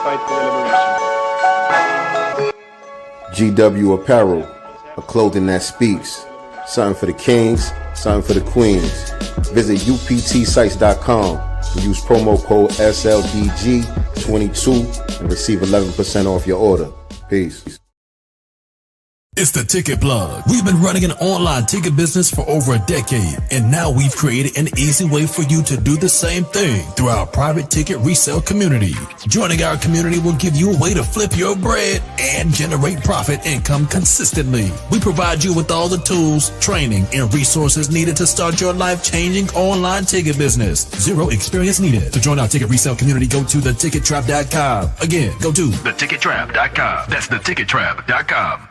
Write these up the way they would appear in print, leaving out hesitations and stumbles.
fight for their liberation. GW Apparel, a clothing that speaks. Something for the kings, something for the queens. Visit uptsites.com and use promo code SLDG22 and receive 11% off your order. Peace. It's the Ticket Plug. We've been running an online ticket business for over a decade, and now we've created an easy way for you to do the same thing through our private ticket resale community. Joining our community will give you a way to flip your bread and generate profit income consistently. We provide you with all the tools, training, and resources needed to start your life-changing online ticket business. Zero experience needed. To join our ticket resale community, go to thetickettrap.com. Again, go to thetickettrap.com. That's thetickettrap.com.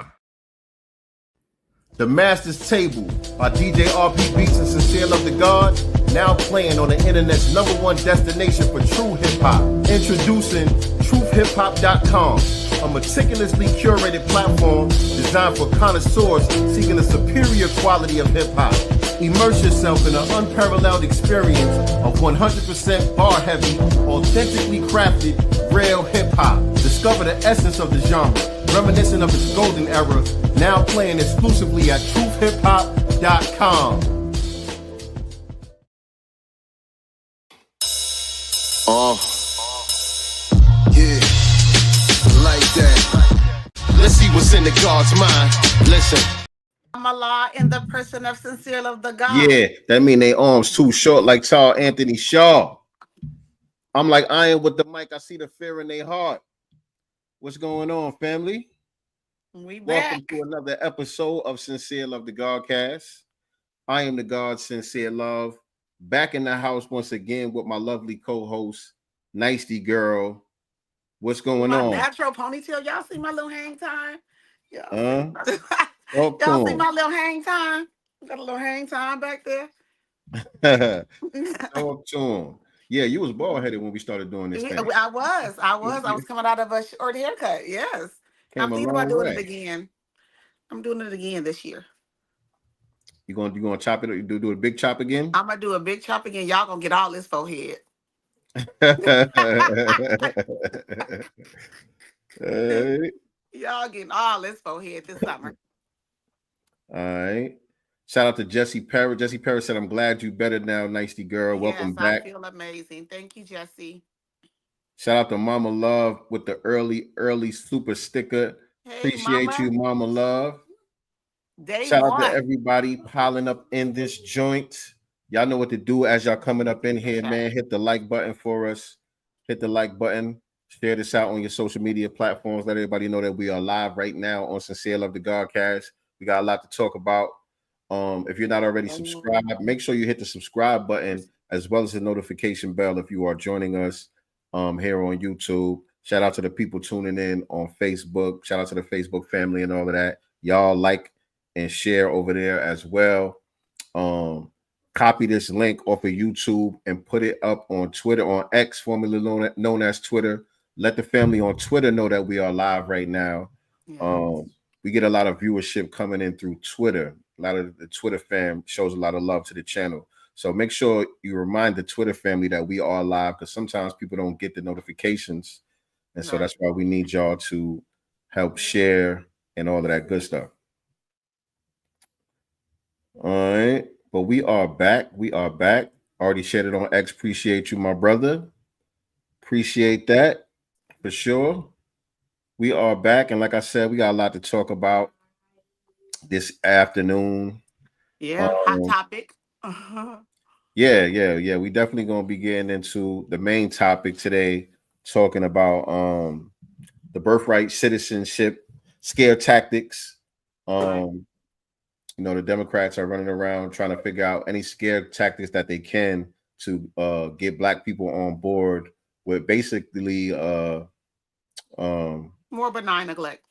The Master's Table by DJ RP Beats and Sincere Love to God, now playing on the internet's #1 destination for true hip-hop. Introducing truthhiphop.com, a meticulously curated platform designed for connoisseurs seeking a superior quality of hip-hop. Immerse yourself in an unparalleled experience of 100% bar-heavy, authentically crafted, real hip-hop. Discover the essence of the genre, reminiscent of its golden era, now playing exclusively at truthhiphop.com. Yeah, like that. Let's see what's in the God's mind. Listen. Allah in the person of Sincere Love the God. Yeah, that mean they arms too short like Tall Anthony Shaw. I'm like iron with the mic. I see the fear in their heart. What's going on, family? We Welcome back. to another episode of Sincere Love the Godcast. I am the God Sincere Love, back in the house once again with my lovely co-host, Nicey Girl. What's going my on? Natural ponytail. Y'all see my little hang time? Oh, Y'all see my little hang time? Got a little hang time back there. Talk to him. Yeah, you was bald-headed when we started doing this thing. I was coming out of a short haircut. Yes. I'm thinking about doing it again. I'm doing it again this year. You gonna chop it? You do a big chop again? I'm gonna do a big chop again. Y'all gonna get all this forehead. Y'all getting all this forehead this summer. All right. Shout out to Jesse Parrott. Jesse Parrott said, "I'm glad you better now, Nicey Girl. Welcome back." I feel amazing. Thank you, Jesse. Shout out to Mama Love with the early super sticker. Hey, appreciate Mama. You, Mama Love. Shout out to everybody piling up in this joint. Y'all know what to do as y'all coming up in here, man. Hit the like button for us. Hit the like button. Share this out on your social media platforms. Let everybody know that we are live right now on Sincere Love the Godcast. We got a lot to talk about. If you're not already subscribed, make sure you hit the subscribe button as well as the notification bell if you are joining us here on YouTube. Shout out to the people tuning in on Facebook. Shout out to the Facebook family and all of that. Y'all like and share over there as well. Copy this link off of YouTube and put it up on Twitter, on X, formerly known as Twitter. Let the family on Twitter know that we are live right now. Yes. We get a lot of viewership coming in through Twitter. A lot of the Twitter fam shows a lot of love to the channel. So make sure you remind the Twitter family that we are live, because sometimes people don't get the notifications. And so that's why we need y'all to help share and all of that good stuff. All right. But we are back. We are back. Already shared it on X. Appreciate you, my brother. Appreciate that for sure. We are back. And like I said, we got a lot to talk about this afternoon. Yeah, hot topic. Yeah. We definitely going to be getting into the main topic today, talking about the birthright citizenship, scare tactics. You know, the Democrats are running around trying to figure out any scare tactics that they can to get Black people on board with basically more benign neglect.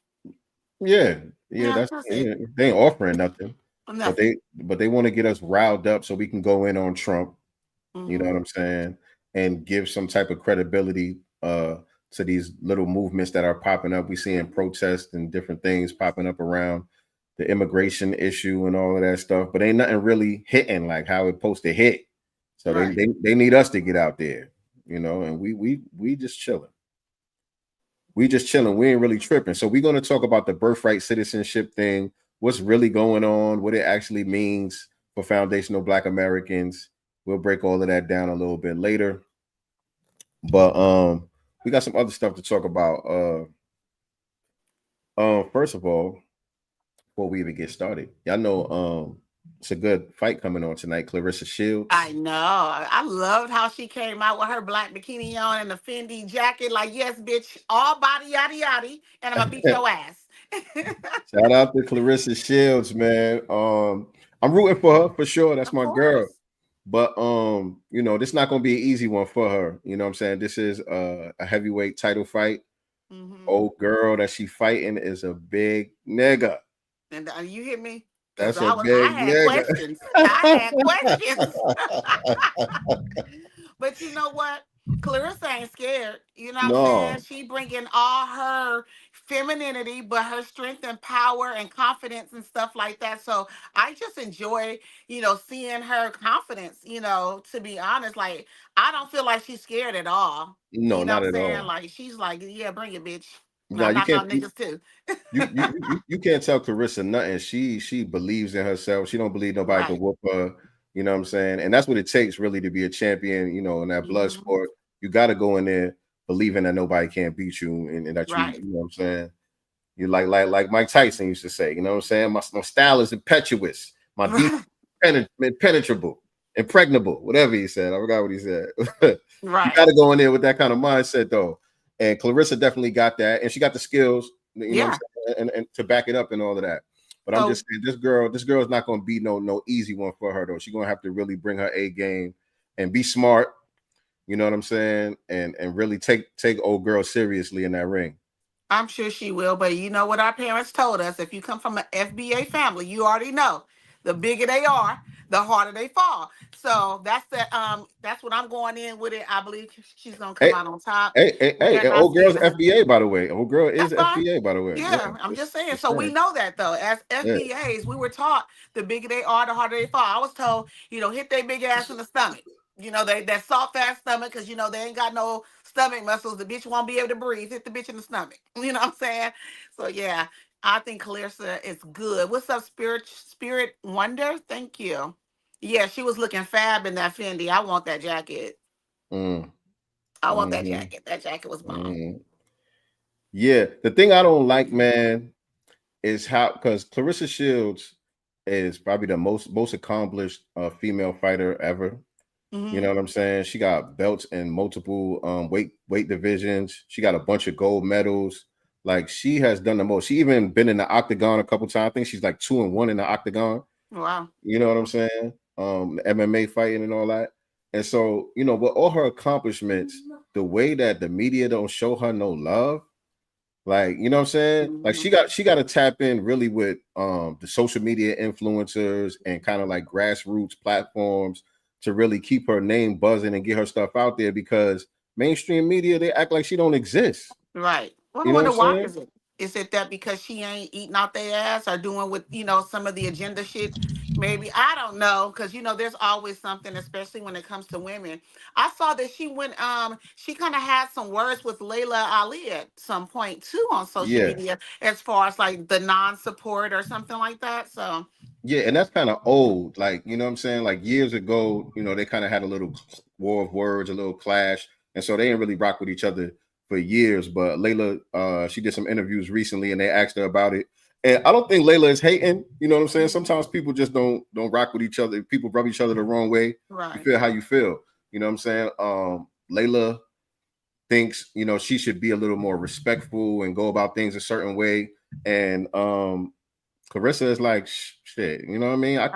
Yeah, that's they ain't offering nothing. But they want to get us riled up so we can go in on Trump. You know what I'm saying? And give some type of credibility to these little movements that are popping up. We seeing protests and different things popping up around the immigration issue and all of that stuff, but ain't nothing really hitting like how it's supposed to hit. So they need us to get out there, you know, and we just chilling. We just chilling. We ain't really tripping. So we're going to talk about the birthright citizenship thing, what's really going on, what it actually means for foundational Black Americans. We'll break all of that down a little bit later. But we got some other stuff to talk about. First of all, before we even get started, y'all know it's a good fight coming on tonight. Clarissa Shields. I know. I loved how she came out with her black bikini on and the Fendi jacket. Like, yes, bitch, all body yada yada, and I'm gonna beat your ass. Shout out to Clarissa Shields, man. I'm rooting for her for sure. That's my girl. But you know, this is not gonna be an easy one for her. You know what I'm saying? This is a heavyweight title fight. Old girl that she fighting is a big nigga. And you hear me? That's I had questions. I had questions. But you know what? Clarissa ain't scared. You know what I'm saying? She bringing all her femininity, but her strength and power and confidence and stuff like that. So I just enjoy, you know, seeing her confidence, you know, to be honest. Like, I don't feel like she's scared at all. No, you know not what I'm at saying? all. Like, she's like, yeah, bring it, bitch. No, I'm knocking on niggas too. you can't tell Clarissa nothing. She believes in herself. She don't believe nobody can whoop her. You know what I'm saying? And that's what it takes really to be a champion, you know, in that blood sport. You got to go in there believing that nobody can't beat you and that you know what I'm saying? You like Mike Tyson used to say, you know what I'm saying? My style is impetuous. My deep impenetrable, impregnable, whatever he said. I forgot what he said. You got to go in there with that kind of mindset though. And Clarissa definitely got that, and she got the skills, you know, what I'm saying? And to back it up and all of that. But I'm just saying, this girl is not going to be no easy one for her though. She's going to have to really bring her A game and be smart. You know what I'm saying? And really take old girl seriously in that ring. I'm sure she will, but you know what our parents told us? If you come from an FBA family, you already know the bigger they are, the harder they fall. So that's what I'm going in with it. I believe she's gonna come out on top. Hey, old girl's FBA, by the way. Old girl is FBA, by the way. Yeah, I'm just saying. So we know that though. As FBAs, we were taught the bigger they are, the harder they fall. I was told, you know, hit their big ass in the stomach. You know, that soft ass stomach, because you know they ain't got no stomach muscles. The bitch won't be able to breathe. Hit the bitch in the stomach. You know what I'm saying? So yeah, I think Clarissa is good. What's up, Spirit Wonder? Thank you. Yeah, she was looking fab in that Fendi. I want that jacket. I want that jacket. That jacket was bomb. Yeah, the thing I don't like, man, is how, because Clarissa Shields is probably the most accomplished female fighter ever. You know what I'm saying? She got belts in multiple weight divisions. She got a bunch of gold medals. Like, she has done the most. She even been in the octagon a couple times. I think she's like 2-1 in the octagon. Wow. You know what I'm saying? MMA fighting and all that. And so, you know, with all her accomplishments, the way that the media don't show her no love, like, you know what I'm saying? Like, she got to tap in really with the social media influencers and kind of like grassroots platforms to really keep her name buzzing and get her stuff out there, because mainstream media, they act like she don't exist. Right. Well, I wonder why is it? Is it that because she ain't eating out their ass or doing with, you know, some of the agenda shit? Maybe. I don't know. Because, you know, there's always something, especially when it comes to women. I saw that she went, she kind of had some words with Layla Ali at some point too on social media, as far as like the non-support or something like that. So yeah, and that's kind of old. Like, you know what I'm saying? Like, years ago, you know, they kind of had a little war of words, a little clash. And so they didn't really rock with each other for years. But Layla, she did some interviews recently and they asked her about it. And I don't think Layla is hating. You know what I'm saying? Sometimes people just don't rock with each other. People rub each other the wrong way. Right. You feel how you feel. You know what I'm saying? Layla thinks, you know, she should be a little more respectful and go about things a certain way. And Clarissa is like, shit, you know what I mean? I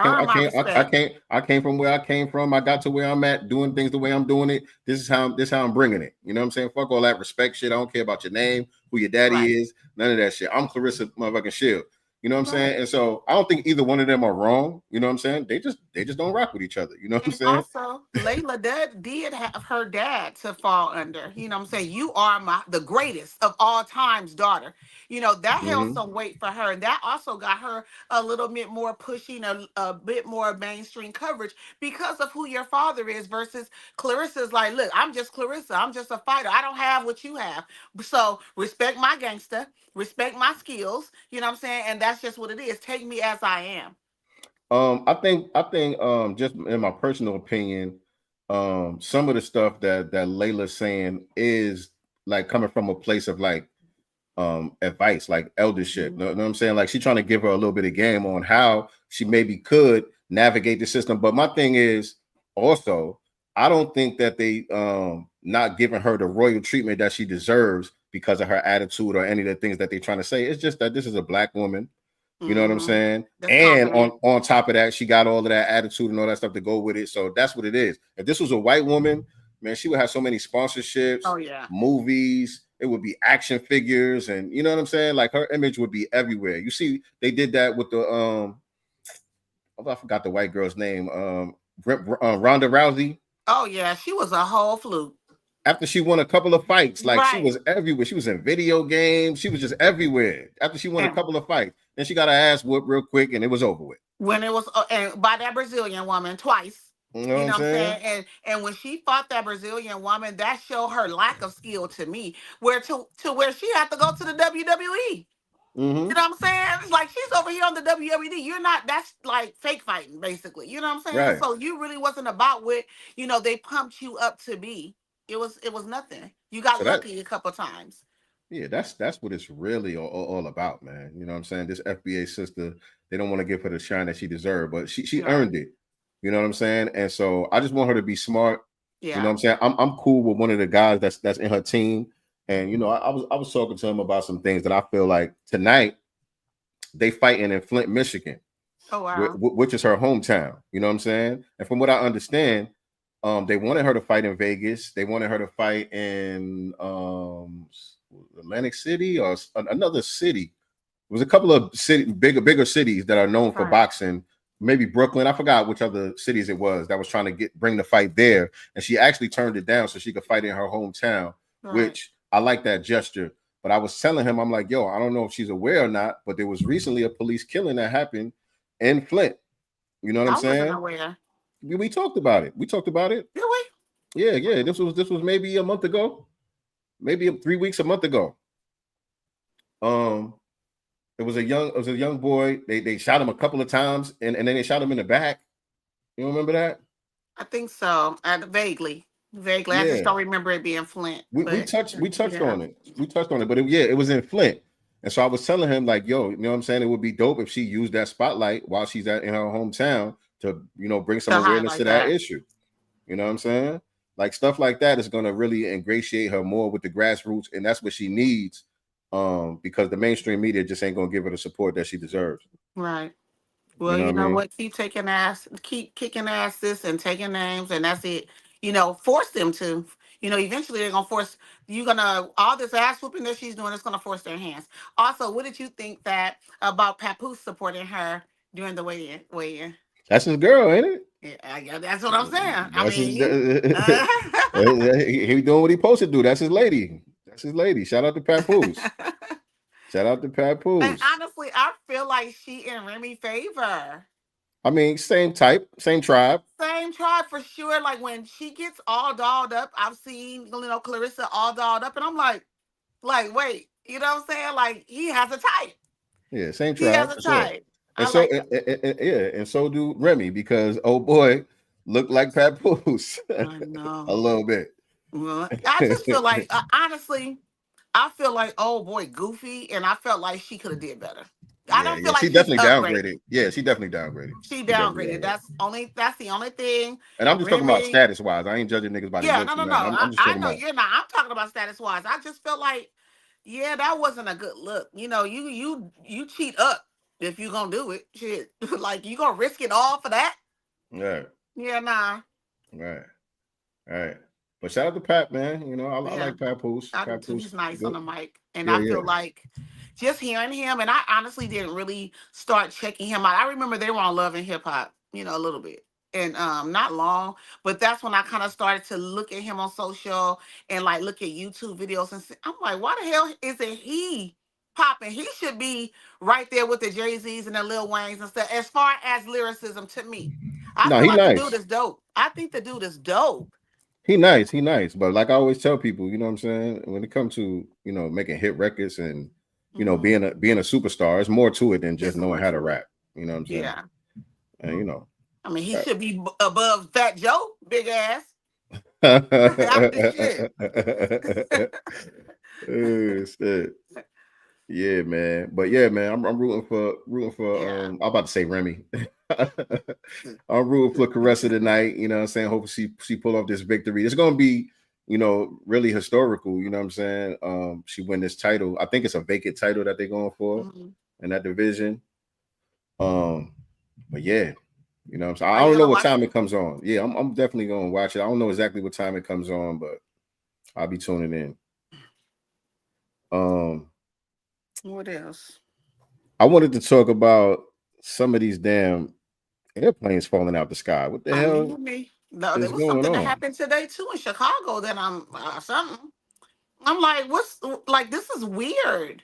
came from where I came from. I got to where I'm at, doing things the way I'm doing it. This is how I'm bringing it. You know what I'm saying? Fuck all that respect shit. I don't care about your name, who your daddy is, none of that shit. I'm Clarissa motherfucking Shield. You know what I'm saying? And so I don't think either one of them are wrong. You know what I'm saying? They just don't rock with each other. You know what I'm And saying? also, Layla did have her dad to fall under. You know what I'm saying? You are the greatest of all times daughter. You know, that held some weight for her. And that also got her a little bit more pushing, a bit more mainstream coverage because of who your father is versus Clarissa's like, look, I'm just Clarissa. I'm just a fighter. I don't have what you have. So respect my gangster, respect my skills. You know what I'm saying? And that's just what it is. Take me as I am. I think just in my personal opinion, some of the stuff that Layla's saying is like coming from a place of like advice, like eldership. You know what I'm saying? Like she's trying to give her a little bit of game on how she maybe could navigate the system. But my thing is also, I don't think that they not giving her the royal treatment that she deserves because of her attitude or any of the things that they're trying to say. It's just that this is a black woman. You know what I'm saying? And on top of that, she got all of that attitude and all that stuff to go with it. So that's what it is. If this was a white woman, man, she would have so many sponsorships, movies. It would be action figures, and you know what I'm saying? Like her image would be everywhere. You see, they did that with the I forgot the white girl's name. Ronda Rousey. Oh yeah, she was a whole fluke. After she won a couple of fights, like she was everywhere. She was in video games. She was just everywhere. After she won a couple of fights, then she got her ass whooped real quick, and it was over with. When it was and by that Brazilian woman twice. You know what I'm saying? And when she fought that Brazilian woman, that showed her lack of skill to me. Where to where she had to go to the WWE. You know what I'm saying? It's like she's over here on the WWE. You're not. That's like fake fighting, basically. You know what I'm saying? Right. So you really wasn't about what they pumped you up to be. It was nothing. You got lucky a couple times. Yeah, that's what it's really all about, man. You know what I'm saying? This FBA sister, they don't want to give her the shine that she deserved, but she earned it. You know what I'm saying? And so I just want her to be smart. Yeah. You know what I'm saying? I'm cool with one of the guys that's in her team. And you know, I was talking to him about some things that I feel like tonight they fighting in Flint, Michigan. Oh wow. Which is her hometown. You know what I'm saying? And from what I understand, they wanted her to fight in Vegas. They wanted her to fight in Atlantic City or another city. It was a couple of bigger cities that are known for boxing. Maybe Brooklyn. I forgot which other cities it was that was trying to bring the fight there. And she actually turned it down so she could fight in her hometown, which I like that gesture. But I was telling him, I'm like, yo, I don't know if she's aware or not, but there was recently a police killing that happened in Flint. You know what I'm saying? Aware. We talked about it. Did we? Yeah. This was maybe a month ago. Maybe 3 weeks, a month ago. It was a young boy. They shot him a couple of times, and then they shot him in the back. You remember that? I think so. Vaguely. Yeah. I just don't remember it being Flint. We touched on it. We touched on it, but it was in Flint. And so I was telling him, like, yo, you know what I'm saying? It would be dope if she used that spotlight while she's in her hometown to, bring some awareness to that issue. You know what I'm saying? Like stuff like that is going to really ingratiate her more with the grassroots, and that's what she needs. Because the mainstream media just ain't gonna give her the support that she deserves. Right. Well, you know what? Keep kicking ass, and taking names, and that's it. Force them to. Eventually they're gonna force all this ass whooping that she's doing is gonna force their hands. Also, what did you think about Papoose supporting her during the weigh-in? That's his girl, ain't it? Yeah, that's what I'm saying. He doing what he supposed to do. That's his lady. Shout out to Papoose. And honestly, I feel like she and Remy favor. I mean, same type, same tribe. Same tribe for sure. Like when she gets all dolled up, I've seen Clarissa all dolled up, and I'm like, wait, you know what I'm saying? Like he has a type. Yeah, same tribe. He has a type. Sure. And so do Remy, because oh boy, look like Papoose. I know. A little bit. Well, I just feel like honestly, I feel like oh boy, goofy, and I felt like she could have did better. I don't feel like she definitely downgraded. Yeah, she definitely downgraded. She downgraded. That's the only thing. And I'm just talking about status wise. I ain't judging niggas by the looks. No. I know you're not. I'm talking about status wise. I just felt like, that wasn't a good look. You cheat up if you gonna do it. Shit, like you gonna risk it all for that? Yeah. Yeah, nah. Right. But shout out to Pat, man. I like Papoose. He's nice on the mic, and I feel like, just hearing him, and I honestly didn't really start checking him out. I remember they were on Love and Hip Hop, you know, a little bit. And not long, but that's when I kind of started to look at him on social and like look at YouTube videos, and I'm like, why the hell isn't he popping? He should be right there with the Jay-Z's and the Lil Waynes and stuff as far as lyricism to me. I No, feel he like the nice. dude is dope. I think the dude is dope. He nice. But like I always tell people, you know what I'm saying? When it comes to, you know, making hit records and, you know, being a superstar, it's more to it than just knowing how to rap. You know what I'm saying? Yeah. And you know. I mean, he should be above Fat Joe, big ass. Oh, shit. Yeah, man. But yeah, man, I'm rooting for Yeah. I'm about to say Remy. I'm rooting for Clarissa tonight. You know what I'm saying? Hopefully she pull off this victory. It's gonna be, you know, really historical. You know what I'm saying? She win this title. I think it's a vacant title that they're going for in that division. But yeah, you know what I'm saying? I don't know what time it comes on. Yeah, I'm definitely gonna watch it. I don't know exactly what time it comes on, but I'll be tuning in. What else? I wanted to talk about some of these damn airplanes falling out the sky. What the hell? No, there was something that happened today too in Chicago that I'm like, what's like, this is weird.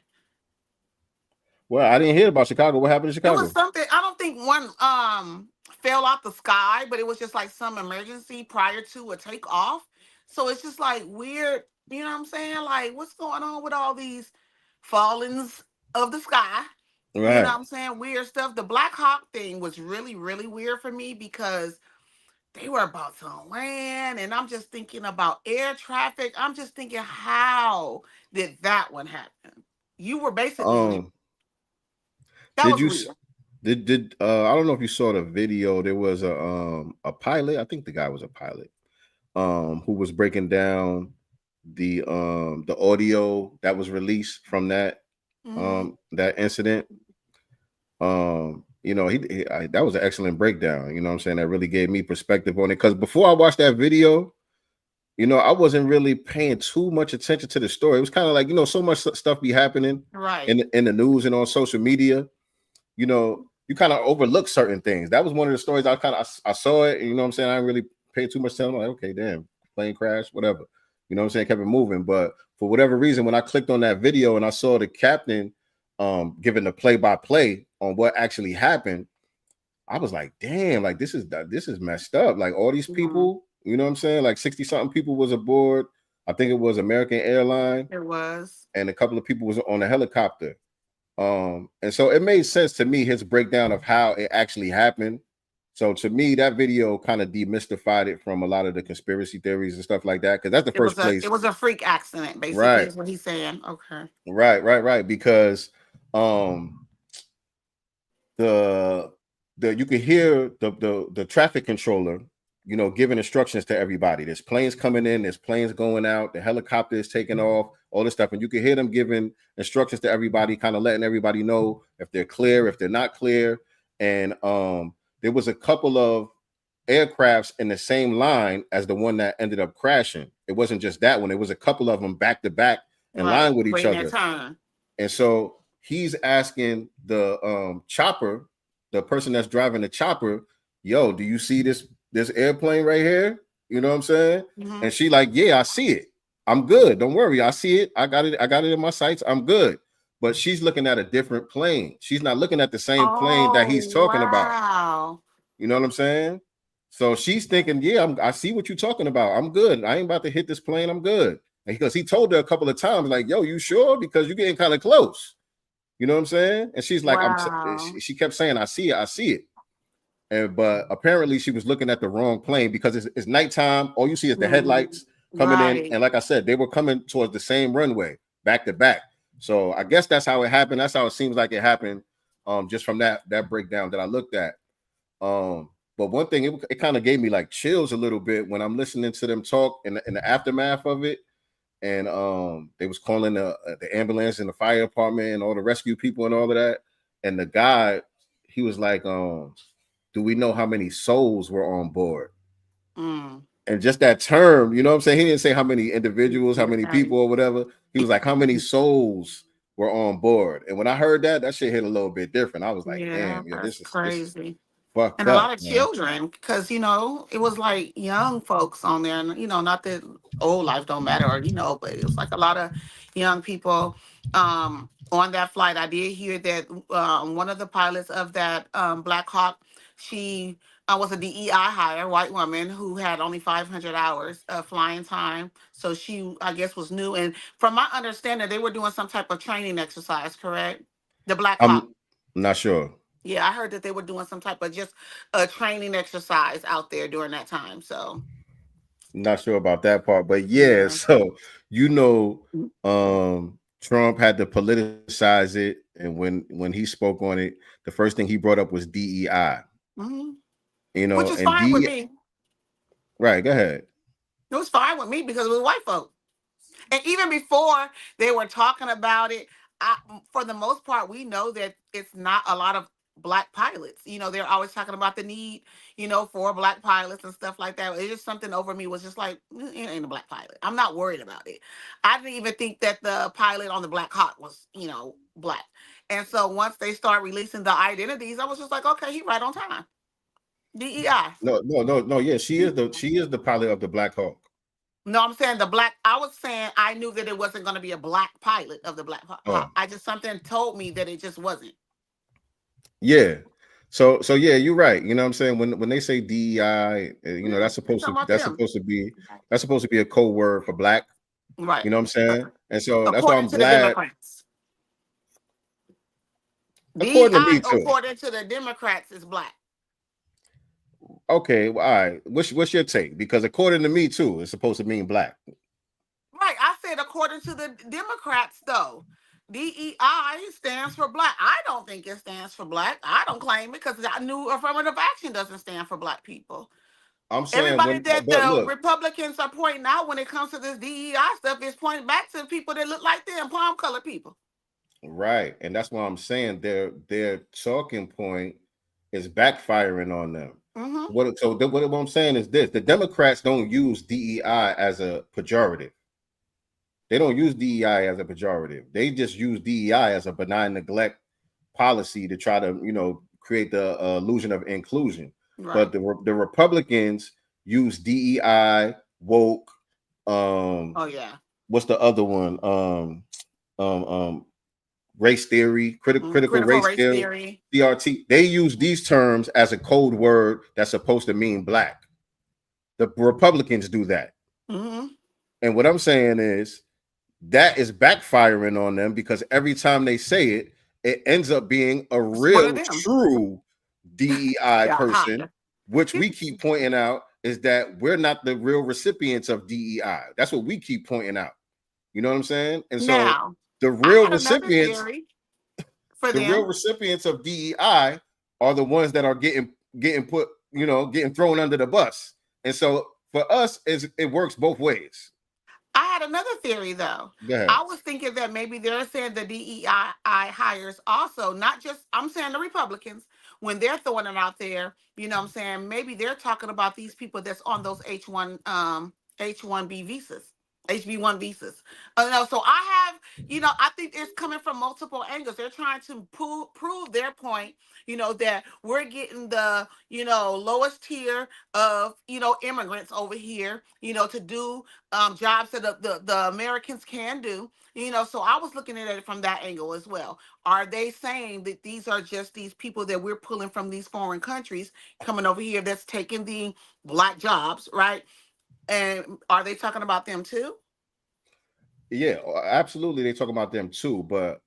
Well, I didn't hear about Chicago. What happened in Chicago? It was something, I don't think one fell out the sky, but it was just like some emergency prior to a takeoff. So it's just like weird, you know what I'm saying? Like, what's going on with all these fallings of the sky? Right. You know what I'm saying? Weird stuff. The Black Hawk thing was really, really weird for me because they were about to land, and I'm just thinking about air traffic. I'm just thinking, how did that one happen? You were basically I don't know if you saw the video. There was a pilot. I think the guy was a pilot who was breaking down the audio that was released from that that incident. You know, that was an excellent breakdown. You know what I'm saying? That really gave me perspective on it. Because before I watched that video, you know, I wasn't really paying too much attention to the story. It was kind of like, you know, so much stuff be happening in the news and on social media. You know, you kind of overlook certain things. That was one of the stories I saw it. And, you know what I'm saying? I didn't really pay too much attention. I'm like, okay, damn, plane crash, whatever. You know what I'm saying? Kept it moving. But for whatever reason, when I clicked on that video and I saw the captain giving the play-by-play on what actually happened, I was like, damn, like this is messed up. Like all these people, you know what I'm saying? Like 60-something people was aboard. I think it was American Airlines. It was. And a couple of people was on a helicopter. And so it made sense to me, his breakdown of how it actually happened. So to me, that video kind of demystified it from a lot of the conspiracy theories and stuff like that. Because that's the first place. It was a freak accident, basically, right, is what he's saying. Okay. Right. Because you could hear the traffic controller, you know, giving instructions to everybody. There's planes coming in, there's planes going out, the helicopter is taking off, all this stuff. And you can hear them giving instructions to everybody, kind of letting everybody know if they're clear, if they're not clear. And there was a couple of aircrafts in the same line as the one that ended up crashing. It wasn't just that one. It was a couple of them back to back in line with each other. And so he's asking the chopper, the person that's driving the chopper, yo, do you see this airplane right here? You know what I'm saying? And she like, yeah, I see it. I'm good. Don't worry. I see it. I got it in my sights. I'm good. But she's looking at a different plane. She's not looking at the same plane that he's talking about. You know what I'm saying? So she's thinking, yeah, I see what you're talking about. I'm good. I ain't about to hit this plane. I'm good. And because he told her a couple of times, like, yo, you sure? Because you're getting kind of close. You know what I'm saying? And she's like, she kept saying, I see it. But apparently she was looking at the wrong plane because it's nighttime. All you see is the headlights coming in. And like I said, they were coming towards the same runway, back to back. So I guess that's how it happened. That's how it seems like it happened, just from that breakdown that I looked at. But one thing, it kind of gave me like chills a little bit when I'm listening to them talk in the aftermath of it. And they was calling the ambulance and the fire department and all the rescue people and all of that. And the guy, he was like, do we know how many souls were on board? And just that term, you know what I'm saying? He didn't say how many individuals, how many people or whatever. He was like, how many souls were on board. And when I heard that, that shit hit a little bit different. I was like, Yeah, damn, yo, that's this is crazy. fucked And a lot up, of man. children, because it was like young folks on there, and not that old life don't matter, or but it was like a lot of young people on that flight. I did hear that one of the pilots of that Black Hawk, she was a DEI hire, white woman who had only 500 hours of flying time. So she, I guess, was new. And from my understanding, they were doing some type of training exercise, correct? The Black Hawk. I'm not sure. Yeah, I heard that they were doing some type of just a training exercise out there during that time. So Not sure about that part, but yeah, yeah. so Trump had to politicize it, and when he spoke on it, the first thing he brought up was DEI. Mm-hmm. Which is And fine with me. Right, go ahead. It was fine with me because it was white folk. And even before they were talking about it, for the most part, we know that it's not a lot of black pilots. They're always talking about the need, for black pilots and stuff like that. It's just something over me was just like, it ain't a black pilot. I'm not worried about it. I didn't even think that the pilot on the Black Hawk was, black. And so once they start releasing the identities, I was just like, okay, he right on time. DEI. No. Yeah, she is the pilot of the Black Hawk. No, I'm saying I was saying I knew that it wasn't going to be a black pilot of the Black Hawk. Oh. I just, something told me that it just wasn't. Yeah. So yeah, you're right. You know what I'm saying? When they say DEI, that's supposed to be a code word for black. Right. You know what I'm saying? And so that's why I'm to glad. The Democrats. According to me too. According to the Democrats, is black. Okay, well, all right. What's your take? Because according to me too, it's supposed to mean black. Right. I said according to the Democrats, though. DEI stands for black. I don't think it stands for black. I don't claim it because I knew affirmative action doesn't stand for black people. I'm saying everybody that the Republicans are pointing out when it comes to this DEI stuff is pointing back to people that look like them, palm colored people. Right. And that's why I'm saying their talking point is backfiring on them. Mm-hmm. What I'm saying is this: the Democrats don't use DEI as a pejorative. They don't use DEI as a pejorative. They just use DEI as a benign neglect policy to try to, create the illusion of inclusion. Right. But the Republicans use DEI, woke. Oh yeah. What's the other one? Race theory, critical race theory, CRT. They use these terms as a code word that's supposed to mean black. The Republicans do that. Mm-hmm. And what I'm saying is that is backfiring on them because every time they say it, it ends up being a real, true DEI person, which we keep pointing out is that we're not the real recipients of DEI. That's what we keep pointing out. You know what I'm saying? And so the real recipients of DEI are the ones that are getting put, getting thrown under the bus. And so for us, it works both ways. I had another theory though. I was thinking that maybe they're saying the DEI hires also, not just, I'm saying the Republicans, when they're throwing it out there, I'm saying maybe they're talking about these people that's on those H1B visas. HB1 visas. So I have, I think it's coming from multiple angles. They're trying to prove their point, that we're getting the, lowest tier of, immigrants over here, to do jobs that the Americans can do, so I was looking at it from that angle as well. Are they saying that these are just these people that we're pulling from these foreign countries coming over here that's taking the black jobs, right? And are they talking about them too? Yeah, absolutely. They talk about them too. But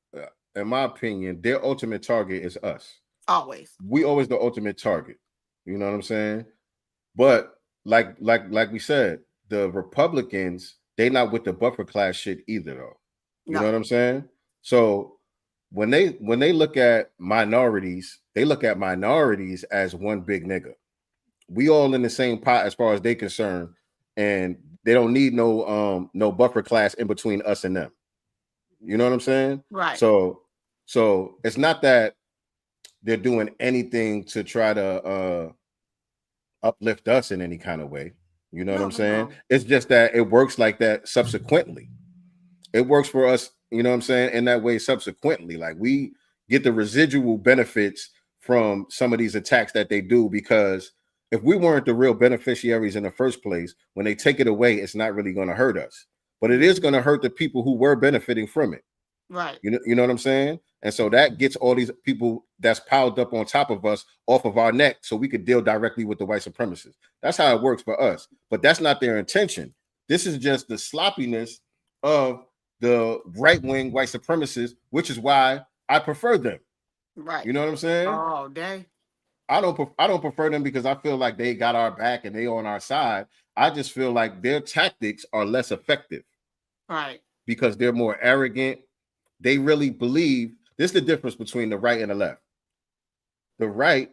in my opinion, their ultimate target is us. Always. We always the ultimate target. You know what I'm saying? But like we said, the Republicans, they not with the buffer class shit either, though. You know what I'm saying? So when they look at minorities, they look at minorities as one big nigga. We all in the same pot as far as they concerned. And they don't need no buffer class in between us and them. You know what I'm saying? Right. So it's not that they're doing anything to try to uplift us in any kind of way. You know what I'm saying? No. It's just that it works like that subsequently. It works for us You know what I'm saying? In that way, subsequently, like we get the residual benefits from some of these attacks that they do, because if we weren't the real beneficiaries in the first place, when they take it away, it's not really going to hurt us, but it is going to hurt the people who were benefiting from it. Right. You know what I'm saying? And so that gets all these people that's piled up on top of us off of our neck, so we could deal directly with the white supremacists. That's how it works for us, but that's not their intention. This is just the sloppiness of the right-wing white supremacists, which is why I prefer them. Right. You know what I'm saying? Oh, dang. I don't prefer them because I feel like they got our back and they on our side. I just feel like their tactics are less effective. Right. Because they're more arrogant. They really believe this is the difference between the right and the left. The right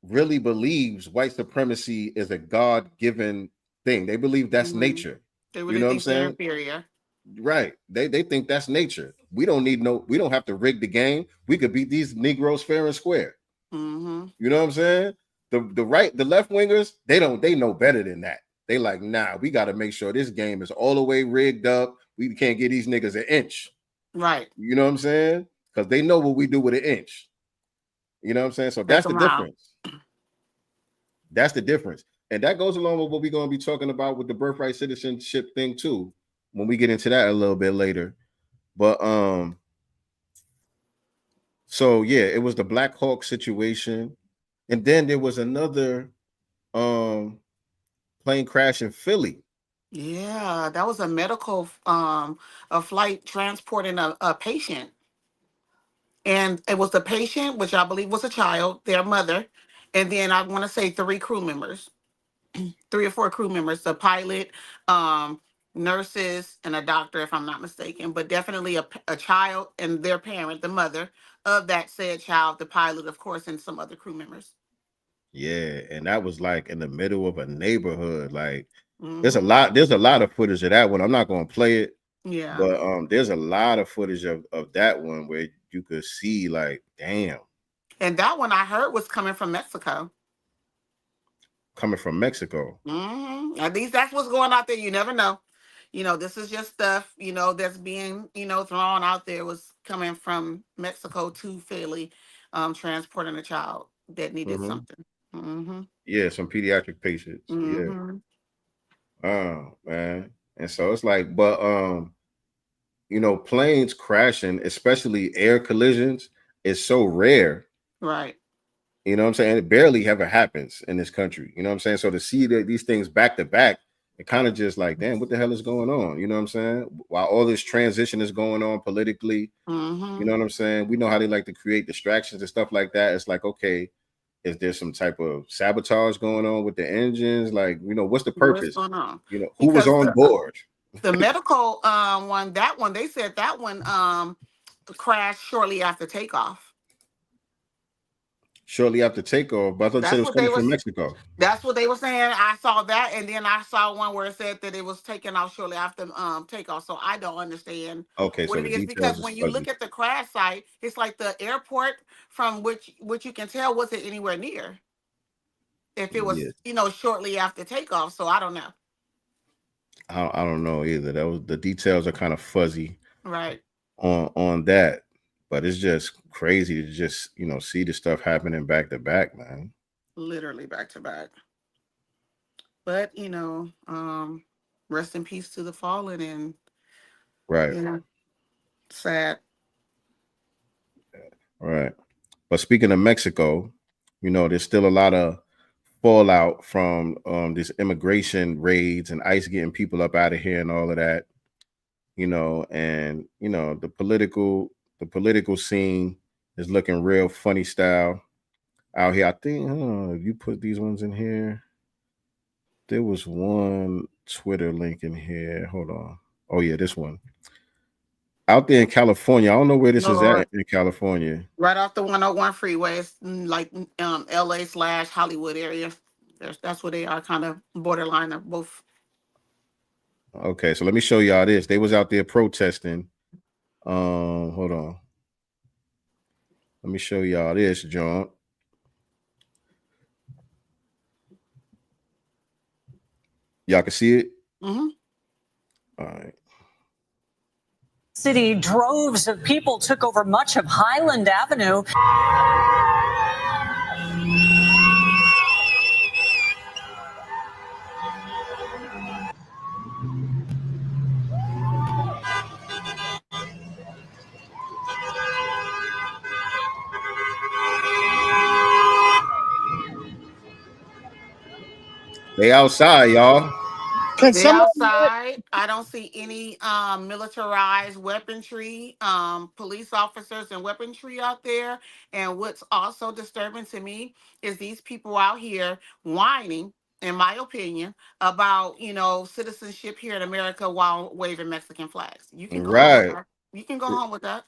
really believes white supremacy is a God-given thing. They believe that's nature. They really think they're inferior. Right. They think that's nature. We don't have to rig the game. We could beat these Negroes fair and square. You know what I'm saying? The left wingers, they know better than that. They like, nah, we got to make sure this game is all the way rigged up. We can't get these niggas an inch. Right. You know what I'm saying? Because they know what we do with an inch. You know what I'm saying? So that's the difference. That's the difference. And that goes along with what we're going to be talking about with the birthright citizenship thing too, when we get into that a little bit later. But so yeah, it was the Black Hawk situation. And then there was another plane crash in Philly. Yeah, that was a medical a flight transporting a patient. And it was the patient, which I believe was a child, their mother, and then I want to say 3 crew members, 3 or 4 crew members, the pilot, nurses, and a doctor, if I'm not mistaken, but definitely a child and their parent, the mother of that said child, the pilot, of course, and some other crew members. Yeah, and that was like in the middle of a neighborhood. Like there's a lot of footage of that one. I'm not going to play it. Yeah. But there's a lot of footage of that one where you could see like, damn. And that one I heard was coming from Mexico. Coming from Mexico. At least that's what's going out there. You never know. You know, this is just stuff, you know, that's being, you know, thrown out there, was coming from Mexico to Philly, transporting a child that needed something. Yeah, some pediatric patients. Yeah. Oh, man. And so it's like, but you know, planes crashing, especially air collisions, is so rare. Right. You know what I'm saying? It barely ever happens in this country. You know what I'm saying? So to see these things back to back, it kind of just like, damn, what the hell is going on? You know what I'm saying? While all this transition is going on politically, you know what I'm saying? We know how they like to create distractions and stuff like that. It's like, okay, is there some type of sabotage going on with the engines? Like, you know, what's the purpose? What's going on? You know, who was on board? The medical one, they said that one crashed shortly after takeoff. Shortly after takeoff, but I thought it was coming from Mexico. That's what they were saying. I saw that, and then I saw one where it said that it was taken off shortly after takeoff. So I don't understand what it is, because when you look at the crash site, it's like the airport from which you can tell wasn't anywhere near. If it was, you know, shortly after takeoff. So I don't know. I don't know either. The details are kind of fuzzy, right, on that. But it's just crazy to just, you know, see the stuff happening back to back, man. Literally back to back. But, you know, rest in peace to the fallen, and right. You know, sad. Right. But speaking of Mexico, you know, there's still a lot of fallout from these immigration raids and ICE getting people up out of here and all of that. You know, and you know, the political scene is looking real funny style out here. I think if you put these ones in here, there was one Twitter link in here. Hold on. Oh yeah, this one. Out there in California. I don't know where this is at in California. Right off the 101 freeway. It's like LA/Hollywood area. That's where they are, kind of borderline of both. Okay, so let me show y'all this. They was out there protesting. Hold on. Let me show y'all this, John. Y'all can see it? Mm-hmm. All right. City, droves of people took over much of Highland Avenue. They outside, y'all. They outside. I don't see any militarized weaponry, police officers and weaponry out there. And what's also disturbing to me is these people out here whining, in my opinion, about citizenship here in America while waving Mexican flags. You can go home with Right. that. You can go home with that.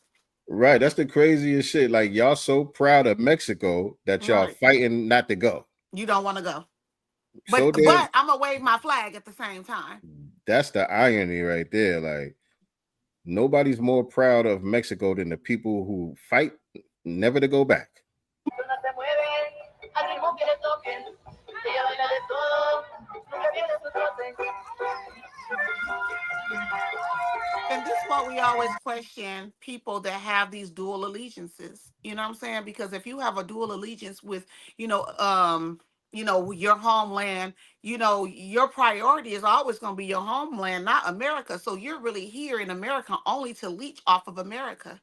Right. That's the craziest shit. Like, y'all so proud of Mexico that y'all Right. fighting not to go. You don't want to go. So But I'm gonna wave my flag at the same time. That's the irony right there. Like, nobody's more proud of Mexico than the people who fight never to go back. And this is why we always question people that have these dual allegiances. You know what I'm saying? Because if you have a dual allegiance with, your homeland, your priority is always going to be your homeland, not America. So you're really here in America only to leech off of America.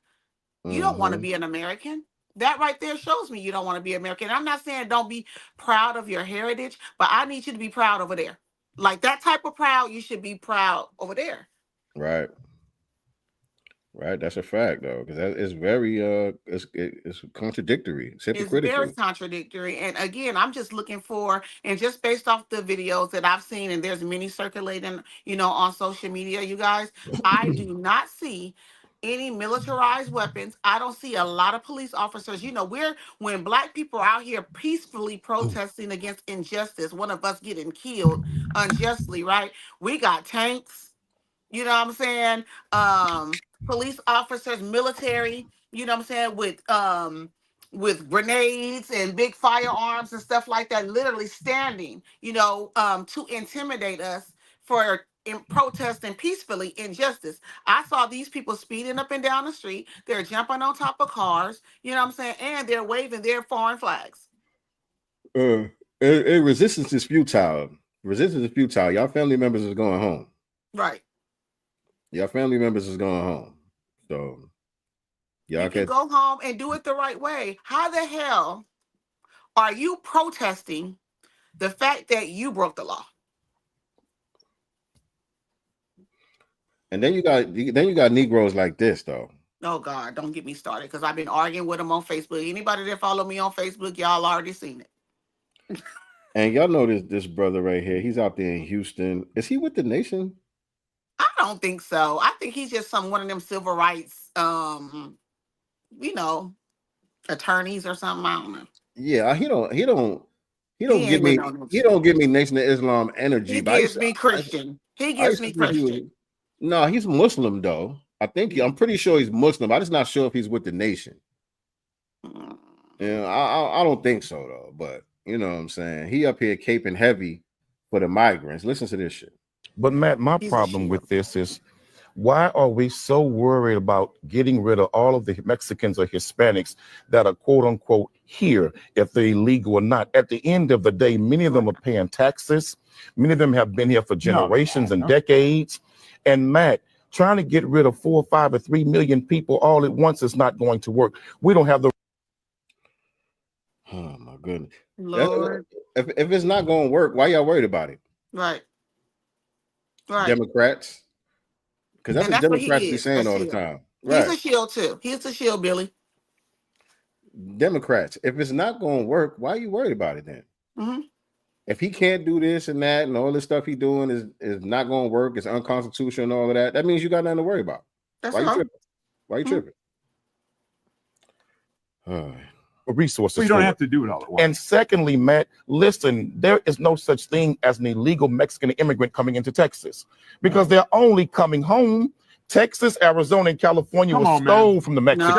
You don't want to be an American. That right there shows me you don't want to be American. I'm not saying don't be proud of your heritage, but I need you to be proud over there. Like that type of proud, you should be proud over there. Right. Right, that's a fact though, because that is very it's contradictory. It's hypocritical. It's very contradictory. And again, I'm just looking for, and just based off the videos that I've seen, and there's many circulating, on social media, you guys, I do not see any militarized weapons. I don't see a lot of police officers. When Black people are out here peacefully protesting against injustice, one of us getting killed unjustly, right? We got tanks, you know what I'm saying? Police officers, military, you know what I'm saying, with grenades and big firearms and stuff like that, literally standing, to intimidate us for protesting peacefully injustice. I saw these people speeding up and down the street. They're jumping on top of cars, you know what I'm saying, and they're waving their foreign flags. Resistance is futile. Resistance is futile. Y'all family members is going home. Right. Your family members is going home. So you can go home and do it the right way. How the hell are you protesting the fact that you broke the law? And then you got Negroes like this though. Oh God, don't get me started, because I've been arguing with them on Facebook. Anybody that follow me on Facebook, y'all already seen it. And y'all know this brother right here. He's out there in Houston. Is he with the nation? I don't think so. I think he's just one of them civil rights, attorneys or something. I don't know. Yeah, he don't give me Nation of Islam energy. He gives me Christian. No, he's Muslim though. I'm pretty sure he's Muslim. I'm just not sure if he's with the nation. Yeah, I don't think so though. But you know what I'm saying? He up here caping heavy for the migrants. Listen to this shit. But Matt, my problem with this is, why are we so worried about getting rid of all of the Mexicans or Hispanics that are quote unquote here, if they're illegal or not? At the end of the day, many of them are paying taxes. Many of them have been here for generations and decades. And Matt, trying to get rid of 4 or 5 or 3 million people all at once is not going to work. We don't have the. Oh my goodness. Lord. If it's not going to work, why y'all worried about it? Right. Democrats. Because that's what Democrats be saying all the time. Right. He's a shield too. He's a shield, Billy. Democrats. If it's not going to work, why are you worried about it then? Mm-hmm. If he can't do this and that and all this stuff he's doing is not going to work, it's unconstitutional and all of that, that means you got nothing to worry about. That's why you tripping? Why you tripping? Resources. Well, you don't have to do it all at once. And secondly, Matt, listen, there is no such thing as an illegal Mexican immigrant coming into Texas, because they're only coming home. Texas, Arizona, and California was stole from the Mexicans.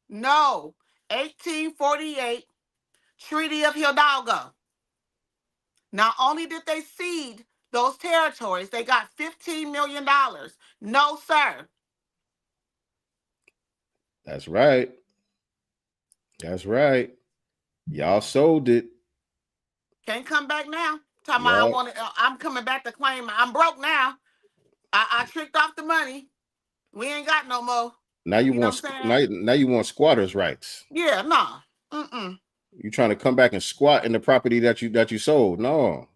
No. 1848 Treaty of Hidalgo. Not only did they cede those territories. They got $15 million. No, sir. That's right. That's right. Y'all sold it. Can't come back now. Talking about I'm coming back to claim. I'm broke now. I tricked off the money. We ain't got no more. Now you want now you want squatters' rights. Yeah, no. You trying to come back and squat in the property that you sold? No,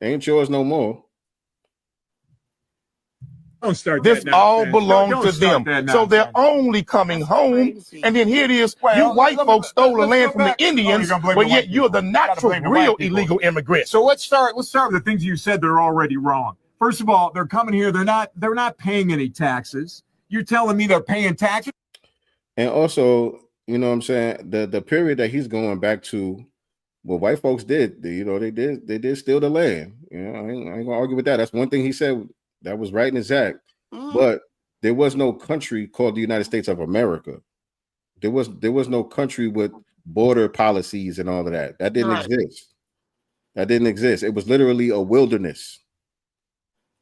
ain't yours no more. Don't start. This all belongs to them. So they're only coming home. And then here it is. You white folks stole the land from the Indians, but yet you're the natural, real illegal immigrant. So let's start with the things you said that are already wrong. First of all, they're coming here. They're not paying any taxes. You're telling me they're paying taxes? And also, you know what I'm saying? The period that he's going back to, what white folks did, they did steal the land. You know, I ain't gonna argue with that. That's one thing he said that was right and exact. But there was no country called the United States of America. There was no country with border policies and all of that. That didn't exist. That didn't exist. It was literally a wilderness.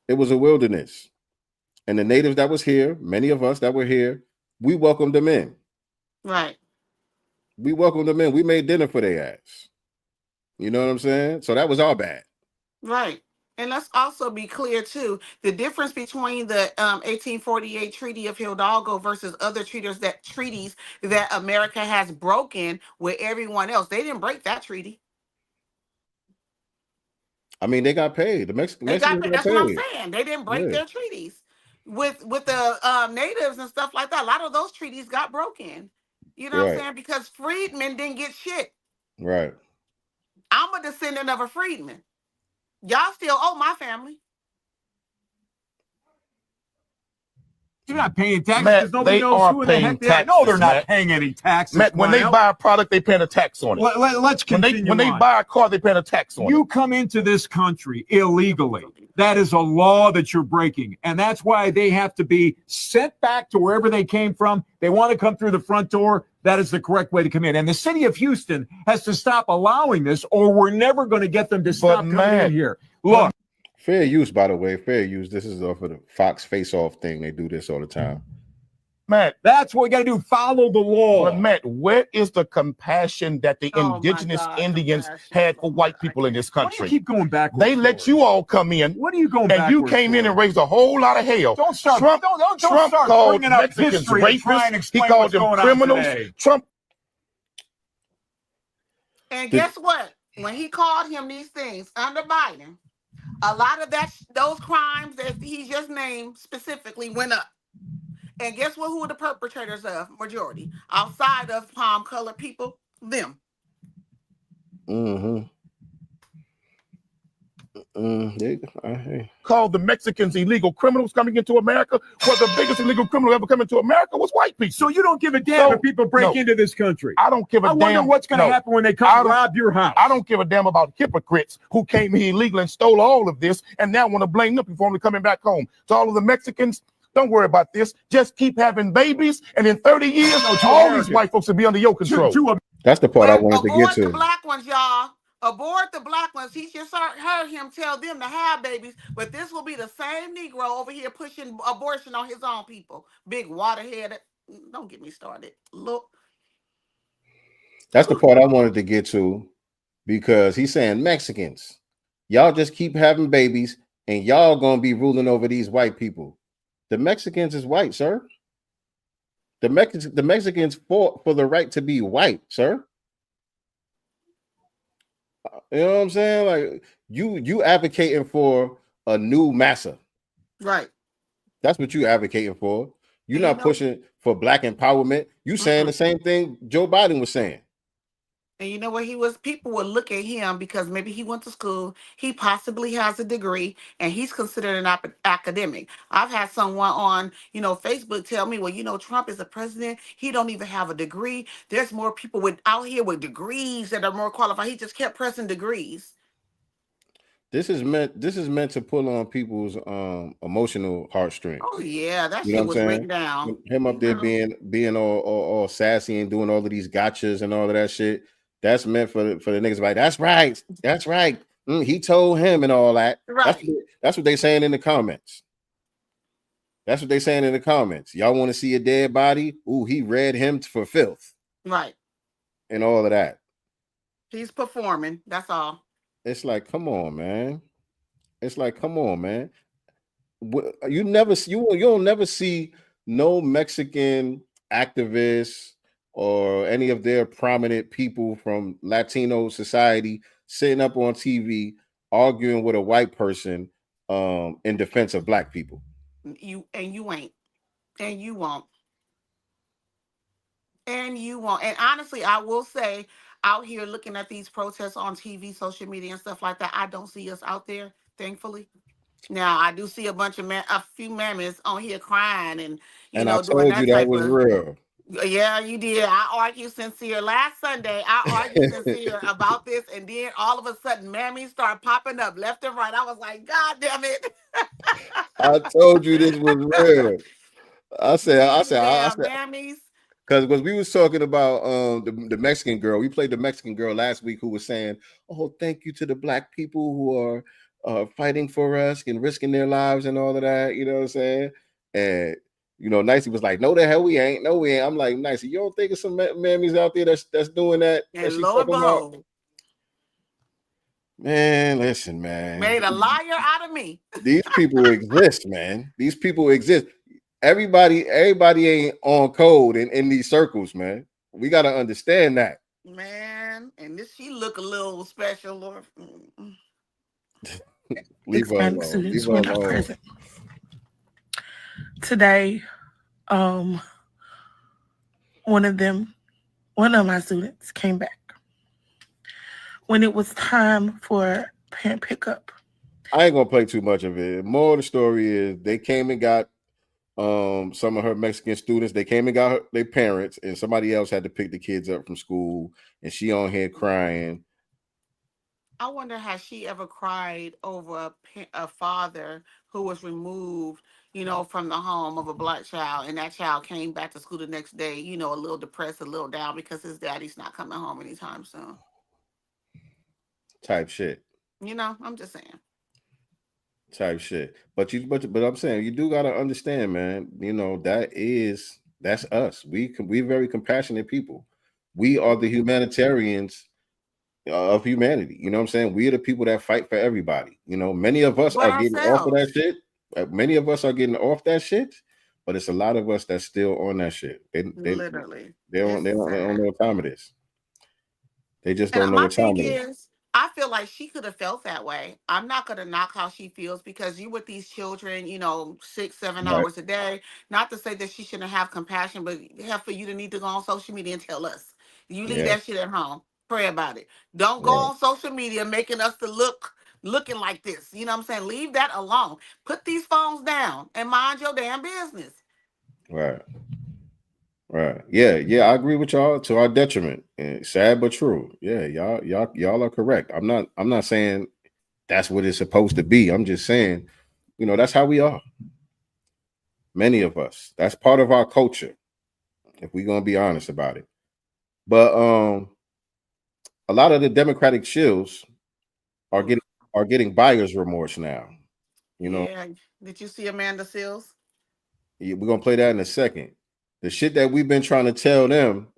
It was a wilderness. And the natives that was here, many of us that were here, we welcomed them in. Right. We welcomed them in. We made dinner for their ass. You know what I'm saying? So that was our bad. Right. And let's also be clear, too, the difference between the 1848 Treaty of Hidalgo versus other treaties that America has broken with everyone else. They didn't break that treaty. I mean, they got paid. The Mexicans got paid. That's what I'm saying. They didn't break their treaties with the natives and stuff like that. A lot of those treaties got broken. You know what I'm saying? Because freedmen didn't get shit. Right. I'm a descendant of a freedman. Y'all still owe my family. You're not paying taxes because nobody knows who the heck they are. No, they're not paying any taxes. Matt, when they buy a product, they paying a tax on it. Let's continue. When they buy a car, they paying a tax on it. You come into this country illegally. That is a law that you're breaking. And that's why they have to be sent back to wherever they came from. They want to come through the front door. That is the correct way to come in. And the city of Houston has to stop allowing this, or we're never going to get them to stop coming in here. Look. Fair use, by the way. Fair use. This is off of the Fox face-off thing. They do this all the time. Matt, that's what we got to do. Follow the law. But Matt, where is the compassion that the indigenous Indians had for white people in this country? Why do you keep going back? They let you all come in. What are you going back? And you came in and raised a whole lot of hell. Don't start. Trump Start called bringing up Mexicans history rapists. He called them criminals. Trump. And guess what? When he called him these things under Biden, a lot of those crimes that he just named specifically went up. And guess what? Who are the perpetrators of? Majority. Outside of palm-colored people, them. Called the Mexicans illegal criminals coming into America. Well, the biggest illegal criminal ever come into America was white people. So you don't give a damn if people break into this country. I don't give a damn. I wonder what's going to happen when they come rob your house. I don't give a damn about hypocrites who came here illegally and stole all of this and now want to blame them before they're coming back home. To all of the Mexicans, don't worry about this. Just keep having babies, and in 30 years, all these white folks will be under your control. That's the part I wanted to get to. The black ones, y'all. Abort the black ones. He just heard him tell them to have babies, but this will be the same Negro over here pushing abortion on his own people. Big waterhead. Don't get me started. Look. That's the part I wanted to get to, because he's saying Mexicans, y'all just keep having babies and y'all gonna be ruling over these white people. The Mexicans is white, sir. The Mexicans fought for the right to be white, sir. You know what I'm saying? Like you advocating for a new massa. Right. That's what you advocating for. You're not pushing for black empowerment. You saying the same thing Joe Biden was saying. And you know what people would look at him because maybe he went to school, he possibly has a degree, and he's considered an academic. I've had someone on, Facebook tell me, well, Trump is a president. He don't even have a degree. There's more people out here with degrees that are more qualified. He just kept pressing degrees. This is meant to pull on people's emotional heartstrings. Oh yeah, that shit was written down. Him up there being all sassy and doing all of these gotchas and all of that shit. That's meant for the niggas like, that's right. He told him and all that. Right. That's what they saying in the comments. That's what they saying in the comments. Y'all want to see a dead body? Ooh, he read him for filth. Right. And all of that. He's performing. That's all. It's like, come on, man. It's like, come on, man. You'll never see no Mexican activists or any of their prominent people from Latino society sitting up on TV arguing with a white person in defense of black people. You ain't. And you won't. And you won't. And honestly, I will say, out here looking at these protests on TV, social media, and stuff like that, I don't see us out there, thankfully. Now, I do see a few mammies on here crying and I doing told that you type that was of, real. Yeah, you did. I argued sincere last Sunday. I argued sincere about this, and then all of a sudden, mammies start popping up left and right. I was like, God damn it! I told you this was real. I said, mammies. Because we was talking about the Mexican girl. We played the Mexican girl last week who was saying, "Oh, thank you to the black people who are fighting for us and risking their lives and all of that." You know what I'm saying? And Nicey was like, "No, the hell we ain't. No, we ain't." I'm like, "Nicey, you don't think of some mammies out there that's doing that?" And lo and behold, man, listen, man, made a liar out of me. These people exist, man. These people exist. Everybody ain't on code in these circles, man. We got to understand that, man. And she look a little special, Lord. Leave her alone. Today, one of my students came back when it was time for parent pickup. I ain't gonna play too much of it. More of the story is they came and got some of her Mexican students. They came and got their parents, and somebody else had to pick the kids up from school, and she on here crying. I wonder, has she ever cried over a father who was removed, from the home of a black child, and that child came back to school the next day, a little depressed, a little down because his daddy's not coming home anytime soon. Type shit. I'm just saying. Type shit. But I'm saying you do gotta understand, man. That's us. We're very compassionate people. We are the humanitarians of humanity. You know what I'm saying? We're the people that fight for everybody. Many of us are getting off of that shit. Many of us are getting off that shit, but it's a lot of us that's still on that shit. They literally. They don't know what time it is. They just don't know what time it is. I feel like she could have felt that way. I'm not going to knock how she feels because you with these children, 6-7 hours a day. Not to say that she shouldn't have compassion, but for you to need to go on social media and tell us. You leave that shit at home. Pray about it. Don't go on social media making us looking like this. You know what I'm saying? Leave that alone. Put these phones down and mind your damn business. Right. Yeah, I agree with y'all to our detriment. And sad but true. Yeah, y'all are correct. I'm not saying that's what it's supposed to be. I'm just saying, that's how we are. Many of us. That's part of our culture, if we're gonna be honest about it. But a lot of the Democratic shills are getting buyer's remorse now. Yeah. Did you see Amanda Seales? Yeah, we're gonna play that in a second. The shit that we've been trying to tell them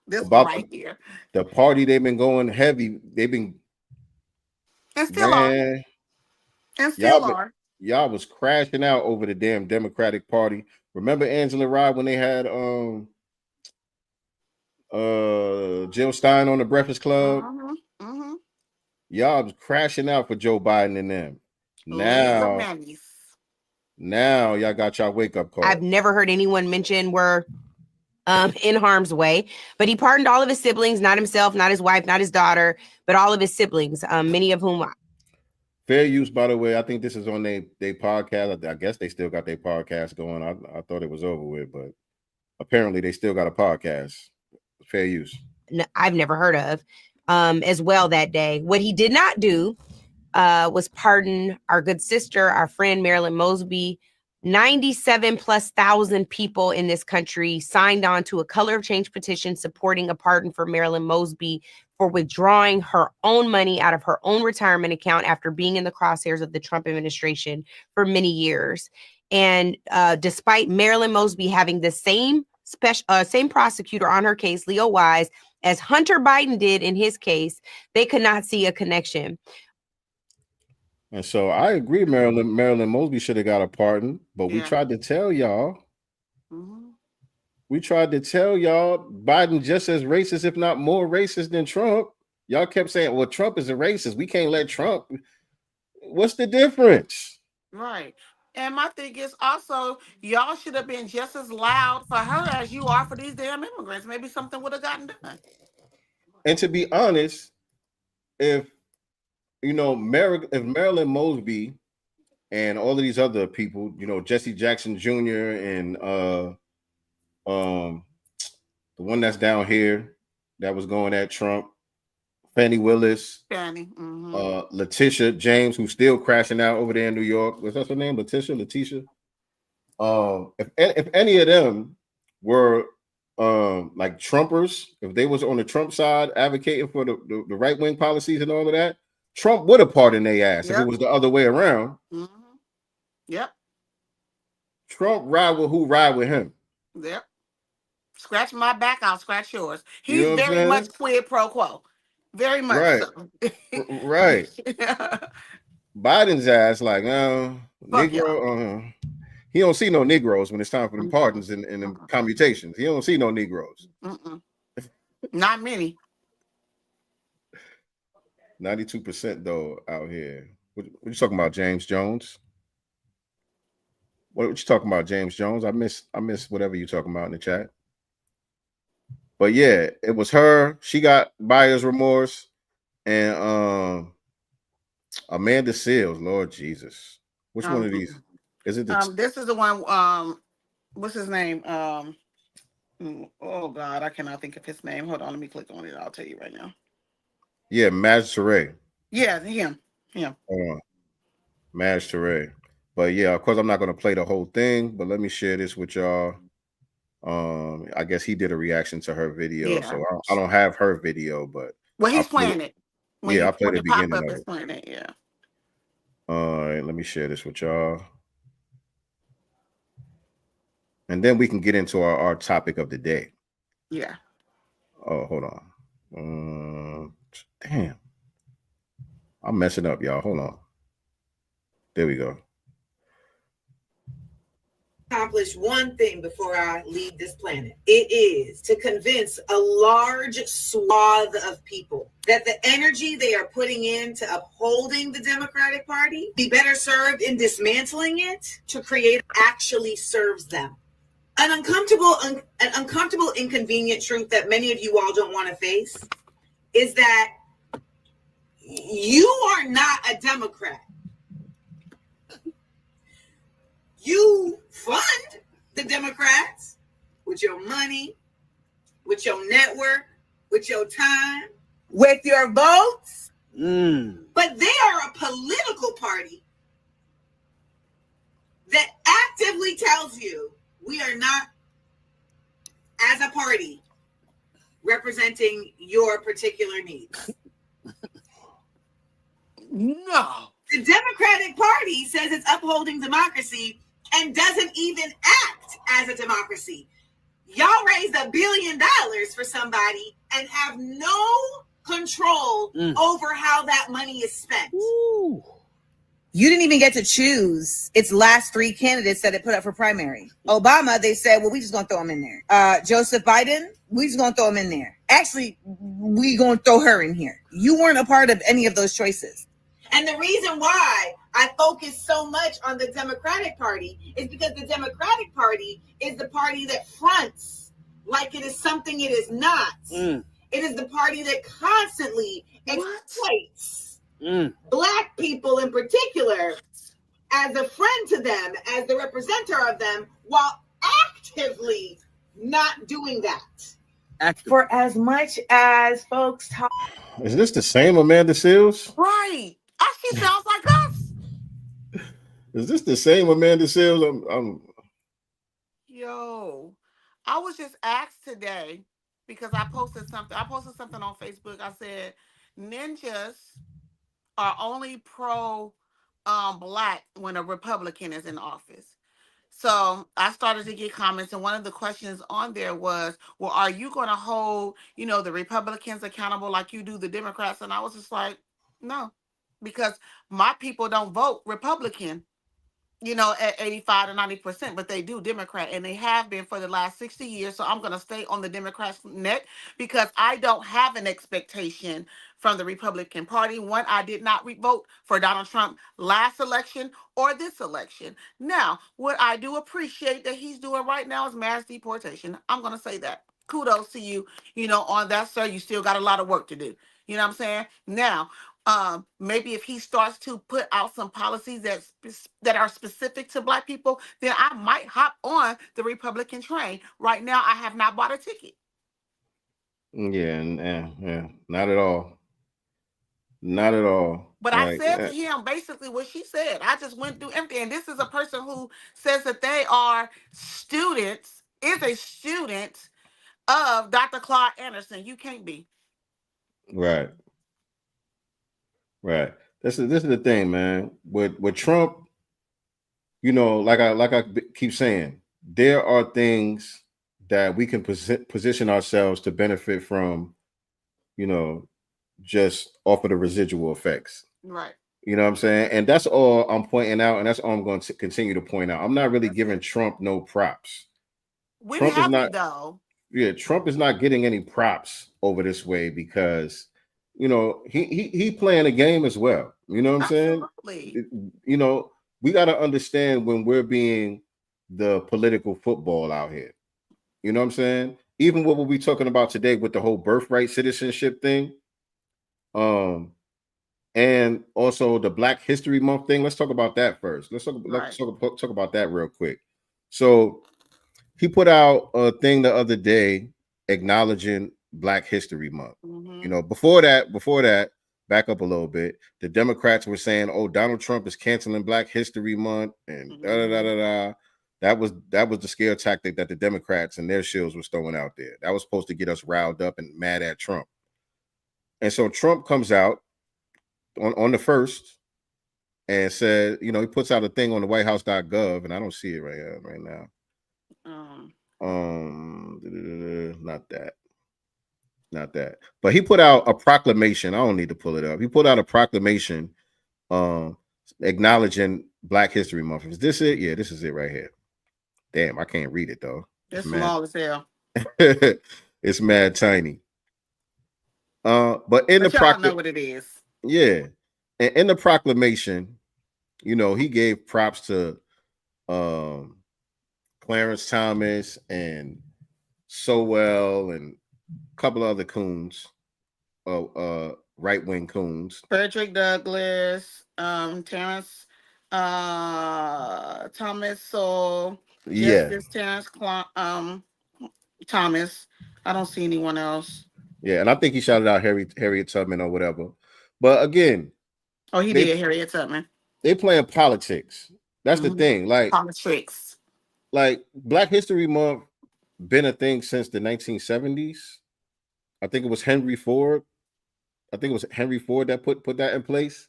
this about right here. The party they've been going heavy. They've been and still are. And still are. Y'all was crashing out over the damn Democratic Party. Remember Angela Rye when they had Jill Stein on the Breakfast Club? Y'all was crashing out for Joe Biden and them. Now y'all got y'all wake up call. I've never heard anyone mention we're in harm's way, but he pardoned all of his siblings, not himself, not his wife, not his daughter, but all of his siblings, many of whom. Fair Use, by the way, I think this is on their podcast. I guess they still got their podcast going. I thought it was over with, but apparently they still got a podcast. Fair Use. No, I've never heard of as well that day. What he did not do was pardon our good sister, our friend Marilyn Mosby, 97,000+ people in this country signed on to a Color of Change petition supporting a pardon for Marilyn Mosby for withdrawing her own money out of her own retirement account after being in the crosshairs of the Trump administration for many years. And despite Marilyn Mosby having the same prosecutor on her case, Leo Wise, as Hunter Biden did in his case, they could not see a connection. And so I agree, Marilyn Mosby should have got a pardon, but we tried to tell y'all. We tried to tell y'all Biden just as racist, if not more racist than Trump. Y'all kept saying, well, Trump is a racist. We can't let Trump. What's the difference? Right. And my thing is also, y'all should have been just as loud for her as you are for these damn immigrants. Maybe something would have gotten done. And to be honest, if Marilyn Mosby and all of these other people, Jesse Jackson Jr. and the one that's down here that was going at Trump, Fannie Willis, Letitia James, who's still crashing out over there in New York. What's her name? Letitia. If any of them were like Trumpers, if they was on the Trump side advocating for the right-wing policies and all of that, Trump would have pardoned their ass if it was the other way around. Yep. Trump ride with who ride with him. Yep. Scratch my back, I'll scratch yours. He's very much quid pro quo. Very much so. Right. Biden's ass like, Negro. He don't see no Negroes when it's time for the pardons and the commutations. He don't see no Negroes. Not many. 92% though out here. What you talking about, James Jones? What you talking about, James Jones? I miss whatever you talking about in the chat. But yeah, it was her. She got buyer's remorse, and Amanda Seales. Lord Jesus, which one of these is it? This is the one. What's his name? Oh God, I cannot think of his name. Hold on, let me click on it. I'll tell you right now. Yeah, Maj Touré. Yeah, him. Maj Touré. But yeah, of course, I'm not going to play the whole thing, but let me share this with y'all. I guess he did a reaction to her video, so I don't have her video, but he's playing it. I played the beginning of it. Playing it. Yeah. All right, let me share this with y'all, and then we can get into our topic of the day. Yeah. Oh, hold on. Damn, I'm messing up, y'all. Hold on. There we go. Accomplish one thing before I leave this planet. It is to convince a large swath of people that the energy they are putting into upholding the Democratic Party be better served in dismantling it to create actually serves them. An uncomfortable, inconvenient truth that many of you all don't want to face is that you are not a Democrat. You fund the Democrats with your money, with your network, with your time, with your votes. But they are a political party that actively tells you we are not, as a party, representing your particular needs. No. The Democratic Party says it's upholding democracy and doesn't even act as a democracy. Y'all raised $1 billion for somebody and have no control over how that money is spent. Ooh. You didn't even get to choose its last 3 candidates that it put up for primary. Obama, they said, well, we just gonna throw him in there. Joseph Biden, we just gonna throw him in there. Actually, we gonna throw her in here. You weren't a part of any of those choices. And the reason why I focus so much on the Democratic Party is because the Democratic Party is the party that fronts like it is something it is not. It is the party that constantly exploits Black people in particular as a friend to them, as the representative of them, while actively not doing that. For as much as folks talk. Is this the same Amanda Seales? Right. She sounds like us. Is this the same Amanda Seals? Yo, I was just asked today because I posted something. I posted something on Facebook. I said ninjas are only pro black when a Republican is in office. So I started to get comments, and one of the questions on there was, well, are you going to hold, the Republicans accountable like you do the Democrats? And I was just like, no, because my people don't vote Republican, at 85 to 90%, but they do Democrat, and they have been for the last 60 years. So I'm going to stay on the Democrats' neck because I don't have an expectation from the Republican Party. One, I did not vote for Donald Trump last election or this election. Now, what I do appreciate that he's doing right now is mass deportation. I'm going to say that. Kudos to you, on that, sir. You still got a lot of work to do. You know what I'm saying? Now, maybe if he starts to put out some policies that are specific to black people, then I might hop on the Republican train. Right now, I have not bought a ticket. Yeah, not at all. Not at all. But I said to him basically what she said. I just went through everything. And this is a person who says that they are students, is a student of Dr. Claude Anderson. You can't be. Right. This is the thing, man. With Trump, like I keep saying, there are things that we can position ourselves to benefit from, just off of the residual effects. Right. You know what I'm saying? And that's all I'm pointing out, and that's all I'm going to continue to point out. I'm not really giving Trump no props. Trump is not, though. Yeah, Trump is not getting any props over this way because he playing a game as well. You know what I'm saying? We got to understand when we're being the political football out here. You know what I'm saying? Even what we'll be talking about today with the whole birthright citizenship thing, and also the Black History Month thing. Let's talk about that first. Let's talk about that real quick. So he put out a thing the other day acknowledging Black History Month. Mm-hmm. Before that, back up a little bit. The Democrats were saying, "Oh, Donald Trump is canceling Black History Month," and That was the scare tactic that the Democrats and their shills was throwing out there. That was supposed to get us riled up and mad at Trump. And so Trump comes out on the 1st and said, he puts out a thing on the whitehouse.gov, and I don't see it right now. Not that. But he put out a proclamation. I don't need to pull it up. He put out a proclamation acknowledging Black History Month. Is this it? Yeah, this is it right here. Damn, I can't read it though. It's small as hell. It's mad tiny. But in the proclamation, know what it is. Yeah, and in the proclamation, he gave props to Clarence Thomas and Sowell and a couple of other coons, right-wing coons. Frederick Douglass, Terrence Thomas Sowell, Justice Terrence Thomas. I don't see anyone else. Yeah, and I think he shouted out Harriet Tubman or whatever. But again, he did Harriet Tubman. They playing politics. That's the thing. Like politics. Like Black History Month been a thing since the 1970s. I think it was Henry Ford. That put that in place.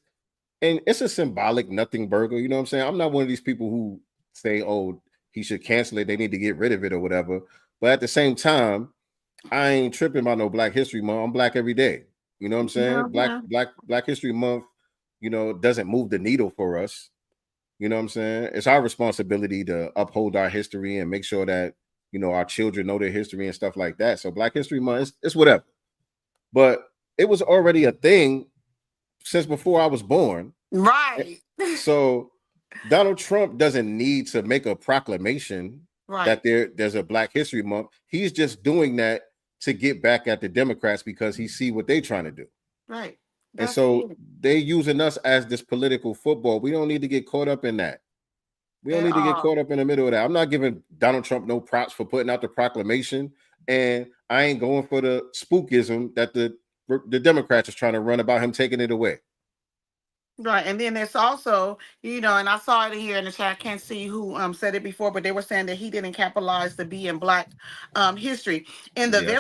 And it's a symbolic nothing burger. You know what I'm saying? I'm not one of these people who say, "Oh, he should cancel it. They need to get rid of it or whatever." But at the same time, I ain't tripping about no Black History Month. I'm black every day. You know what I'm saying? Yeah. Black History Month, doesn't move the needle for us. You know what I'm saying? It's our responsibility to uphold our history and make sure that, our children know their history and stuff like that. So Black History Month, it's whatever. But it was already a thing since before I was born. Right. So Donald Trump doesn't need to make a proclamation that there's a Black History Month. He's just doing that to get back at the Democrats because he see what they're trying to do. Right. And so they're using us as this political football. We don't need to get caught up in that. We don't need to get caught up in the middle of that. I'm not giving Donald Trump no props for putting out the proclamation, and I ain't going for the spookism that the Democrats is trying to run about him taking it away. Right, and then there's also, and I saw it in here in the chat. I can't see who said it before, but they were saying that he didn't capitalize the B in Black history in the Yeah,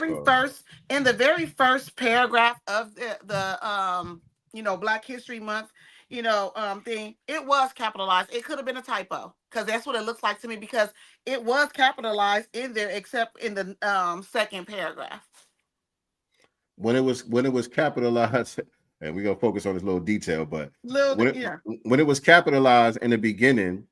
very first paragraph of the Black History Month, thing. It was capitalized. It could have been a typo because that's what it looks like to me because it was capitalized in there, except in the second paragraph. When it was capitalized, and we're gonna focus on this little detail, but when it was capitalized in the beginning,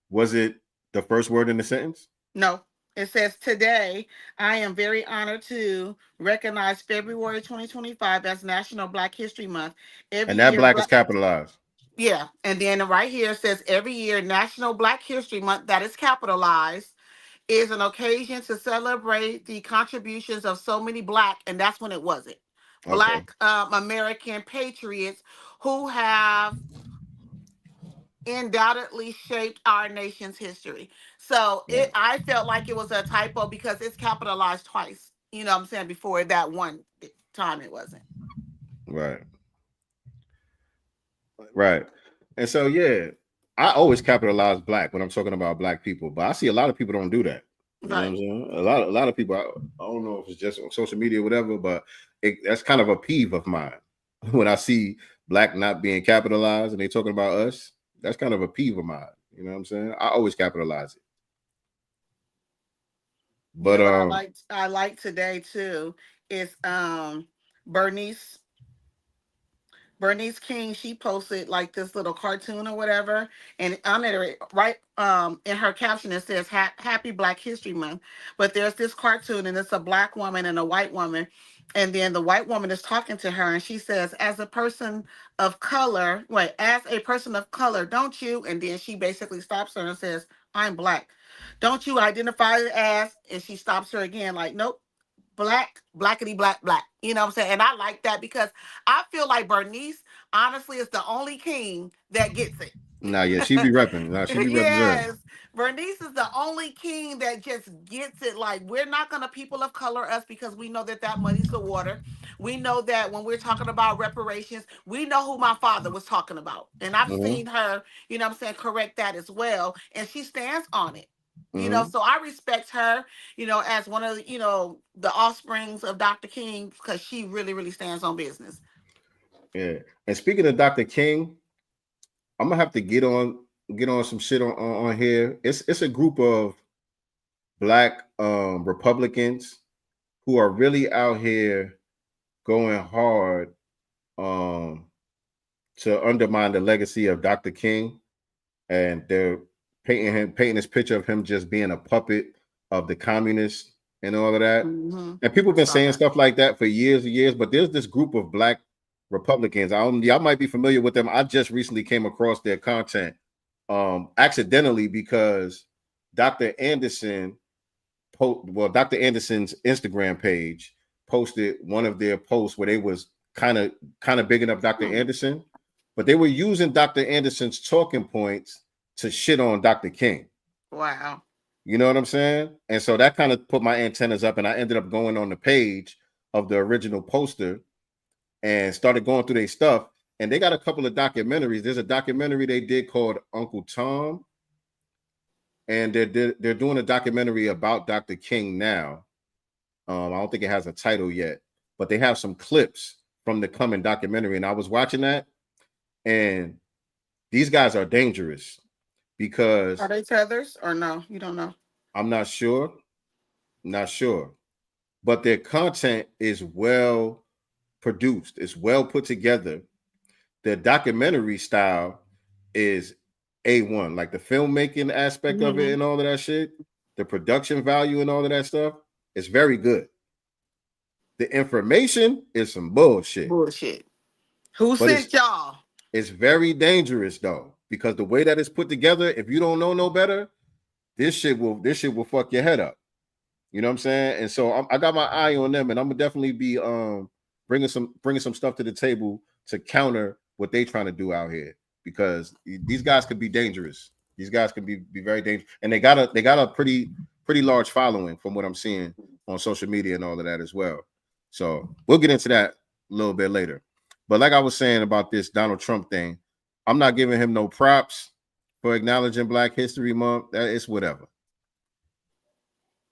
was it the first word in the sentence? No. It says, today, I am very honored to recognize February 2025 as National Black History Month. And that Black is capitalized. Yeah. And then right here it says, every year, National Black History Month, that is capitalized, is an occasion to celebrate the contributions of so many Black, and that's when it wasn't, Black American patriots who have undoubtedly shaped our nation's history. So I felt like it was a typo because it's capitalized twice. You know what I'm saying? Before that one time it wasn't. Right. And so I always capitalize Black when I'm talking about Black people, but I see a lot of people don't do that. You know what I'm saying? A lot of people, I don't know if it's just on social media or whatever, but that's kind of a peeve of mine. When I see Black not being capitalized and they talking about us, that's kind of a peeve of mine. You know what I'm saying? I always capitalize it. But I like today too is Bernice King. She posted like this little cartoon or whatever, and under it, right in her caption it says Happy Black History Month. But there's this cartoon and it's a Black woman and a white woman, and then the white woman is talking to her and she says, as a person of color, don't you? And then she basically stops her and says, I'm Black. Don't you identify as? And she stops her again, like, nope. Black, blackity, black, black. You know what I'm saying? And I like that because I feel like Bernice, honestly, is the only king that gets it. She be repping. She be yes, Bernice is the only king that just gets it. Like, we're not going to people of color us because we know that muddies the water. We know that when we're talking about reparations, we know who my father was talking about. And I've seen her, you know what I'm saying, correct that as well. And she stands on it. You know, so I respect her, as one of the offsprings of Dr. King because she really, really stands on business. Yeah. And speaking of Dr. King, I'm gonna have to get on some shit on here. It's a group of Black Republicans who are really out here going hard to undermine the legacy of Dr. King, and they're painting this picture of him just being a puppet of the communists and all of that. And people have been saying stuff like that for years and years, but there's this group of Black Republicans. Y'all might be familiar with them. I just recently came across their content accidentally because Dr. Anderson's Instagram page posted one of their posts where they was kind of bigging up Dr. Anderson, but they were using Dr. Anderson's talking points to shit on Dr. King. Wow. You know what I'm saying? And so that kind of put my antennas up, and I ended up going on the page of the original poster and started going through their stuff. And they got a couple of documentaries. There's a documentary they did called Uncle Tom, and they're doing a documentary about Dr. King now. I don't think it has a title yet, but they have some clips from the coming documentary. And I was watching that, and these guys are dangerous. Because are they tethers or no? You don't know. I'm not sure. But their content is well produced. It's well put together. The documentary style is A1, like the filmmaking aspect of it and all of that shit, the production value and all of that stuff. It's very good. The information is some bullshit. Who sent y'all? It's very dangerous though. Because the way that it's put together, if you don't know no better, this shit will fuck your head up. You know what I'm saying? And so I got my eye on them, and I'm gonna definitely be bringing some stuff to the table to counter what they trying to do out here, because these guys could be dangerous. These guys can be very dangerous, and they got a pretty large following from what I'm seeing on social media and all of that as well. So we'll get into that a little bit later. But like I was saying about this Donald Trump thing. I'm not giving him no props for acknowledging Black History Month. It's whatever.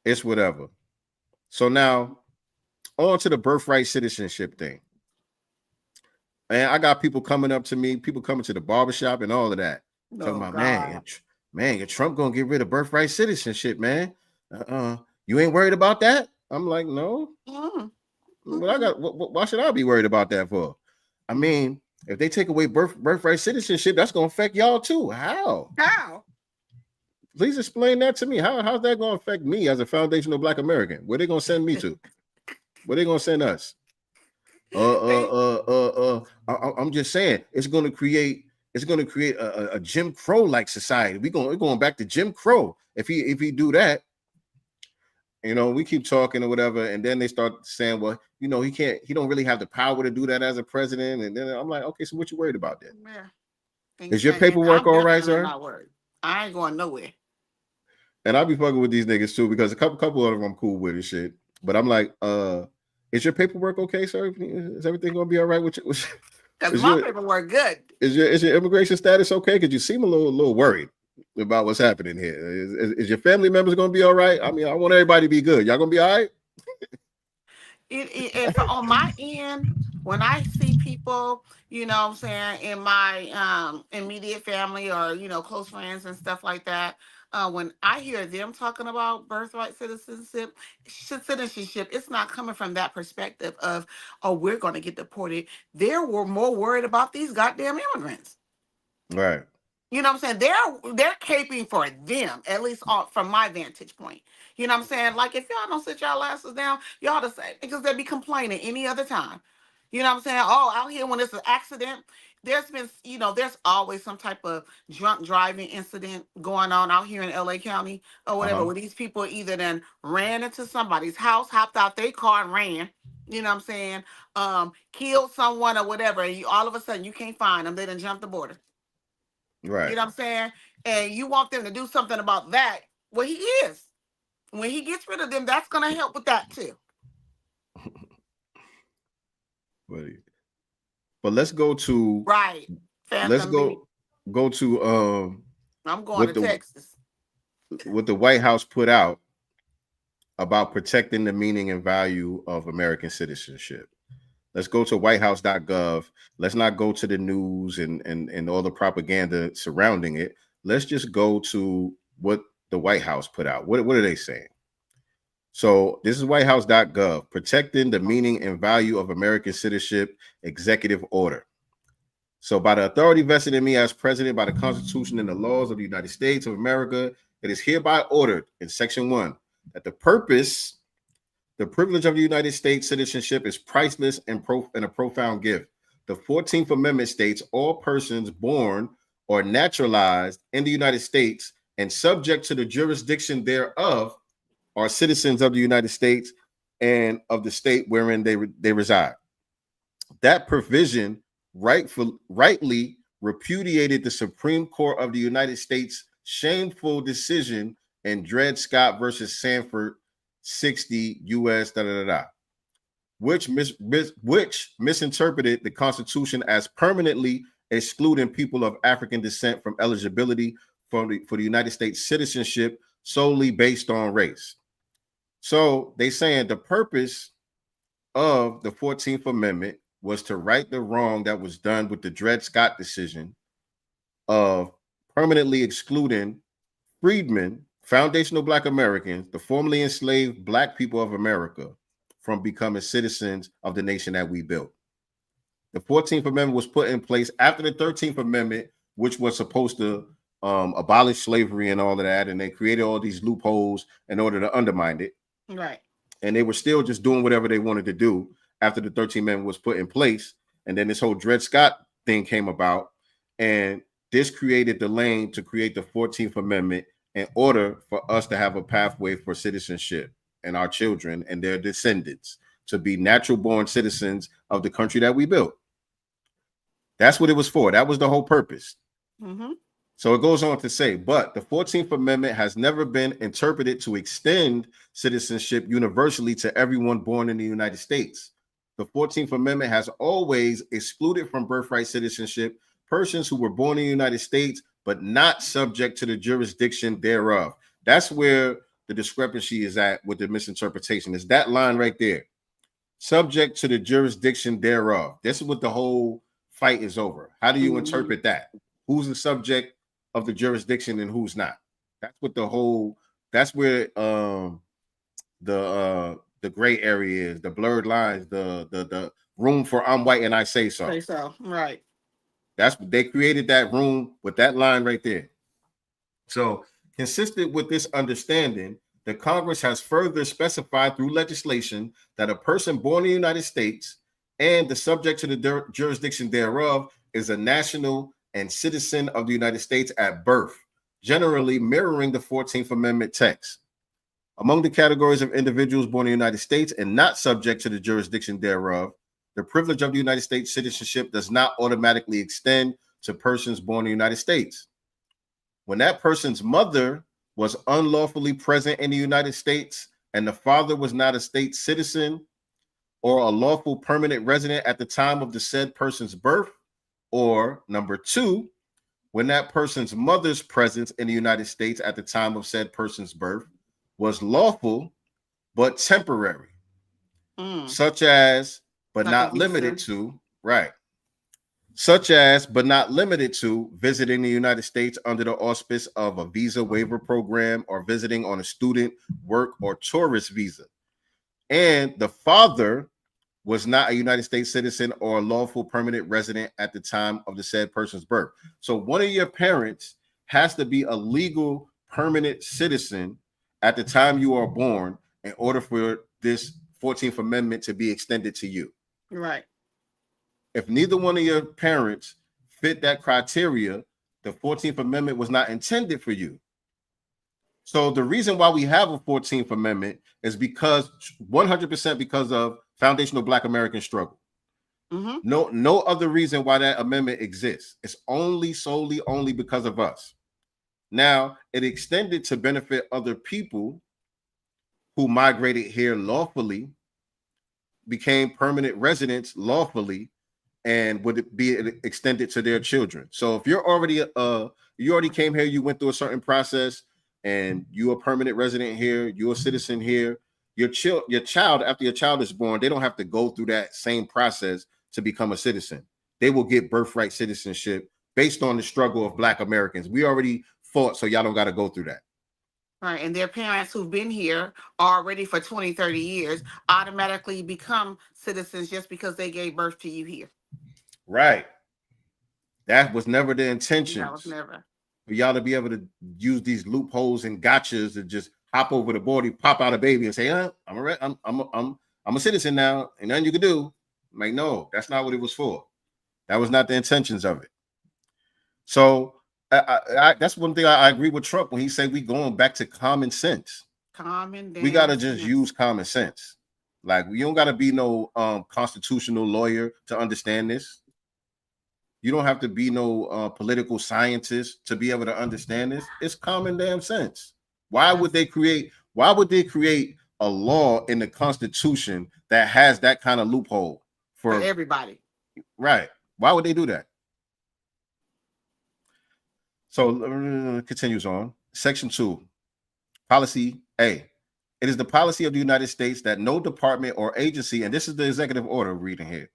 It's whatever. So now, on to the birthright citizenship thing. And I got people coming up to me, people coming to the barbershop and all of that. Talking about, man, your Trump gonna get rid of birthright citizenship, man. You ain't worried about that? I'm like, no. Why should I be worried about that for? I mean, if they take away birthright citizenship, that's gonna affect y'all too. How? Please explain that to me. How's that gonna affect me as a foundational Black American? Where they gonna send me to? Where they gonna send us? I'm just saying it's gonna create a Jim Crow like society. We're going back to Jim Crow if he do that. We keep talking or whatever, and then they start saying, well, he don't really have the power to do that as a president. And then I'm like, okay, so what you worried about then? Yeah. Is your paperwork all right, sir? Not worried. I ain't going nowhere. And I'll be fucking with these niggas too, because a couple of them I'm cool with and shit. But I'm like, is your paperwork okay, sir? Is everything gonna be all right with you? Because my paperwork good. Is your immigration status okay? Because you seem a little worried about what's happening here. Is your family members gonna be all right? I mean, I want everybody to be good. Y'all gonna be all right? And on my end, when I see people, what I'm saying, in my immediate family or close friends and stuff like that, when I hear them talking about birthright citizenship, it's not coming from that perspective of, oh, we're going to get deported. They're more worried about these goddamn immigrants. Right. You know what I'm saying? They're caping for them, at least from my vantage point. You know what I'm saying? Like, if y'all don't sit y'all asses down, y'all the same because they be complaining any other time. You know what I'm saying? Oh, out here when it's an accident, there's been, there's always some type of drunk driving incident going on out here in LA County or whatever, where these people either then ran into somebody's house, hopped out their car and ran. You know what I'm saying? Killed someone or whatever. And all of a sudden you can't find them. They done jumped the border. Right. You know what I'm saying? And you want them to do something about that. Well, he is. When he gets rid of them, that's going to help with that too. But let's go to right. Let's go to I'm going to Texas. What the White House put out about protecting the meaning and value of American citizenship. Let's go to whitehouse.gov. Let's not go to the news and all the propaganda surrounding it. Let's just go to what the White House put out. What are they saying? So this is whitehouse.gov, protecting the meaning and value of American citizenship, executive order. So by the authority vested in me as president by the Constitution and the laws of the United States of America, it is hereby ordered in section 1 that the privilege of the United States citizenship is priceless and a profound gift. The 14th Amendment states all persons born or naturalized in the United States and subject to the jurisdiction thereof are citizens of the United States and of the state wherein they reside. That provision rightly repudiated the Supreme Court of the United States shameful decision in Dred Scott versus Sanford 60 U.S. Which misinterpreted the Constitution as permanently excluding people of African descent from eligibility for the United States citizenship solely based on race. So they saying the purpose of the 14th Amendment was to right the wrong that was done with the Dred Scott decision of permanently excluding freedmen, foundational Black Americans, the formerly enslaved Black people of America, from becoming citizens of the nation that we built. The 14th Amendment was put in place after the 13th Amendment, which was supposed to abolish slavery and all of that, and they created all these loopholes in order to undermine it. Right. And they were still just doing whatever they wanted to do after the 13th Amendment was put in place. And then this whole Dred Scott thing came about, and this created the lane to create the 14th Amendment in order for us to have a pathway for citizenship and our children and their descendants to be natural born citizens of the country that we built. That's what it was for. That was the whole purpose. Mm-hmm. So it goes on to say, but the 14th Amendment has never been interpreted to extend citizenship universally to everyone born in the United States. The 14th Amendment has always excluded from birthright citizenship persons who were born in the United States but not subject to the jurisdiction thereof. That's where the discrepancy is at with the misinterpretation. Is that line right there. Subject to the jurisdiction thereof. This is what the whole fight is over. How do you interpret that? Who's the subject of the jurisdiction and who's not? That's what that's where the gray area is, the blurred lines, the room for I'm white and I say so. Say so, right. That's they created that room with that line right there. So, consistent with this understanding, the Congress has further specified through legislation that a person born in the United States and the subject to the jurisdiction thereof is a national and citizen of the United States at birth, generally mirroring the 14th Amendment text. Among the categories of individuals born in the United States and not subject to the jurisdiction thereof, the privilege of the United States citizenship does not automatically extend to persons born in the United States. When that person's mother was unlawfully present in the United States and the father was not a state citizen or a lawful permanent resident at the time of the said person's birth, or number two, when that person's mother's presence in the United States at the time of said person's birth was lawful but temporary, such as but not limited to, right? Such as but not limited to visiting the United States under the auspice of a visa waiver program or visiting on a student, work, or tourist visa. And the father was not a United States citizen or a lawful permanent resident at the time of the said person's birth. So one of your parents has to be a legal permanent citizen at the time you are born in order for this 14th Amendment to be extended to you. Right. If neither one of your parents fit that criteria, the 14th Amendment was not intended for you. So the reason why we have a 14th Amendment is because 100% because of foundational Black American struggle. No other reason why that amendment exists. It's solely because of us. Now, it extended to benefit other people who migrated here lawfully, became permanent residents lawfully, and would be extended to their children. So if you're already you already came here, you went through a certain process, and you're a permanent resident here, you're a citizen here, your child, after your child is born, they don't have to go through that same process to become a citizen. They will get birthright citizenship based on the struggle of Black Americans. We already fought, so y'all don't got to go through that. Right, and their parents who've been here already for 20, 30 years automatically become citizens just because they gave birth to you here. Right. That was never the intention. That was never. For y'all to be able to use these loopholes and gotchas to just hop over the border, pop out a baby, and say, I'm a citizen now, and nothing you can do. I'm like, no, that's not what it was for. That was not the intentions of it. So that's one thing I agree with Trump when he said we going back to common sense. We gotta just use common sense. Like, you don't gotta be no constitutional lawyer to understand this. You don't have to be no political scientist to be able to understand this. It's common damn sense. Why would they create a law in the Constitution that has that kind of loophole for everybody? Right. Why would they do that? So continues on. Section 2, policy A. It is the policy of the United States that no department or agency, and this is the executive order reading here.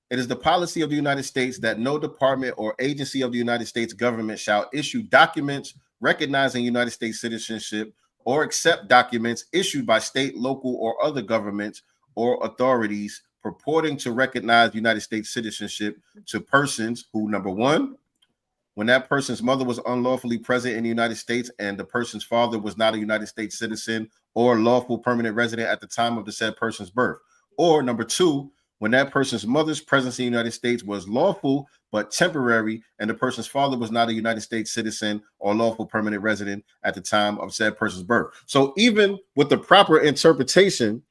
It is the policy of the United States that no department or agency of the United States government shall issue documents recognizing United States citizenship or accept documents issued by state, local, or other governments or authorities purporting to recognize United States citizenship to persons who, number one, when that person's mother was unlawfully present in the United States and the person's father was not a United States citizen or lawful permanent resident at the time of the said person's birth. Or number two, when that person's mother's presence in the United States was lawful but temporary, and the person's father was not a United States citizen or lawful permanent resident at the time of said person's birth. So even with the proper interpretation,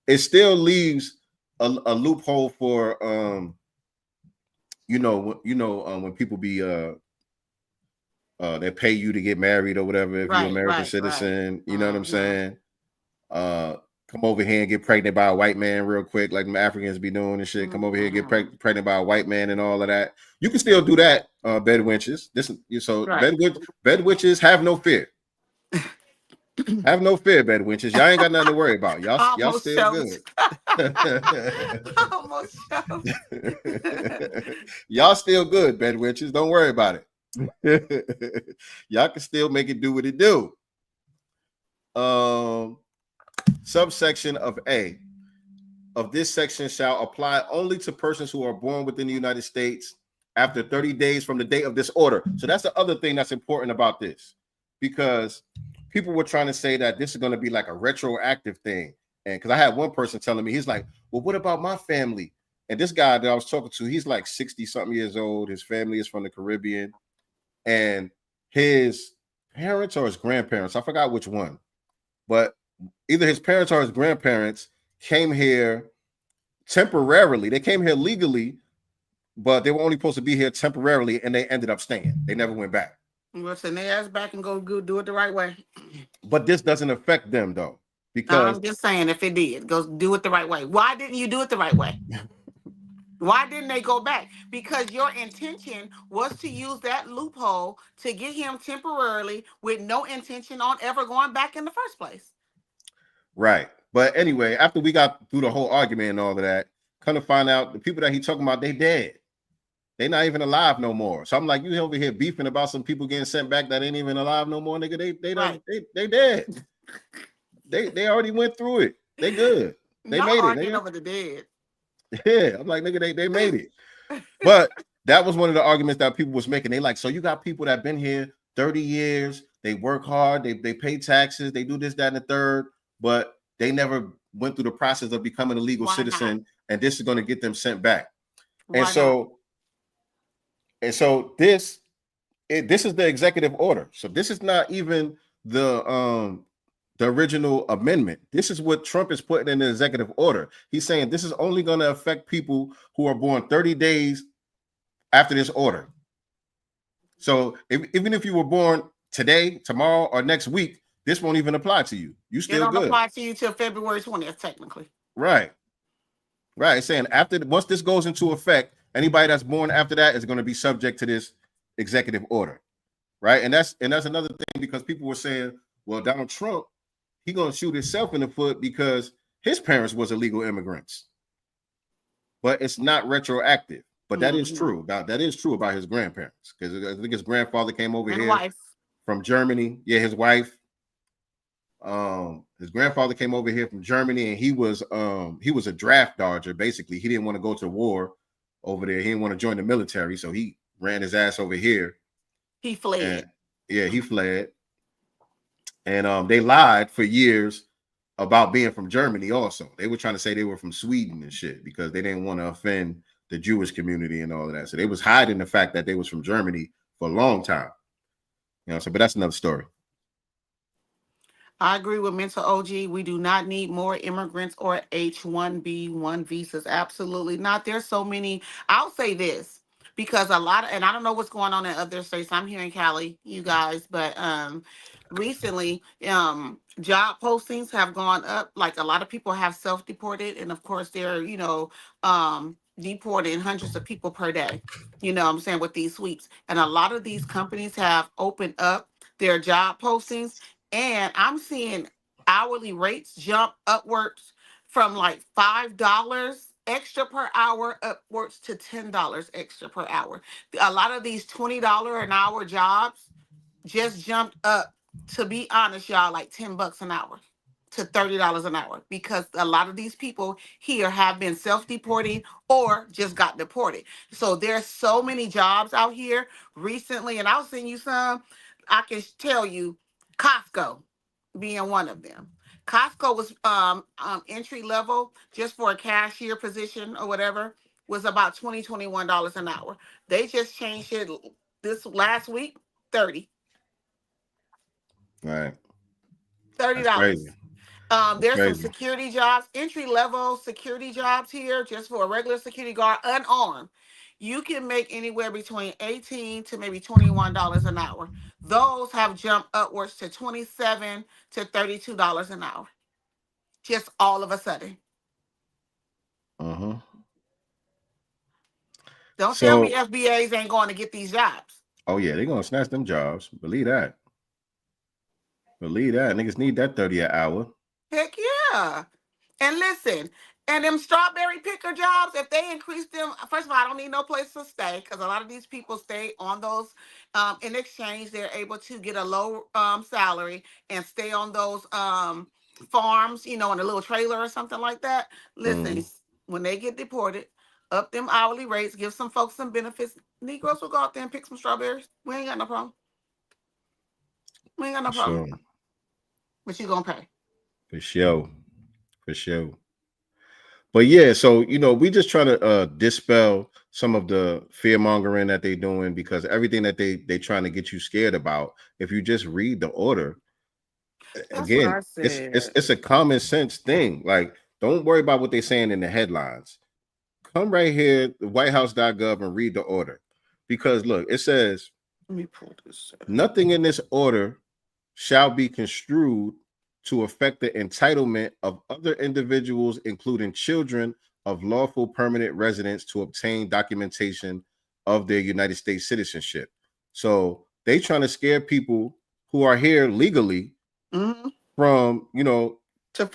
it still leaves a loophole for when people be they pay you to get married or whatever if you're an American citizen, you know what I'm saying? Come over here and get pregnant by a white man real quick, like the Africans be doing and shit. Come over here and get pregnant by a white man and all of that. You can still do that bed wenches. So Right. bed witches have no fear. Have no fear, bed wenches. Y'all ain't got nothing to worry about. Y'all still good. Almost choked. Y'all still good, bed wenches. Don't worry about it. Y'all can still make it do what it do. Subsection of A of this section shall apply only to persons who are born within the United States after 30 days from the date of this order. So that's the other thing that's important about this, because people were trying to say that this is going to be like a retroactive thing. And because I had one person telling me, he's like, well, what about my family? And this guy that I was talking to, he's like 60 something years old. His family is from the Caribbean, and his parents or his grandparents, I forgot which one, but either his parents or his grandparents came here temporarily. They came here legally, but they were only supposed to be here temporarily, and they ended up staying. They never went back. Well, send their ass back and go do it the right way. But this doesn't affect them, though, because I'm just saying, if it did, go do it the right way. Why didn't you do it the right way? Why didn't they go back? Because your intention was to use that loophole to get him temporarily with no intention on ever going back in the first place. Right. But anyway, after we got through the whole argument and all of that, come to find out the people that he talking about, they dead. They not even alive no more. So I'm like, you over here beefing about some people getting sent back that ain't even alive no more, nigga. They dead. They already went through it. They good. They made it. Arguing over the dead. Yeah, I'm like, nigga, they made it. But that was one of the arguments that people was making. They like, so you got people that been here 30 years, they work hard, they pay taxes, they do this, that, and the third, but they never went through the process of becoming a legal citizen, and this is going to get them sent back. And so this is the executive order. So this is not even the original amendment. This is what Trump is putting in the executive order. He's saying this is only going to affect people who are born 30 days after this order. So even if you were born today, tomorrow, or next week, this won't even apply to you. You still good. It don't apply to you till February 20th, technically. Right. It's saying once this goes into effect, anybody that's born after that is going to be subject to this executive order. Right. And that's another thing, because people were saying, well, Donald Trump, he's going to shoot himself in the foot because his parents was illegal immigrants. But it's not retroactive. But that is true. That is true about his grandparents, because I think his grandfather came over here from Germany. Yeah, his wife. His grandfather came over here from Germany, and he was a draft dodger. Basically, he didn't want to go to war over there. He didn't want to join the military, so he ran his ass over here. He fled. He fled. And they lied for years about being from Germany also. They were trying to say they were from Sweden and shit because they didn't want to offend the Jewish community and all of that. So they was hiding the fact that they was from Germany for a long time. But that's another story. I agree with Mental OG. We do not need more immigrants or H-1B1 visas. Absolutely not. There's so many. I'll say this, because and I don't know what's going on in other states. I'm here in Cali, you guys, but recently job postings have gone up. Like, a lot of people have self-deported, and of course they're deporting hundreds of people per day, I'm saying, with these sweeps. And a lot of these companies have opened up their job postings, and I'm seeing hourly rates jump upwards from like $5 extra per hour upwards to $10 extra per hour. A lot of these $20 an hour jobs just jumped up, to be honest, y'all, like $10 an hour to $30 an hour, because a lot of these people here have been self-deporting or just got deported. So there's so many jobs out here recently, and I'll send you some. I can tell you, Costco being one of them. Costco was entry level, just for a cashier position or whatever, was about $20, $21 an hour. They just changed it this last week, $30. Right. $30. There's some security jobs, entry level security jobs here, just for a regular security guard, unarmed. You can make anywhere between $18 to maybe $21 an hour. Those have jumped upwards to $27 to $32 an hour, just all of a sudden. Don't tell me FBAs ain't going to get these jobs. Oh yeah, they're gonna snatch them jobs. Believe that. Believe that. Niggas need that 30 an hour. Heck yeah. And listen, and them strawberry picker jobs, if they increase them, first of all, I don't need no place to stay because a lot of these people stay on those in exchange. They're able to get a low salary and stay on those farms, you know, in a little trailer or something like that. Listen, when they get deported, up them hourly rates, give some folks some benefits. Negroes will go out there and pick some strawberries. We ain't got no problem. We ain't got no problem. Sure. But you gonna pay. For sure. For sure. But yeah, so you know, we just trying to dispel some of the fear mongering that they're doing, because everything that they trying to get you scared about, if you just read the order, That's again, what I said. it's a common sense thing. Like, don't worry about what they're saying in the headlines. Come right here, whitehouse.gov, and read the order. Because look, it says, let me pull this up. Nothing in this order shall be construed to affect the entitlement of other individuals, including children of lawful permanent residents, to obtain documentation of their United States citizenship. So they trying to scare people who are here legally from, you know, to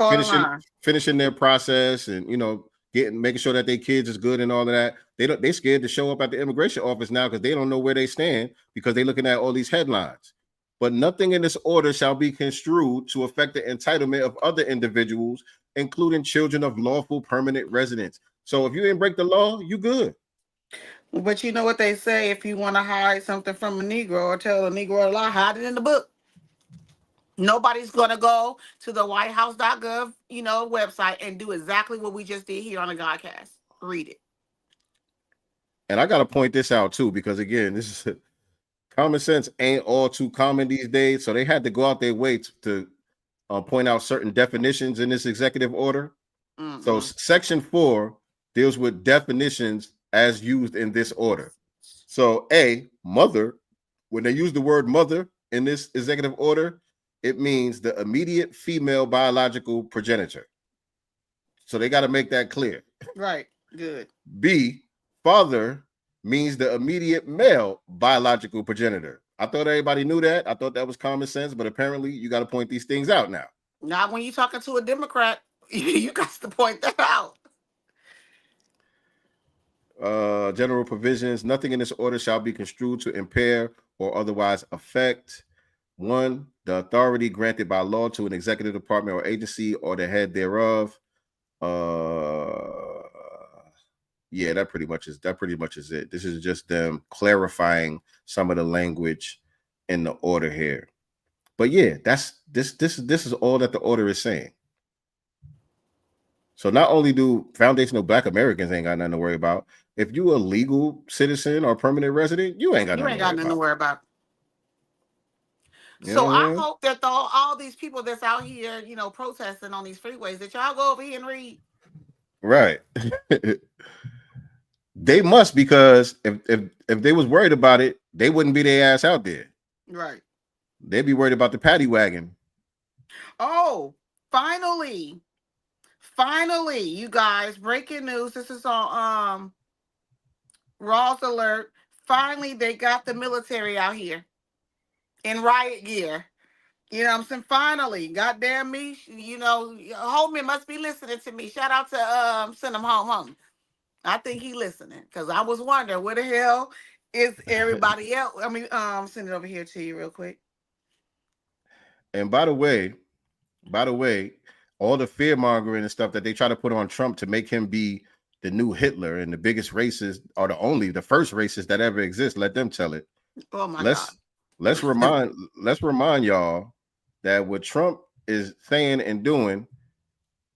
finishing their process and, you know, making sure that their kids is good and all of that. They scared to show up at the immigration office now because they don't know where they stand, because they're looking at all these headlines. But nothing in this order shall be construed to affect the entitlement of other individuals, including children of lawful permanent residents. So if you didn't break the law, you good. But you know what they say, if you want to hide something from a Negro or tell a Negro a lie, hide it in the book. Nobody's going to go to the whitehouse.gov, you know, website and do exactly what we just did here on the Godcast. Read it. And I got to point this out too, because again, this is common sense ain't all too common these days. So they had to go out their way to point out certain definitions in this executive order. So section 4 deals with definitions as used in this order. So mother, when they use the word mother in this executive order, it means the immediate female biological progenitor. So they got to make that clear. Right. Good. B, father means the immediate male biological progenitor. I thought everybody knew that. I thought that was common sense, but apparently you got to point these things out now. Not when you're talking to a Democrat. You got to point that out. General provisions. Nothing in this order shall be construed to impair or otherwise affect 1, the authority granted by law to an executive department or agency or the head thereof. Yeah, that pretty much is it. This is just them clarifying some of the language in the order here. But yeah, this is all that the order is saying. So not only do foundational Black Americans ain't got nothing to worry about, if you a legal citizen or permanent resident, you ain't got nothing to worry about. So I hope that all these people that's out here, you know, protesting on these freeways, that y'all go over here and read. Right. They must, because if they was worried about it, they wouldn't be their ass out there. Right. They'd be worried about the paddy wagon. Oh, finally, you guys, breaking news. This is on Raw's Alert. Finally, they got the military out here in riot gear. You know what I'm saying? Finally, goddamn me, you know, Holman must be listening to me. Shout out to send him home. I think he listening, because I was wondering where the hell is everybody else. I mean, send it over here to you real quick. And by the way, all the fear mongering and stuff that they try to put on Trump to make him be the new Hitler and the biggest racist, or the first racist that ever exists, let them tell it. Oh my God. Let's remind y'all that what Trump is saying and doing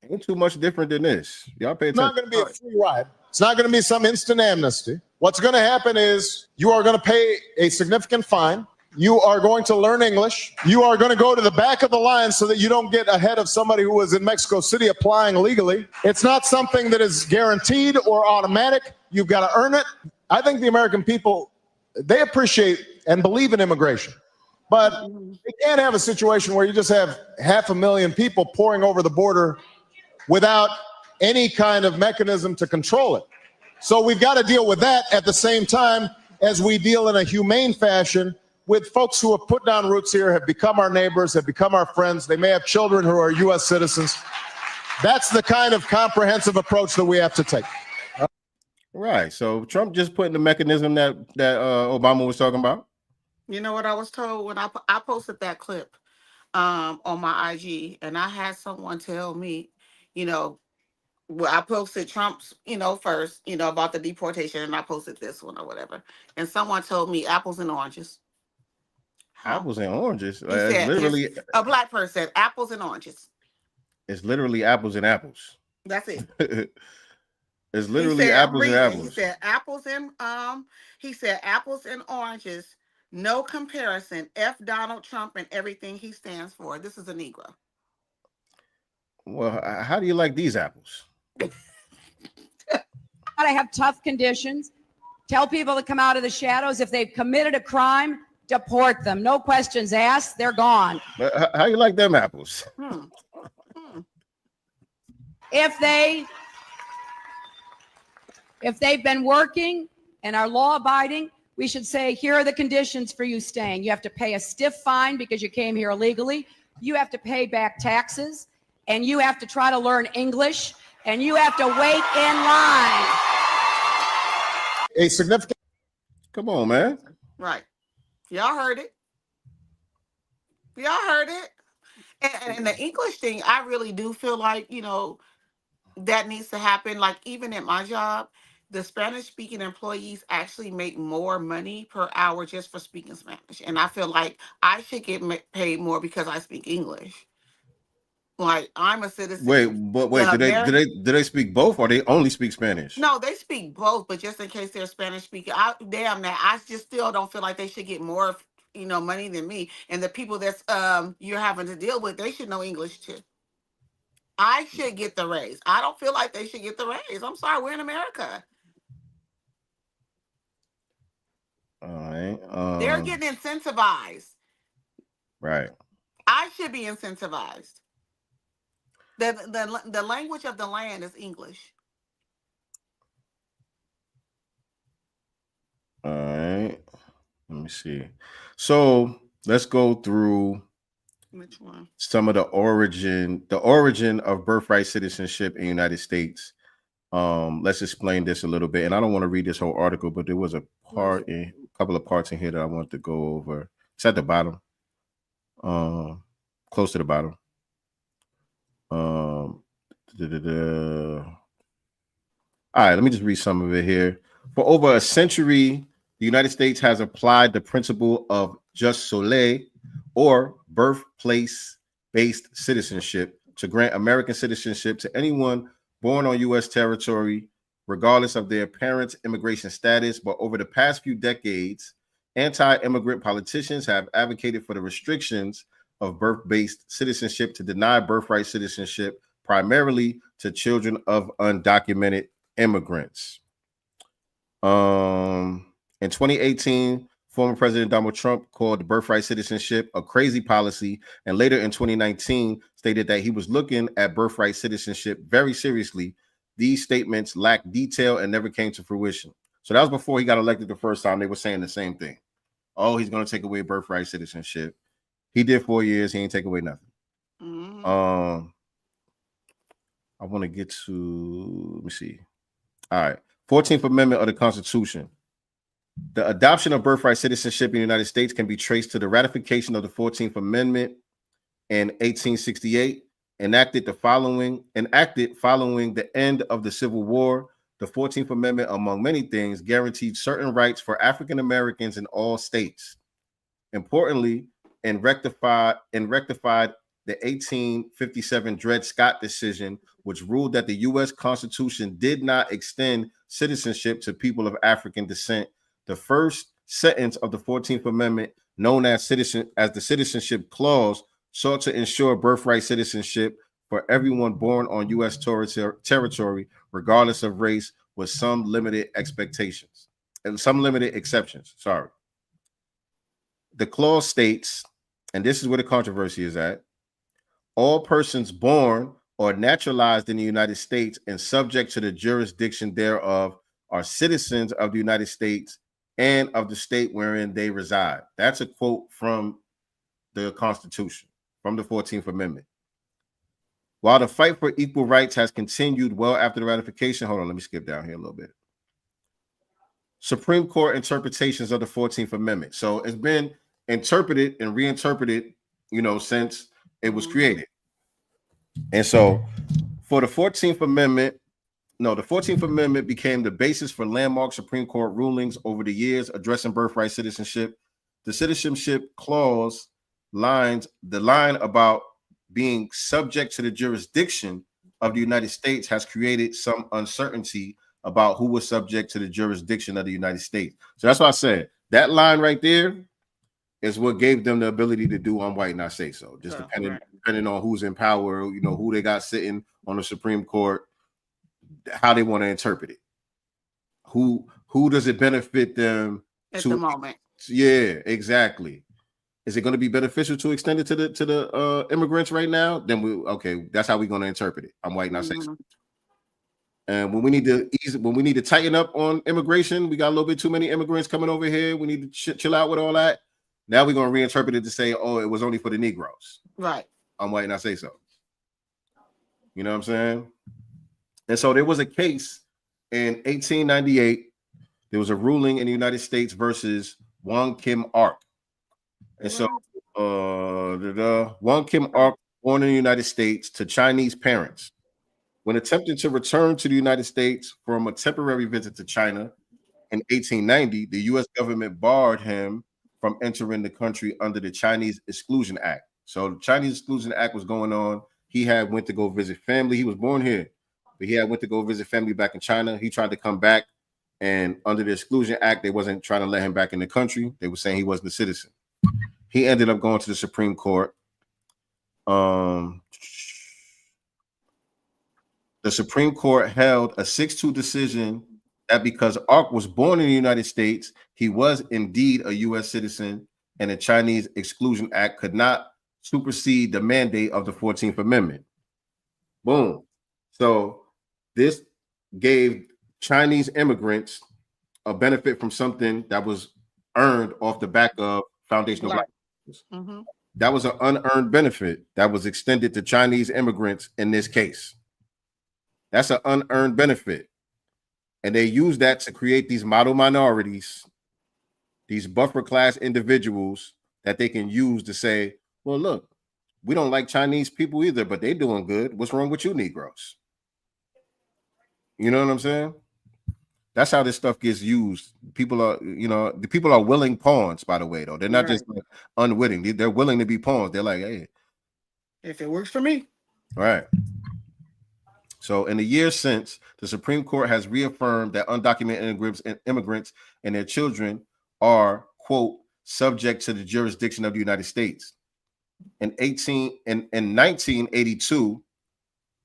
ain't too much different than this. Y'all pay attention. It's not going to be a free ride. It's not going to be some instant amnesty. What's going to happen is you are going to pay a significant fine. You are going to learn English. You are going to go to the back of the line so that you don't get ahead of somebody who was in Mexico City applying legally. It's not something that is guaranteed or automatic. You've got to earn it. I think the American people, they appreciate and believe in immigration. But they can't have a situation where you just have 500,000 people pouring over the border without any kind of mechanism to control it. So we've got to deal with that at the same time as we deal in a humane fashion with folks who have put down roots here, have become our neighbors, have become our friends. They may have children who are U.S. citizens. That's the kind of comprehensive approach that we have to take. Right. So Trump just put in the mechanism that Obama was talking about. You know what I was told when I posted that clip on my IG, and I had someone tell me, you know, well, I posted Trump's, you know, first, you know, about the deportation, and I posted this one or whatever, and someone told me apples and oranges. Apples and oranges. He said, literally a black person said apples and oranges. It's literally apples and apples. That's it. It's literally apples and apples. He said apples and oranges. No comparison. F Donald Trump and everything he stands for. This is a Negro. Well, how do you like these apples? Gotta have tough conditions. Tell people to come out of the shadows. If they've committed a crime, deport them. No questions asked. They're gone. But how you like them apples? If they've been working and are law abiding, we should say, here are the conditions for you staying. You have to pay a stiff fine because you came here illegally. You have to pay back taxes, and you have to try to learn English, and you have to wait in line. A significant. Come on, man. Right. Y'all heard it. Y'all heard it. And the English thing, I really do feel like, you know, that needs to happen. Like, even at my job, the Spanish-speaking employees actually make more money per hour just for speaking Spanish. And I feel like I should get paid more because I speak English. Like, I'm a citizen. Wait, do they speak both, or they only speak Spanish? No, they speak both, but just in case they're Spanish speaking, I just still don't feel like they should get more, you know, money than me. And the people that's you're having to deal with, they should know English too. I should get the raise. I don't feel like they should get the raise. I'm sorry, we're in America. All right. They're getting incentivized. Right. I should be incentivized. The language of the land is English. All right. Let me see. So let's go through Which one? Some of the origin of birthright citizenship in the United States. Let's explain this a little bit. And I don't want to read this whole article, but there was a couple of parts in here that I want to go over. It's at the bottom. Close to the bottom. All right, let me just read some of it here. For over a century, the United States has applied the principle of jus soli, or birthplace-based citizenship, to grant American citizenship to anyone born on U.S. territory, regardless of their parents' immigration status. But over the past few decades, anti-immigrant politicians have advocated for the restrictions of birth-based citizenship to deny birthright citizenship primarily to children of undocumented immigrants. In 2018, former President Donald Trump called birthright citizenship a crazy policy, and later in 2019 stated that he was looking at birthright citizenship very seriously. These statements lacked detail and never came to fruition. So that was before he got elected the first time. They were saying the same thing. Oh, he's going to take away birthright citizenship. He did 4 years. He ain't take away nothing. Mm-hmm. I want to get to, let me see. All right. 14th Amendment of the Constitution. The adoption of birthright citizenship in the United States can be traced to the ratification of the 14th Amendment in 1868, enacted following the end of the Civil War. The 14th Amendment, among many things, guaranteed certain rights for African Americans in all states. Importantly, and rectified the 1857 Dred Scott decision, which ruled that the U.S. Constitution did not extend citizenship to people of African descent. The first sentence of the 14th Amendment, known as the Citizenship Clause, sought to ensure birthright citizenship for everyone born on U.S. territory, regardless of race, with some limited exceptions. Sorry. The clause states, and this is where the controversy is at, all persons born or naturalized in the United States and subject to the jurisdiction thereof are citizens of the United States and of the state wherein they reside. That's a quote from the Constitution, from the 14th Amendment. While the fight for equal rights has continued well after the ratification, hold on, let me skip down here a little bit. Supreme Court interpretations of the 14th Amendment. So it's been interpreted and reinterpreted, since it was created. And so for the 14th Amendment, the 14th Amendment became the basis for landmark Supreme Court rulings over the years addressing birthright citizenship. The citizenship clause the line about being subject to the jurisdiction of the United States has created some uncertainty about who was subject to the jurisdiction of the United States. So that's why I said that line right there is what gave them the ability to do on white not say so, just depending on who's in power, who they got sitting on the Supreme Court, how they want to interpret it. Who does it benefit them at the moment? Yeah, exactly. Is it going to be beneficial to extend it to the immigrants right now? Then that's how we're going to interpret it. I'm white not say so. And when we need to tighten up on immigration, we got a little bit too many immigrants coming over here. We need to chill out with all that. Now we're going to reinterpret it to say, oh, it was only for the Negroes. Right. I'm white not say so. You know what I'm saying? And so there was a case in 1898. There was a ruling in the United States versus Wong Kim Ark. And so Wong Kim Ark, born in the United States to Chinese parents. When attempting to return to the United States from a temporary visit to China in 1890, the U.S. government barred him from entering the country under the Chinese Exclusion Act. So the Chinese Exclusion Act was going on. He went to go visit family. He was born here, but he went to go visit family back in China. He tried to come back, and under the Exclusion Act, they wasn't trying to let him back in the country. They were saying he wasn't a citizen. He ended up going to the Supreme Court. The Supreme Court held a 6-2 decision that because Ark was born in the United States, he was indeed a U.S. citizen, and the Chinese Exclusion Act could not supersede the mandate of the 14th Amendment. Boom. So this gave Chinese immigrants a benefit from something that was earned off the back of foundational black. Mm-hmm. That was an unearned benefit that was extended to Chinese immigrants in this case. That's an unearned benefit. And they use that to create these model minorities, these buffer class individuals that they can use to say, well, look, we don't like Chinese people either, but they're doing good. What's wrong with you Negroes? You know what I'm saying? That's how this stuff gets used. People are, the people are willing pawns, by the way, though. They're not just like unwitting. They're willing to be pawns. They're like, hey, if it works for me. All right. So in the years since, the Supreme Court has reaffirmed that undocumented immigrants and their children are, quote, subject to the jurisdiction of the United States. In 1982,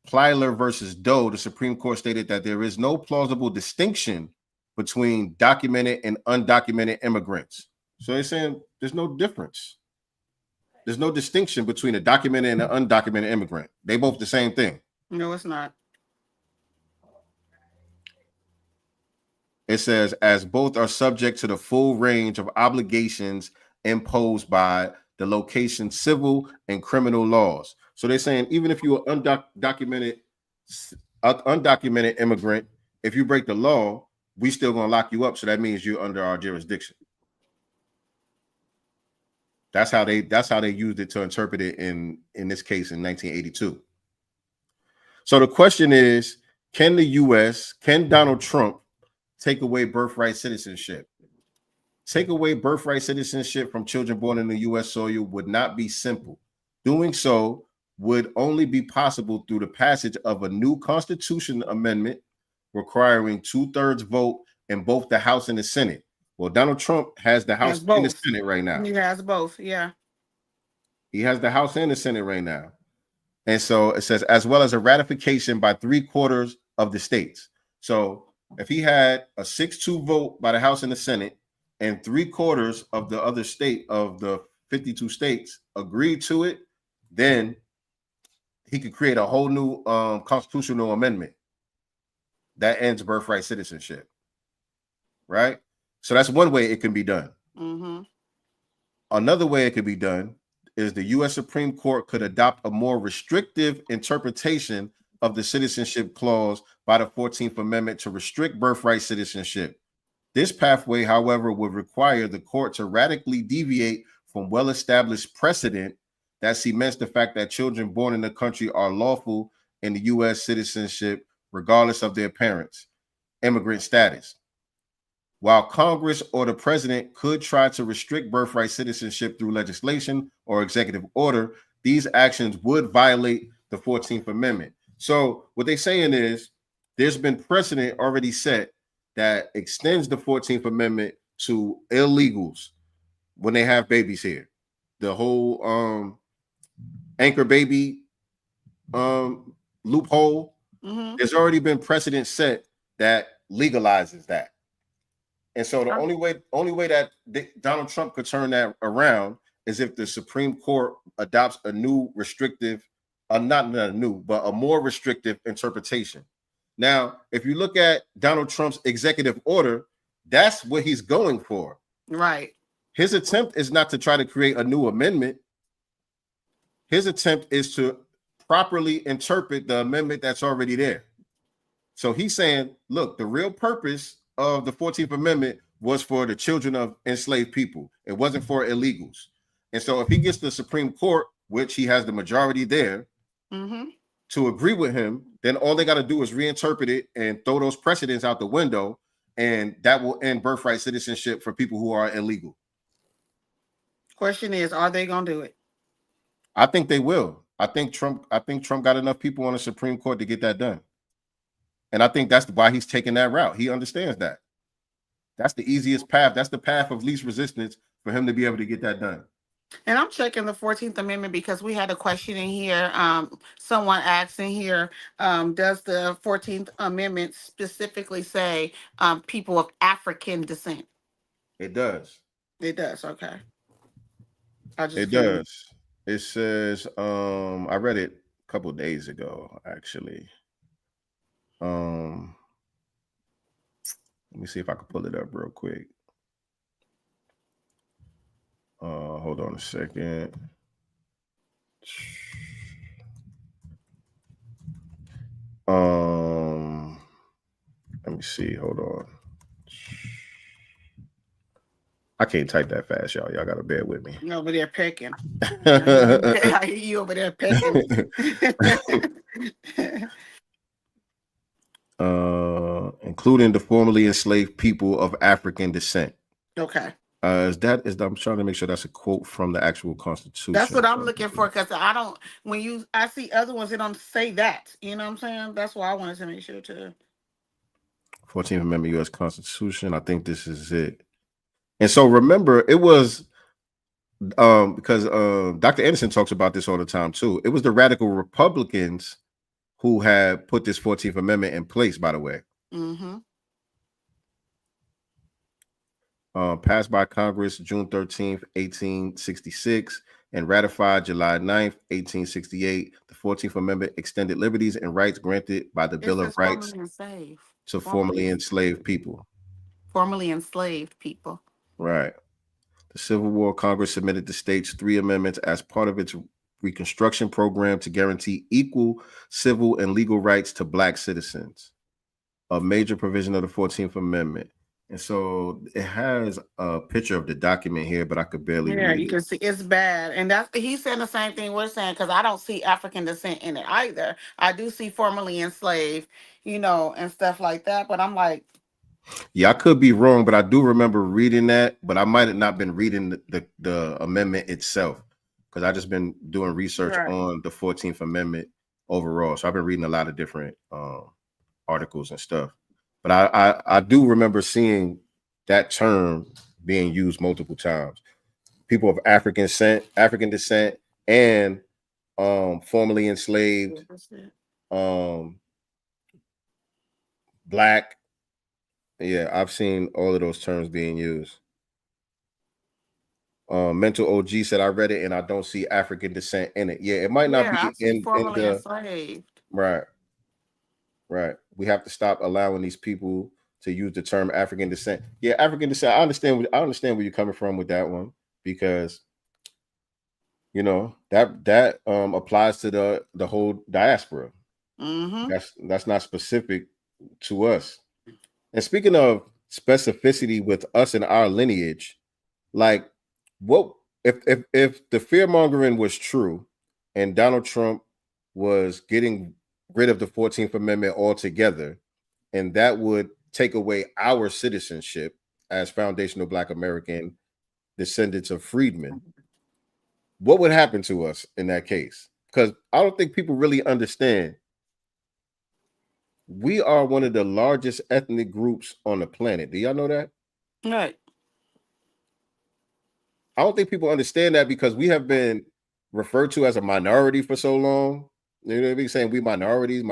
Plyler versus Doe, the Supreme Court stated that there is no plausible distinction between documented and undocumented immigrants. So they're saying there's no difference. There's no distinction between a documented and an undocumented immigrant. They both the same thing. No, it's not. It says, as both are subject to the full range of obligations imposed by the location civil and criminal laws. So they're saying even if you're an undocumented immigrant, if you break the law, we still gonna lock you up. So that means you're under our jurisdiction. That's how they used it to interpret it in this case in 1982. So the question is, can Donald Trump take away birthright citizenship? Take away birthright citizenship from children born in the U.S. soil would not be simple. Doing so would only be possible through the passage of a new constitution amendment requiring 2/3 vote in both the House and the Senate. Well, Donald Trump has the House and the Senate right now. He has both, yeah. He has the House and the Senate right now. And so it says, as well as a ratification by 3/4 of the states. So if he had a 6-2 vote by the House and the Senate, and 3/4 of the other state of the 52 states agreed to it, then he could create a whole new constitutional amendment that ends birthright citizenship. right? So that's one way it can be done. Mm-hmm. Another way it could be done is the U.S. Supreme Court could adopt a more restrictive interpretation of the citizenship clause by the 14th Amendment to restrict birthright citizenship. This pathway, however, would require the court to radically deviate from well-established precedent that cements the fact that children born in the country are lawful in the U.S. citizenship, regardless of their parents' immigrant status. While Congress or the president could try to restrict birthright citizenship through legislation or executive order, these actions would violate the 14th Amendment. So what they're saying is there's been precedent already set that extends the 14th Amendment to illegals when they have babies here. The whole anchor baby loophole, there's already been precedent set that legalizes that. And so the only way that Donald Trump could turn that around is if the Supreme Court adopts a new restrictive, not a new, but a more restrictive interpretation. Now, if you look at Donald Trump's executive order, that's what he's going for. Right. His attempt is not to try to create a new amendment. His attempt is to properly interpret the amendment that's already there. So he's saying, look, the real purpose of the 14th Amendment was for the children of enslaved people. It wasn't for illegals. And so if he gets the Supreme Court, which he has the majority there, to agree with him, then all they got to do is reinterpret it and throw those precedents out the window, and that will end birthright citizenship for people who are illegal. Question is, are they going to do it? I think they will. I think Trump got enough people on the Supreme Court to get that done. And I think that's why he's taking that route. He understands that. That's the easiest path. That's the path of least resistance for him to be able to get that done. And I'm checking the 14th Amendment because we had a question in here. Someone asked in here, does the 14th Amendment specifically say people of African descent? It does. It does. Okay. It does. It says, I read it a couple of days ago, actually. Let me see if I can pull it up real quick. Hold on a second. Let me see. Hold on. I can't type that fast, y'all. Y'all gotta bear with me. You over there pecking. I hear you over there pecking. Including the formerly enslaved people of African descent. Okay. I'm trying to make sure that's a quote from the actual Constitution. That's what I'm looking for, because I see other ones that don't say that. You know what I'm saying? That's why I wanted to make sure too. 14th Amendment U.S. Constitution. I think this is it. And so remember, it was because Dr. Anderson talks about this all the time too. It was the radical Republicans who had put this 14th Amendment in place, by the way. Passed by Congress June 13th, 1866, and ratified July 9th, 1868. The 14th Amendment extended liberties and rights granted by the Bill of Rights to formerly enslaved people. Formerly enslaved people. Right. The Civil War Congress submitted the states 3 amendments as part of its Reconstruction program to guarantee equal civil and legal rights to Black citizens, a major provision of the 14th Amendment. And so it has a picture of the document here, but I could barely read it. Yeah, you can see it's bad. And he's saying the same thing we're saying, because I don't see African descent in it either. I do see formerly enslaved, and stuff like that. But I'm like, yeah, I could be wrong, but I do remember reading that, but I might have not been reading the amendment itself, because I just been doing research on the 14th Amendment overall. So I've been reading a lot of different articles and stuff. But I do remember seeing that term being used multiple times. People of African descent, and formerly enslaved, Black. Yeah, I've seen all of those terms being used. Mental OG said, I read it and I don't see African descent in it. Yeah, it might not be in the enslaved. Right. We have to stop allowing these people to use the term African descent. Yeah, African descent. I understand where you're coming from with that one, because you know that applies to the whole diaspora. That's not specific to us. And speaking of specificity with us and our lineage, like, what if the fear mongering was true and Donald Trump was getting rid of the 14th Amendment altogether, and that would take away our citizenship as foundational Black American descendants of freedmen, what would happen to us in that case? Because I don't think people really understand. We are one of the largest ethnic groups on the planet. Do y'all know that? Right. I don't think people understand that, because we have been referred to as a minority for so long. You know, they saying we minorities.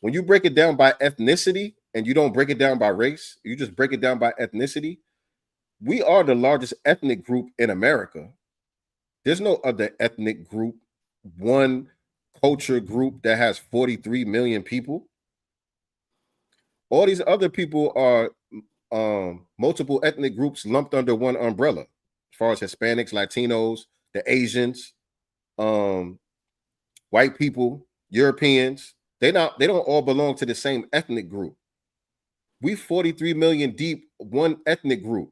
When you break it down by ethnicity and you don't break it down by race, you just break it down by ethnicity, we are the largest ethnic group in America. There's no other ethnic group, one culture group that has 43 million people. All these other people are multiple ethnic groups lumped under one umbrella, as far as Hispanics, Latinos, the Asians, white people, Europeans. They don't all belong to the same ethnic group. We 43 million deep, one ethnic group.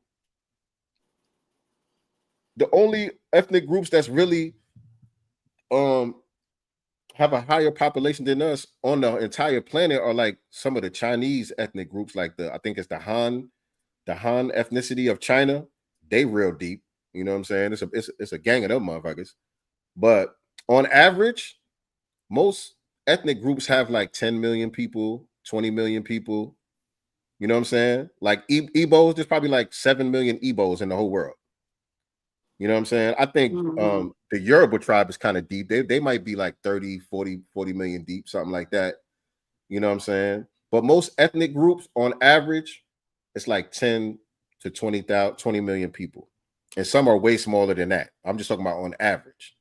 The only ethnic groups that's really have a higher population than us on the entire planet are like some of the Chinese ethnic groups, like I think it's the Han ethnicity of China. They real deep, you know what I'm saying? It's a gang of them motherfuckers. But on average, most ethnic groups have like 10 million people, 20 million people. You know what I'm saying? Like Igbos, there's probably like 7 million Igbos in the whole world. You know what I'm saying? I think the Yoruba tribe is kind of deep. They might be like 30 million deep, something like that. You know what I'm saying? But most ethnic groups on average, it's like 10 to 20 million people. And some are way smaller than that. I'm just talking about on average.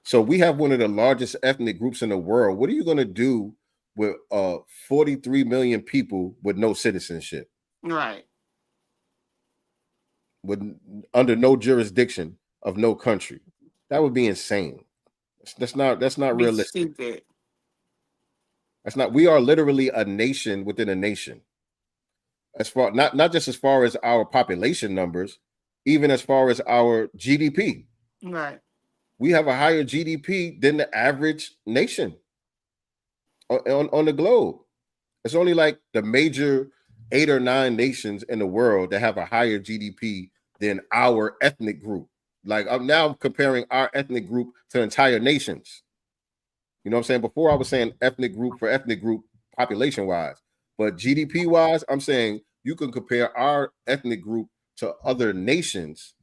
So we have one of the largest ethnic groups in the world. What are you going to do with 43 million people with no citizenship? Right. Under no jurisdiction of no country? That would be insane. That's not realistic. Stupid. That's not. We are literally a nation within a nation. As far not just as far as our population numbers, even as far as our GDP. Right. We have a higher GDP than the average nation on the globe. It's only like the major 8 or 9 nations in the world that have a higher GDP than our ethnic group. Like I'm now comparing our ethnic group to entire nations. You know what I'm saying? Before I was saying ethnic group for ethnic group population wise, but GDP wise, I'm saying you can compare our ethnic group to other nations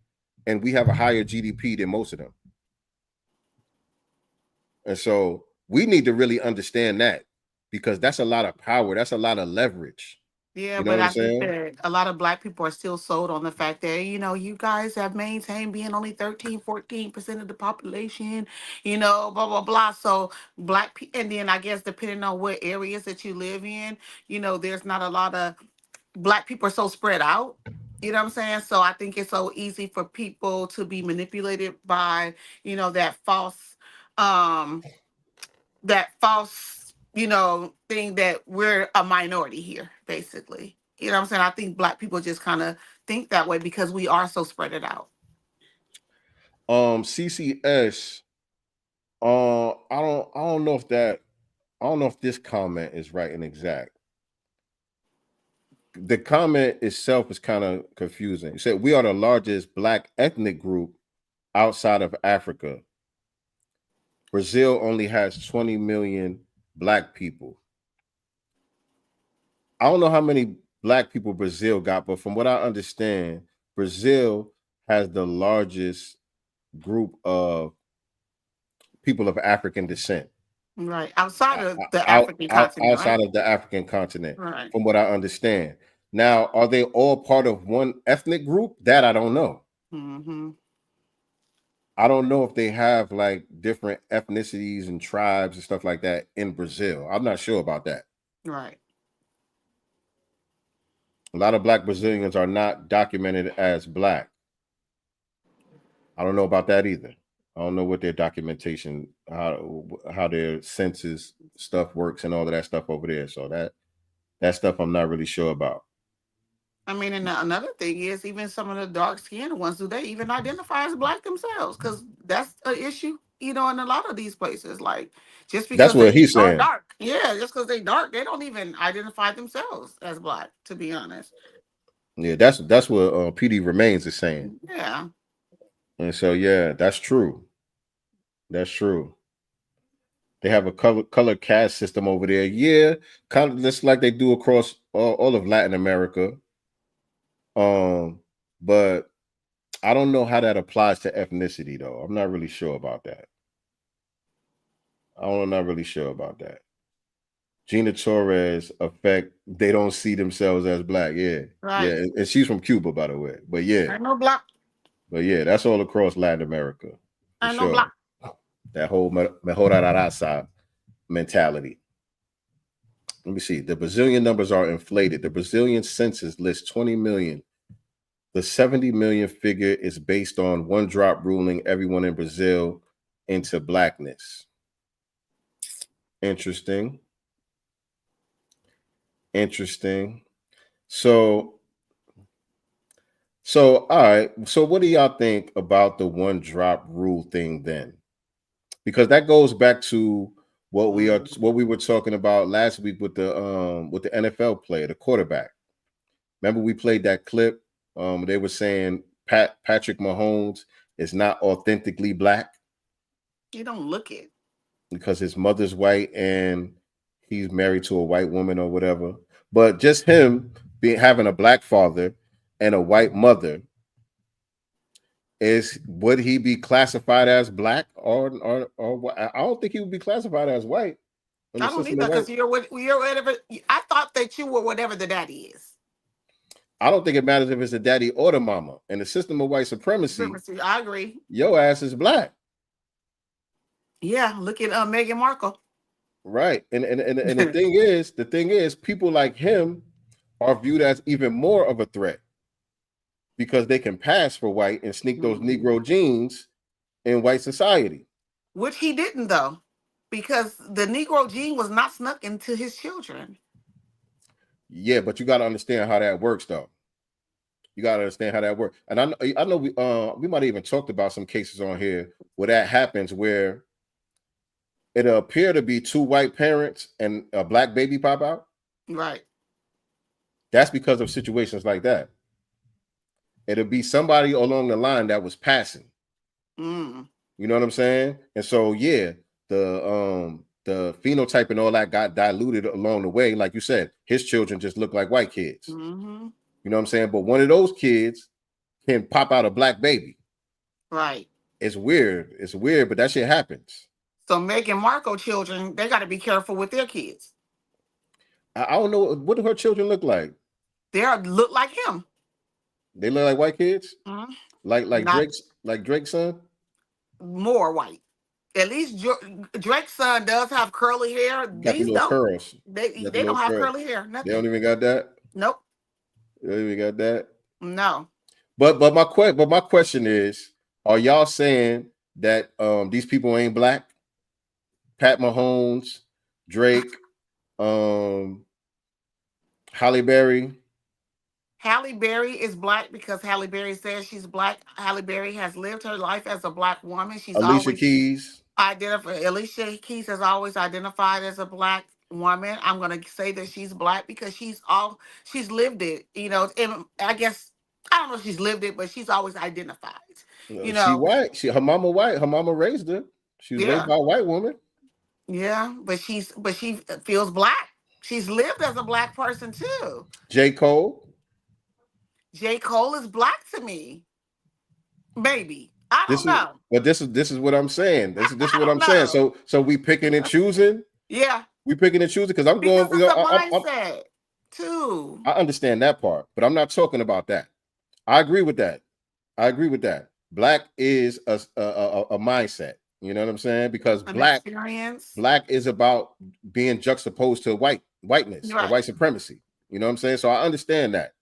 and we have a higher GDP than most of them. And so we need to really understand that, because that's a lot of power. That's a lot of leverage. Yeah, You know but what I I'm think saying? that a lot of Black people are still sold on the fact that, you guys have maintained being only 13-14% of the population, blah, blah, blah. So Black people, and then I guess depending on what areas that you live in, there's not a lot of Black people are so spread out. You know what I'm saying? So I think it's so easy for people to be manipulated by, that false, um, thing that we're a minority here, basically. You know what I'm saying? I think Black people just kind of think that way because we are so spread it out. CCS. I don't know if this comment is right and exact. The comment itself is kind of confusing. It said we are the largest Black ethnic group outside of Africa. Brazil only has 20 million Black people. I don't know how many Black people Brazil got, but from what I understand, Brazil has the largest group of people of African descent. Right. Outside of the African continent. Outside of the African continent, right. From what I understand. Now, are they all part of one ethnic group? That I don't know. Mm-hmm. I don't know if they have like different ethnicities and tribes and stuff like that in Brazil. I'm not sure about that. Right. A lot of black Brazilians are not documented as black. I don't know about that either. I don't know what their documentation, how their census stuff works and all of that stuff over there. So that stuff I'm not really sure about. I mean, and another thing is, even some of the dark-skinned ones, do they even identify as black themselves? Because that's an issue, in a lot of these places. Like, just That's because what they he's are saying. dark, just because they dark, they don't even identify themselves as black. To be honest. Yeah, that's what PD Remains is saying. Yeah. And so that's true. That's true. They have a color caste system over there. Yeah, kind of just like they do across all of Latin America. But I don't know how that applies to ethnicity, though. I'm not really sure about that. I'm not really sure about that. Gina Torres they don't see themselves as black. Yeah. Right. Yeah. And she's from Cuba, by the way. But yeah. I know black. But yeah, that's all across Latin America. I know black. That whole mejora la raza mentality. Let me see. The Brazilian numbers are inflated. The Brazilian census lists 20 million. The 70 million figure is based on one drop ruling everyone in Brazil into blackness. Interesting. So all right. So what do y'all think about the one drop rule thing then? Because that goes back to what we were talking about last week with the NFL player, the quarterback. Remember we played that clip? They were saying Patrick Mahomes is not authentically black. You don't look it. Because his mother's white and he's married to a white woman or whatever. But just him having a black father and a white mother, would he be classified as black or I don't think he would be classified as white. I don't either, because you're whatever. I thought that you were whatever the daddy is. I don't think it matters if it's the daddy or the mama. In the system of white supremacy, I agree. Your ass is black. Yeah, look at Meghan Markle. Right. And the thing is, people like him are viewed as even more of a threat because they can pass for white and sneak those Negro genes in white society. Which he didn't, though, because the Negro gene was not snuck into his children. Yeah, but you got to understand how that works, though. You got to understand how that works. And I know we might have even talked about some cases on here where that happens, where it'll appear to be two white parents and a black baby pop out. Right. That's because of situations like that. It'll be somebody along the line that was passing. Mm. You know what I'm saying? And so, yeah, the phenotype and all that got diluted along the way. Like you said, his children just look like white kids. Mm-hmm. You know what I'm saying? But one of those kids can pop out a black baby. Right. It's weird. It's weird, but that shit happens. So Meghan Markle children, they got to be careful with their kids. I don't know. What do her children look like? They look like him. They look like white kids? Mm-hmm. Like Drake's son? More white. At least Drake's son does have curly hair. Got These the little curls. They don't have curly hair. Nothing. They don't even got that? Nope. They don't even got that? No. But my question is, are y'all saying that these people ain't black? Pat Mahomes, Drake, Halle Berry. Halle Berry is black because Halle Berry says she's black. Halle Berry has lived her life as a black woman. She's Alicia Keys. Alicia Keys has always identified as a black woman. I'm gonna say that she's black because she's lived it. And I guess I don't know if she's lived it, but she's always identified. She white. Her mama white. Her mama raised her. She was raised by a white woman. Yeah, but she feels black. She's lived as a black person too. J. Cole. J. Cole is black to me. Maybe. I don't know. But this is what I'm saying. This is what I'm saying. So we picking and choosing. Yeah. We picking and choosing because I'm going. It's a mindset too. I understand that part, but I'm not talking about that. I agree with that. Black is a mindset. You know what I'm saying? Because black is about being juxtaposed to whiteness or white supremacy. You know what I'm saying? So I understand that.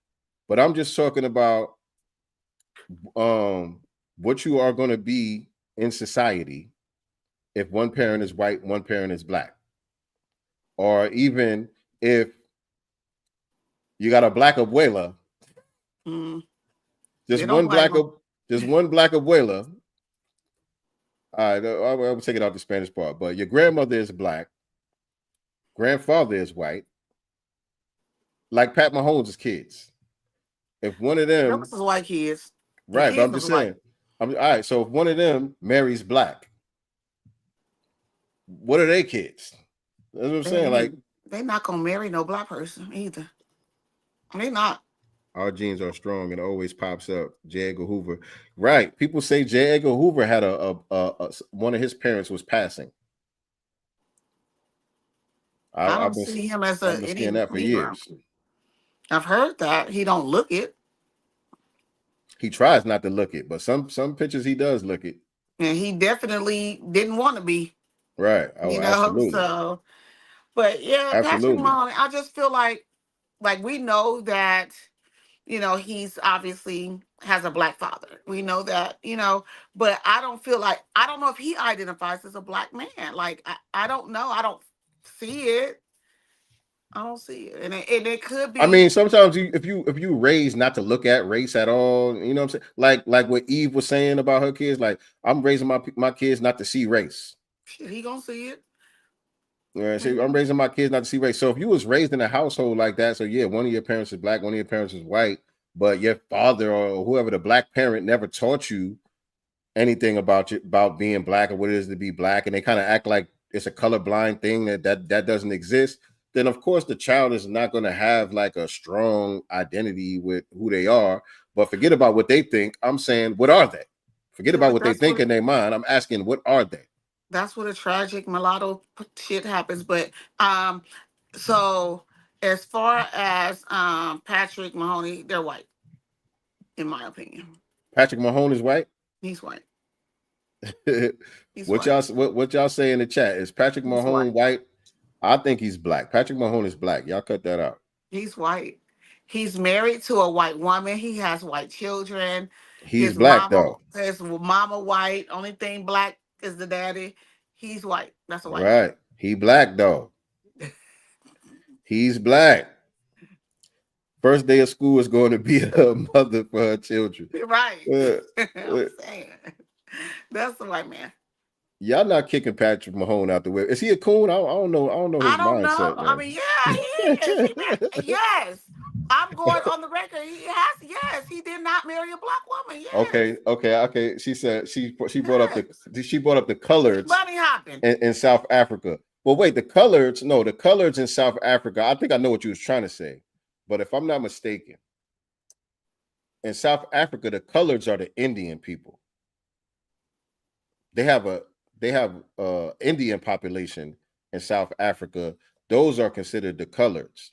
But I'm just talking about what you are going to be in society if one parent is white, one parent is black. Or even if you got a black abuela, just one black abuela. All right, I'll take it off the Spanish part, but your grandmother is black, grandfather is white, like Pat Mahomes' kids. If one of them, those is white kids, right? But I'm just saying. All right. So if one of them marries black, what are they kids? That's what I'm saying. Like they not gonna marry no black person either. They not. Our genes are strong and it always pops up. J. Edgar Hoover, right? People say J. Edgar Hoover had a one of his parents was passing. I don't see him as I've been seeing that for years. I've heard that he don't look it. He tries not to look it, but some pictures he does look it. And he definitely didn't want to be. Right. Oh, you know, absolutely. so but yeah, Absolutely. Patrick Mahomes, I just feel like we know that, you know, he's obviously has a black father. We know that, you know, but I don't know if he identifies as a black man. Like I don't know. I don't see it. I don't see it. And it could be. I mean, sometimes if you raised not to look at race at all, you know what I'm saying? Like what Eve was saying about her kids, like I'm raising my kids not to see race. Shit, he gonna see it. Yeah, so I'm raising my kids not to see race. So if you was raised in a household like that, so yeah, one of your parents is black, one of your parents is white, but your father or whoever the black parent never taught you anything about being black or what it is to be black, and they kind of act like it's a colorblind thing that doesn't exist, then of course the child is not going to have like a strong identity with who they are. But forget about what they think. I'm saying, what are they? Forget about what they think in their mind. I'm asking, what are they? That's what a tragic mulatto shit happens. But so as far as Patrick Mahoney, they're white, in my opinion. Patrick Mahoney is white? He's white. What y'all say in the chat? Is Patrick Mahoney white? I think he's black. Patrick Mahoney is black. Y'all cut that out. He's white. He's married to a white woman. He has white children. He's black though. His mama white. Only thing black is the daddy. He's white. That's a white right. man. He black though. He's black. First day of school is going to be a mother for her children. Right. I'm saying. That's the white man. Y'all not kicking Patrick Mahoney out the way. Is he a coon? I don't know. I don't know his mindset. I mean, yeah, he is. Yes. I'm going on the record. Yes, he did not marry a black woman. Yes. Okay. She said she brought up the coloreds Bunny hopping in South Africa. Well, wait, the coloreds in South Africa. I think I know what you was trying to say, but if I'm not mistaken, in South Africa, the coloreds are the Indian people. They have Indian population in South Africa. Those are considered the coloreds.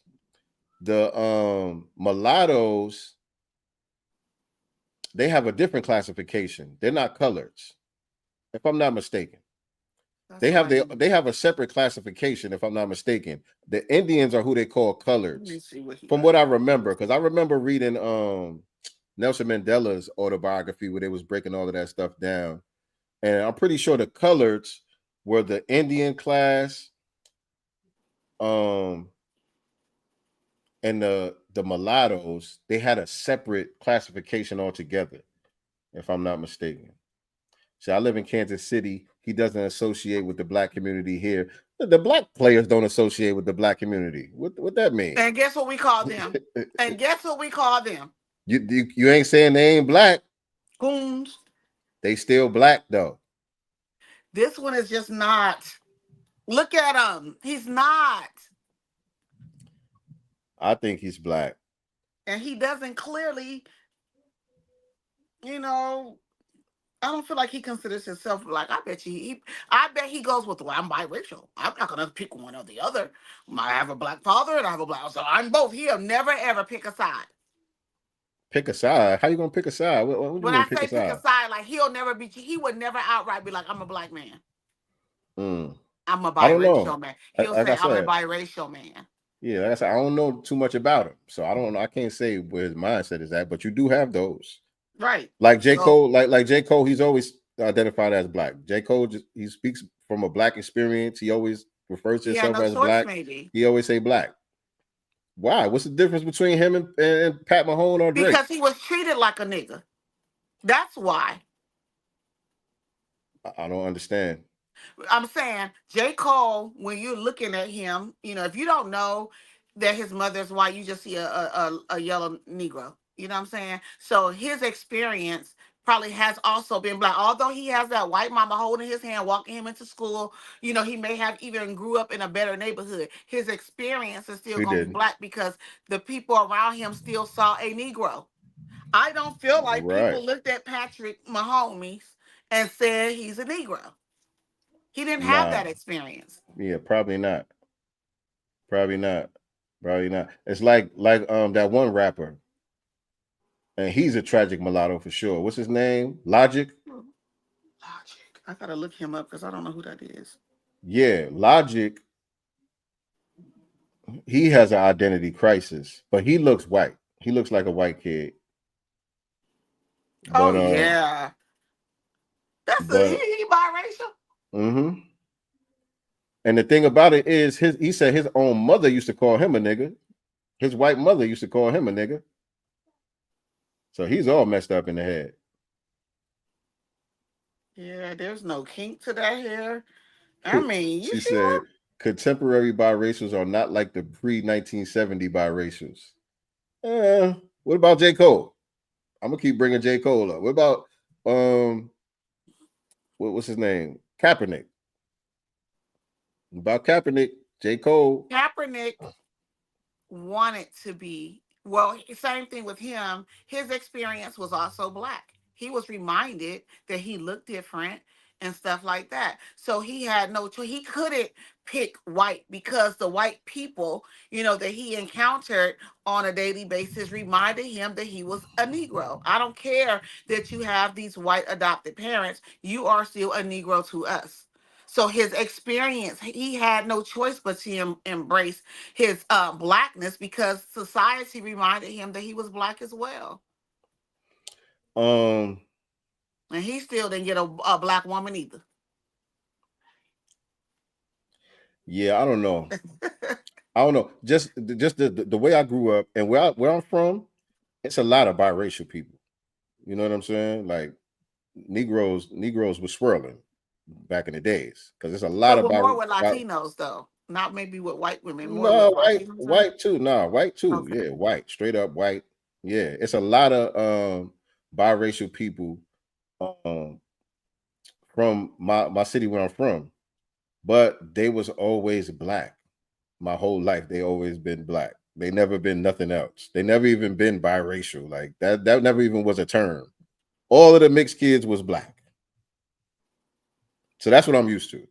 The mulattoes, they have a different classification. They're not coloreds, if I'm not mistaken. They have a separate classification, if I'm not mistaken. The Indians are who they call coloreds, from what I remember, because I remember reading Nelson Mandela's autobiography where they was breaking all of that stuff down. And I'm pretty sure the coloreds were the Indian class, and the mulattoes, they had a separate classification altogether, if I'm not mistaken. So I live in Kansas City. He doesn't associate with the black community here. The black players don't associate with the black community. What that mean? And guess what we call them? You ain't saying they ain't black. Goons. They still black though. This one is just not. Look at him. He's not. I think he's black. And he doesn't clearly, you know, I don't feel like he considers himself black. I bet he goes with, well, I'm biracial. I'm not gonna pick one or the other. I have a black father and I have a black, so I'm both. He'll never ever pick a side. Pick a side? How you gonna pick a side? What do you when mean I say pick a side, like he would never outright be like, I'm a black man. I'm a biracial man. He'll say, I'm a biracial man. Yeah, that's I don't know too much about him, so I don't know. I can't say where his mindset is at, but you do have those. Right. Like J. Cole, like J. Cole, he's always identified as black. J. Cole he speaks from a black experience. He always refers to himself as black. Maybe. He always say black. Why? What's the difference between him and Pat Mahone or Drake? Because he was treated like a nigga. That's why. I don't understand. I'm saying J. Cole, when you're looking at him, you know, if you don't know that his mother's white, you just see a yellow Negro. You know what I'm saying? So his experience probably has also been black. Although he has that white mama holding his hand, walking him into school, you know, he may have even grew up in a better neighborhood. His experience is still going to be black because the people around him still saw a Negro. I don't feel like people looked at Patrick Mahomes and said he's a Negro. He didn't have that experience. Yeah, probably not. Probably not. It's like that one rapper, and he's a tragic mulatto for sure. What's his name? Logic. I gotta look him up because I don't know who that is. Yeah, Logic. He has an identity crisis, but he looks white. He looks like a white kid. But, yeah, that's he biracial. Mm-hmm. And the thing about it is, he said his own mother used to call him a nigga. His white mother used to call him a nigga. So he's all messed up in the head. Yeah, there's no kink to that hair. I mean, she said contemporary biracials are not like the pre-1970 biracials. What about J. Cole? I'm gonna keep bringing J. Cole up. What about what's his name? Kaepernick. About Kaepernick, J. Cole. Kaepernick wanted to be, well, same thing with him. His experience was also black. He was reminded that he looked different and stuff like that. So he had no choice. He couldn't pick white because the white people, you know, that he encountered on a daily basis reminded him that he was a Negro. I don't care that you have these white adopted parents. You are still a Negro to us. So his experience, he had no choice but to embrace his blackness because society reminded him that he was black as well. And he still didn't get a black woman either. Yeah, I don't know. I don't know. Just the way I grew up and where I'm from, it's a lot of biracial people. You know what I'm saying? Like Negroes were swirling back in the days because there's a lot of more with Latinos though, not maybe with white women. No, white too. No, white too. Okay. Yeah, white, straight up white. Yeah, it's a lot of biracial people from my city where I'm from, but they was always black. My whole life, they always been black. They never been nothing else. They never even been biracial. Like that never even was a term. All of the mixed kids was black. So that's what I'm used to.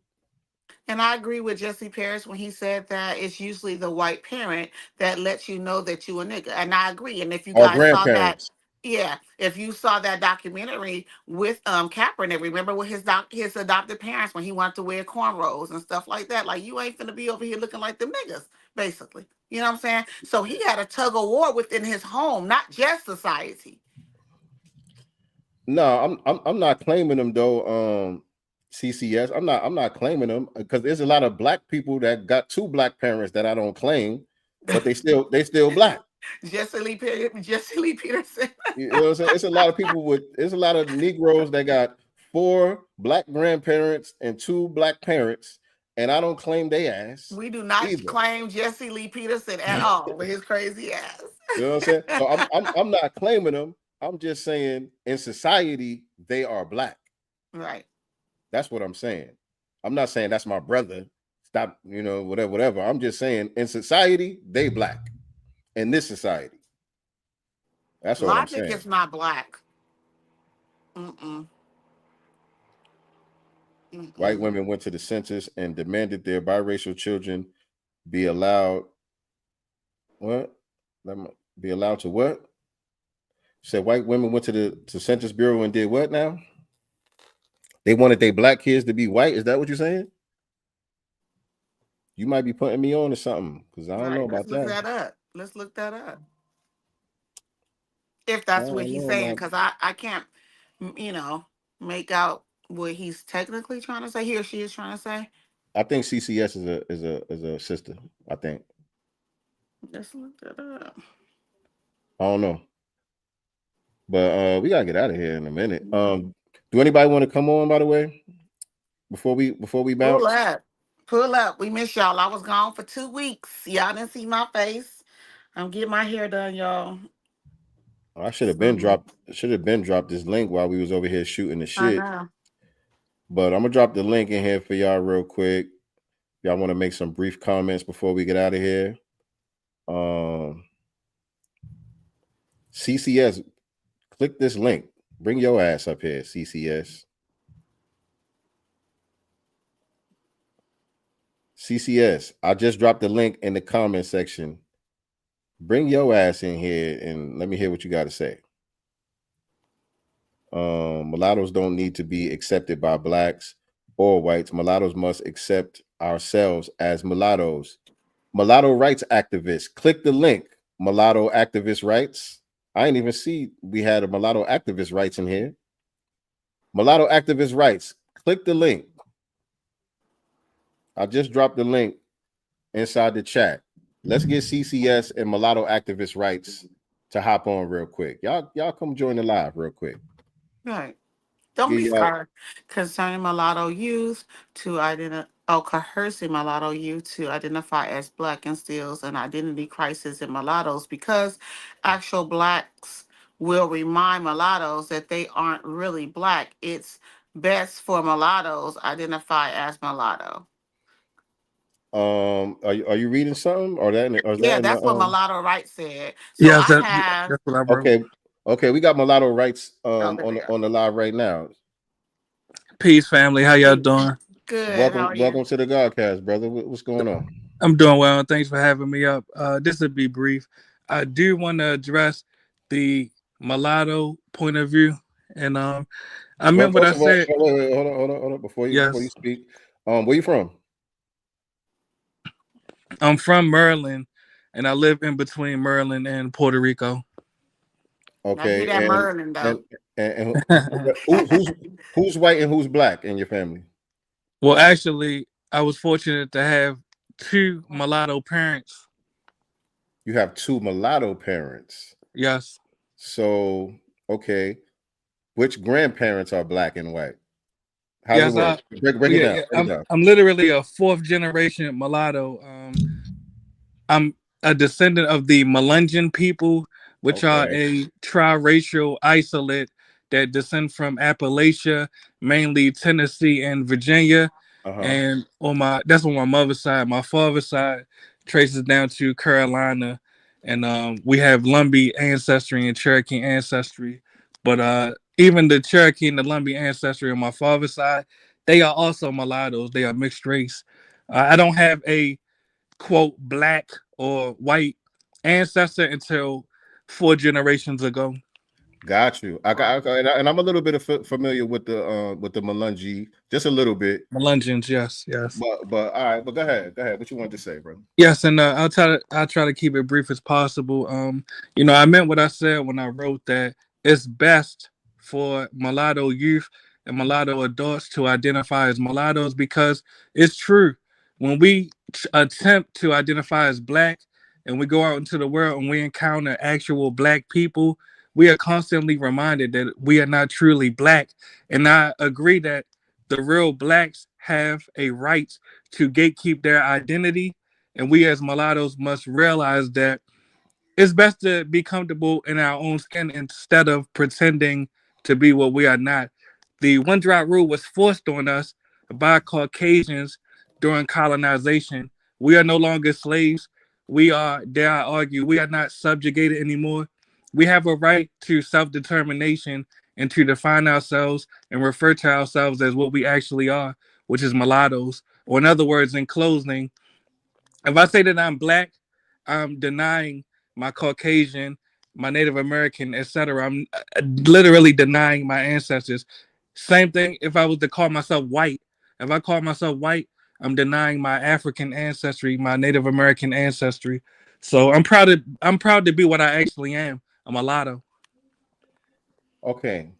And I agree with Jesse Parrish when he said that it's usually the white parent that lets you know that you a nigga. And I agree. And if you guys saw that, if you saw that documentary with Kaepernick, remember with his adopted parents when he wanted to wear cornrows and stuff like that, like you ain't finna be over here looking like them niggas, basically. You know what I'm saying? So he had a tug of war within his home, not just society. No, I'm not claiming them though. CCS. I'm not claiming them because there's a lot of black people that got two black parents that I don't claim, but they still black. Jesse Lee Peterson. You know what I'm saying? It's a lot of Negroes that got 4 black grandparents and 2 black parents, and I don't claim they ass. We do not claim Jesse Lee Peterson at all with his crazy ass. You know what I'm saying? So I'm not claiming them. I'm just saying in society they are black. Right. That's what I'm saying. I'm not saying that's my brother. Stop, whatever. I'm just saying in society, they black. In this society. That's what I'm saying. Logic is not black. Mm-mm. White women went to the census and demanded their biracial children be allowed. What? Be allowed to what? Said white women went to the Census Bureau and did what now? They wanted their black kids to be white. Is that what you're saying? You might be putting me on to something because I don't know about Let's look that. that up. Let's look that up. If that's what he's saying, because I can't, make out what he's technically trying to say. He or she is trying to say. I think CCS is a sister. I think. Let's look that up. I don't know. But we gotta get out of here in a minute. Do anybody want to come on, by the way? Before we bounce? Pull up. We miss y'all. I was gone for 2 weeks. Y'all didn't see my face. I'm getting my hair done, y'all. I should have been dropped this link while we was over here shooting the shit. I know. But I'm gonna drop the link in here for y'all real quick. Y'all want to make some brief comments before we get out of here? CCS, click this link. Bring your ass up here, CCS. CCS, I just dropped the link in the comment section. Bring your ass in here and let me hear what you got to say. Mulattoes don't need to be accepted by blacks or whites. Mulattoes must accept ourselves as mulattoes. Mulatto rights activists. Click the link. Mulatto activist rights. I didn't even see we had a mulatto activist rights in here. Mulatto activist rights. Click the link. I just dropped the link inside the chat. Let's get CCS and mulatto activist rights to hop on real quick. Y'all come join the live real quick. Right. Don't be scared. Concerning mulatto youth to coercing mulatto youth to identify as black instills an identity crisis in mulattoes because actual blacks will remind mulattoes that they aren't really black. It's best for mulattoes identify as mulatto. Are you reading something or that? Or That's what mulatto rights said. So Yes, that's what I wrote. Okay, we got mulatto rights on the live right now. Peace, family. How y'all doing? Good. Welcome to the Godcast, brother. What's going on? I'm doing well. Thanks for having me up. This will be brief. I do want to address the mulatto point of view, and I meant what I said. Wait, hold on. Before you speak, where you from? I'm from Maryland, and I live in between Maryland and Puerto Rico. Okay, and Maryland, though. And who's white and who's black in your family? Well, actually, I was fortunate to have 2 mulatto parents. You have 2 mulatto parents? Yes. So, okay. Which grandparents are black and white? How's it work? Break it down. I'm literally a 4th generation mulatto. I'm a descendant of the Melungeon people, which are a triracial isolate that descend from Appalachia, mainly Tennessee and Virginia. And that's on my mother's side. My father's side traces down to Carolina, and we have Lumbee ancestry and Cherokee ancestry. But even the Cherokee and the Lumbee ancestry on my father's side, they are also mulattoes. They are mixed race. I don't have a quote black or white ancestor until 4 generations ago. Got you. And I'm a little bit familiar with the Melungeon, just a little bit. Melungeons, yes. But all right, but go ahead. What you wanted to say, bro? Yes, and I'll try to keep it brief as possible. I meant what I said when I wrote that it's best for mulatto youth and mulatto adults to identify as mulattoes because it's true. When we attempt to identify as black and we go out into the world and we encounter actual black people, we are constantly reminded that we are not truly black. And I agree that the real blacks have a right to gatekeep their identity. And we as mulattoes must realize that it's best to be comfortable in our own skin instead of pretending to be what we are not. The one drop rule was forced on us by Caucasians during colonization. We are no longer slaves. We are, dare I argue, we are not subjugated anymore. We have a right to self-determination and to define ourselves and refer to ourselves as what we actually are, which is mulattoes. Or in other words, in closing, if I say that I'm black, I'm denying my Caucasian, my Native American, etc. I'm literally denying my ancestors. Same thing if I was to call myself white. If I call myself white, I'm denying my African ancestry, my Native American ancestry. So I'm proud to be what I actually am. I'm a mulatto. Okay,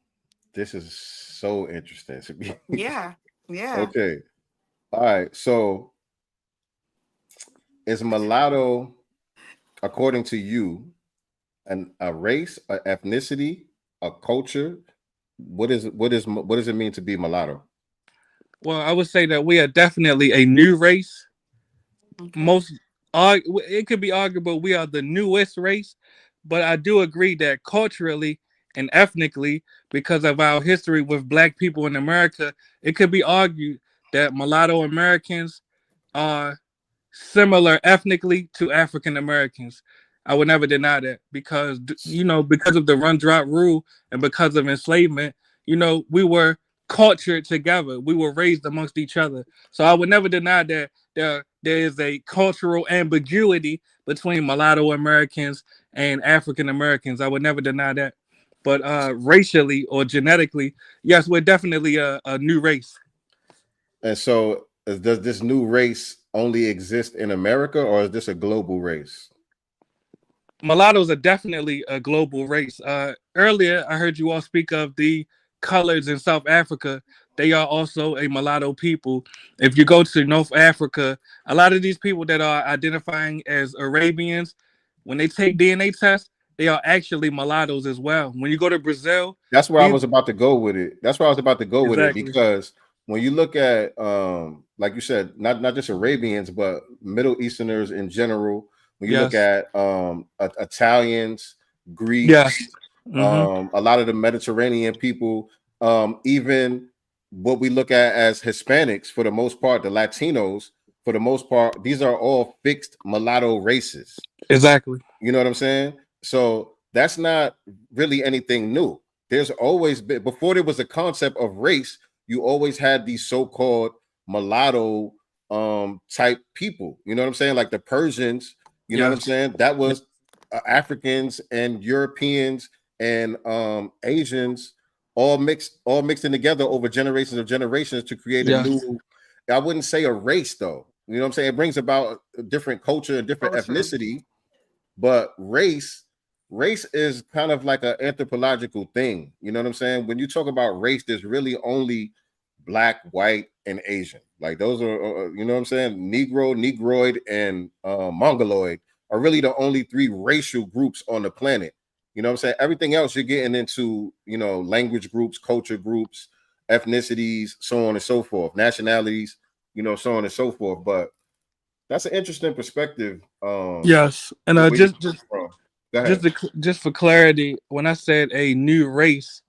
this is so interesting. Yeah. Okay, all right. So is mulatto, according to you, a race, a ethnicity, a culture? What does it mean to be mulatto? Well, I would say that we are definitely a new race. Okay. It could be arguable we are the newest race, but I do agree that culturally and ethnically, because of our history with Black people in America, it could be argued that mulatto Americans are similar ethnically to African Americans. I would never deny that because because of the run drop rule and because of enslavement, we were cultured together. We were raised amongst each other. So I would never deny that there is a cultural ambiguity between mulatto Americans and African Americans. I would never deny that. But racially or genetically, yes, we're definitely a new race. And so, does this new race only exist in America, or is this a global race? Mulattoes are definitely a global race. Earlier, I heard you all speak of the colors in South Africa. They are also a mulatto people. If you go to North Africa, a lot of these people that are identifying as Arabians, when they take DNA tests, they are actually mulattoes as well. When you go to Brazil, that's where I was about to go with it. Because when you look at, like you said, not just Arabians, but Middle Easterners in general. When you look at Italians, Greeks, a lot of the Mediterranean people, even what we look at as Hispanics, for the most part, the Latinos, for the most part, these are all fixed mulatto races. Exactly. You know what I'm saying? So that's not really anything new. There's always been, before there was a concept of race, you always had these so-called mulatto type people. You know what I'm saying? Like the Persians, you know what I'm saying? That was Africans and Europeans and Asians all mixed in together over generations to create a new, I wouldn't say a race though. You know what I'm saying? It brings about a different culture and different ethnicity, but race is kind of like an anthropological thing. You know what I'm saying? When you talk about race, there's really only Black, white, and Asian. Like those are, you know what I'm saying? Negro, Negroid, and Mongoloid are really the only three racial groups on the planet. You know what I'm saying? Everything else you're getting into, language groups, culture groups, ethnicities, so on and so forth, nationalities, so on and so forth. But that's an interesting perspective. Yes, and just for clarity, when I said a new race,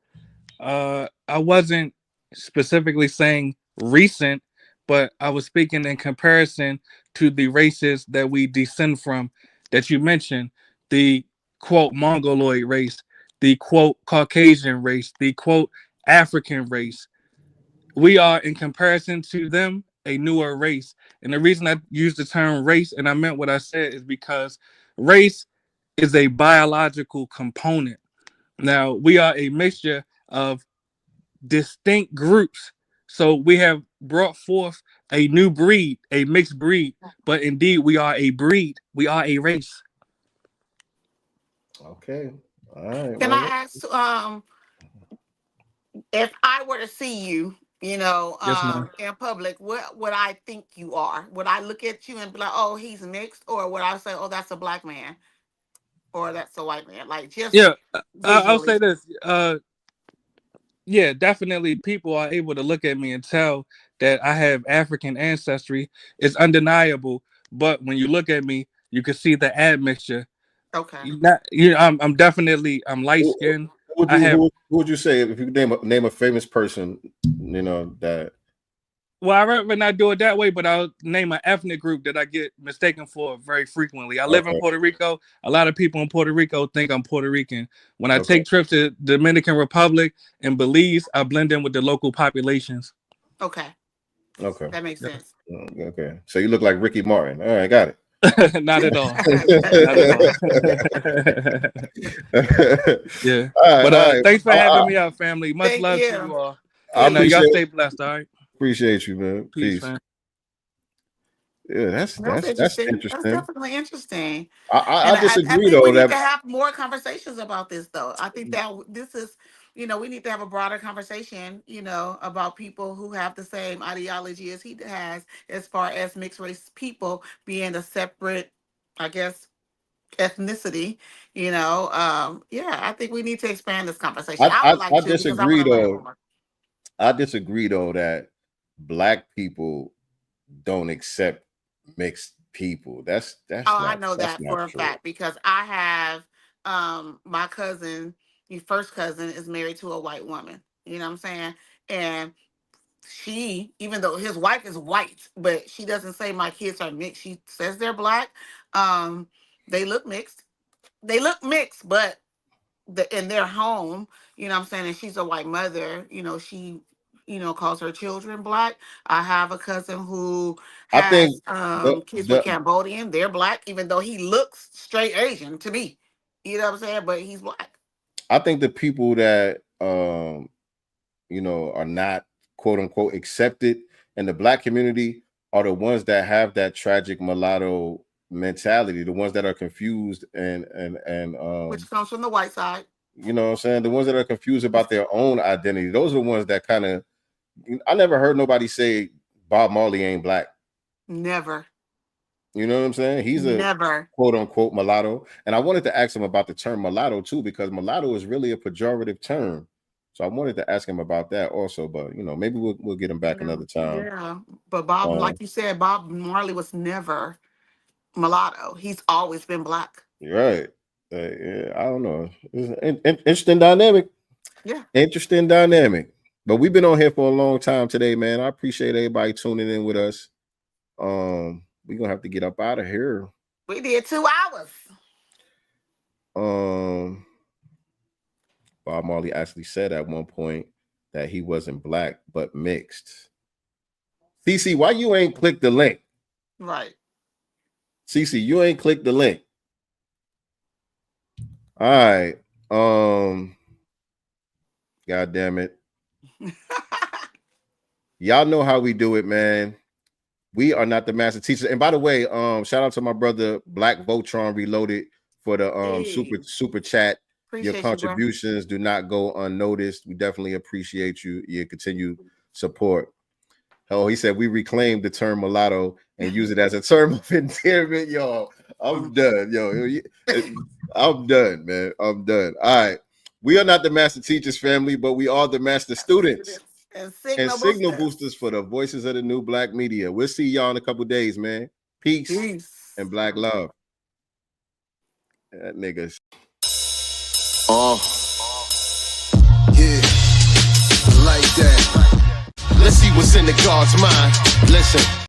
I wasn't specifically saying recent, but I was speaking in comparison to the races that we descend from that you mentioned, the quote Mongoloid race, the quote Caucasian race, the quote African race. We are, in comparison to them, a newer race. And the reason I used the term race and I meant what I said is because race is a biological component. Now, we are a mixture of distinct groups. So we have brought forth a new breed, a mixed breed, but indeed we are a breed. We are a race. Okay. All right. Can I ask, if I were to see you, in public, what would I think you are? Would I look at you and be like, oh, he's mixed? Or would I say, oh, that's a Black man? Or that's a white man? Like, just I'll say this. Yeah, definitely people are able to look at me and tell that I have African ancestry. It's undeniable. But when you look at me, you can see the admixture. Okay. I'm definitely light skinned. Who would you say if you could name a famous person, that? Well, I rather not do it that way, but I'll name an ethnic group that I get mistaken for very frequently. I live in Puerto Rico. A lot of people in Puerto Rico think I'm Puerto Rican. When I take trips to Dominican Republic and Belize, I blend in with the local populations. Okay. Okay. That makes sense. Okay. So you look like Ricky Martin. All right, got it. Not at all. Not at all. Yeah. But thanks for having me out, family. Much love to you all. And y'all stay blessed, all right? Appreciate you, man. Peace. Man. Yeah, that's interesting. That's interesting. definitely interesting. I disagree I think we though. need to have more conversations about this, though. I think that this is, we need to have a broader conversation, about people who have the same ideology as he has, as far as mixed race people being a separate, I guess, ethnicity. I think we need to expand this conversation. I would like I to, because I disagree want to learn though. more. I disagree though that black people don't accept mixed people. That's I not know that for a true. fact, because I have my cousin, your first cousin, is married to a white woman. You know what I'm saying? And she, even though his wife is white, but she doesn't say my kids are mixed. She says they're black. They look mixed. They look mixed, but in their home, you know what I'm saying, and she's a white mother, she calls her children black. I have a cousin who I has think kids with Cambodian. They're black, even though he looks straight Asian to me. You know what I'm saying? But he's black. I think the people that are not quote unquote accepted in the black community are the ones that have that tragic mulatto mentality, the ones that are confused and which comes from the white side. You know what I'm saying? The ones that are confused about their own identity. Those are the ones that kind of, I never heard nobody say Bob Marley ain't black. Never. You know what I'm saying? He's a quote unquote mulatto. And I wanted to ask him about the term mulatto too, because mulatto is really a pejorative term. So I wanted to ask him about that also, but maybe we'll get him back another time. Yeah, but Bob, like you said, Bob Marley was never mulatto. He's always been black. Right. Yeah, I don't know. It's an interesting dynamic. Yeah. Interesting dynamic. But we've been on here for a long time today, man. I appreciate everybody tuning in with us. We're gonna have to get up out of here. We did 2 hours. Bob Marley actually said at one point that he wasn't black but mixed. CC, why you ain't clicked the link? Right. CC, you ain't clicked the link. All right. God damn it. Y'all know how we do it, man. We are not the master teachers. And by the way, shout out to my brother Black Voltron Reloaded for the super chat. Appreciate your contributions do not go unnoticed. We definitely appreciate your continued support. Oh, he said we reclaim the term mulatto and use it as a term of endearment. Yo, I'm done. I'm done, man. I'm done. All right. We are not the master teachers family, but we are the master students and signal boosters for the voices of the new black media. We'll see y'all in a couple days, man. Peace and black love. That niggas. Yeah, like that. Let's see what's in the God's mind. Listen.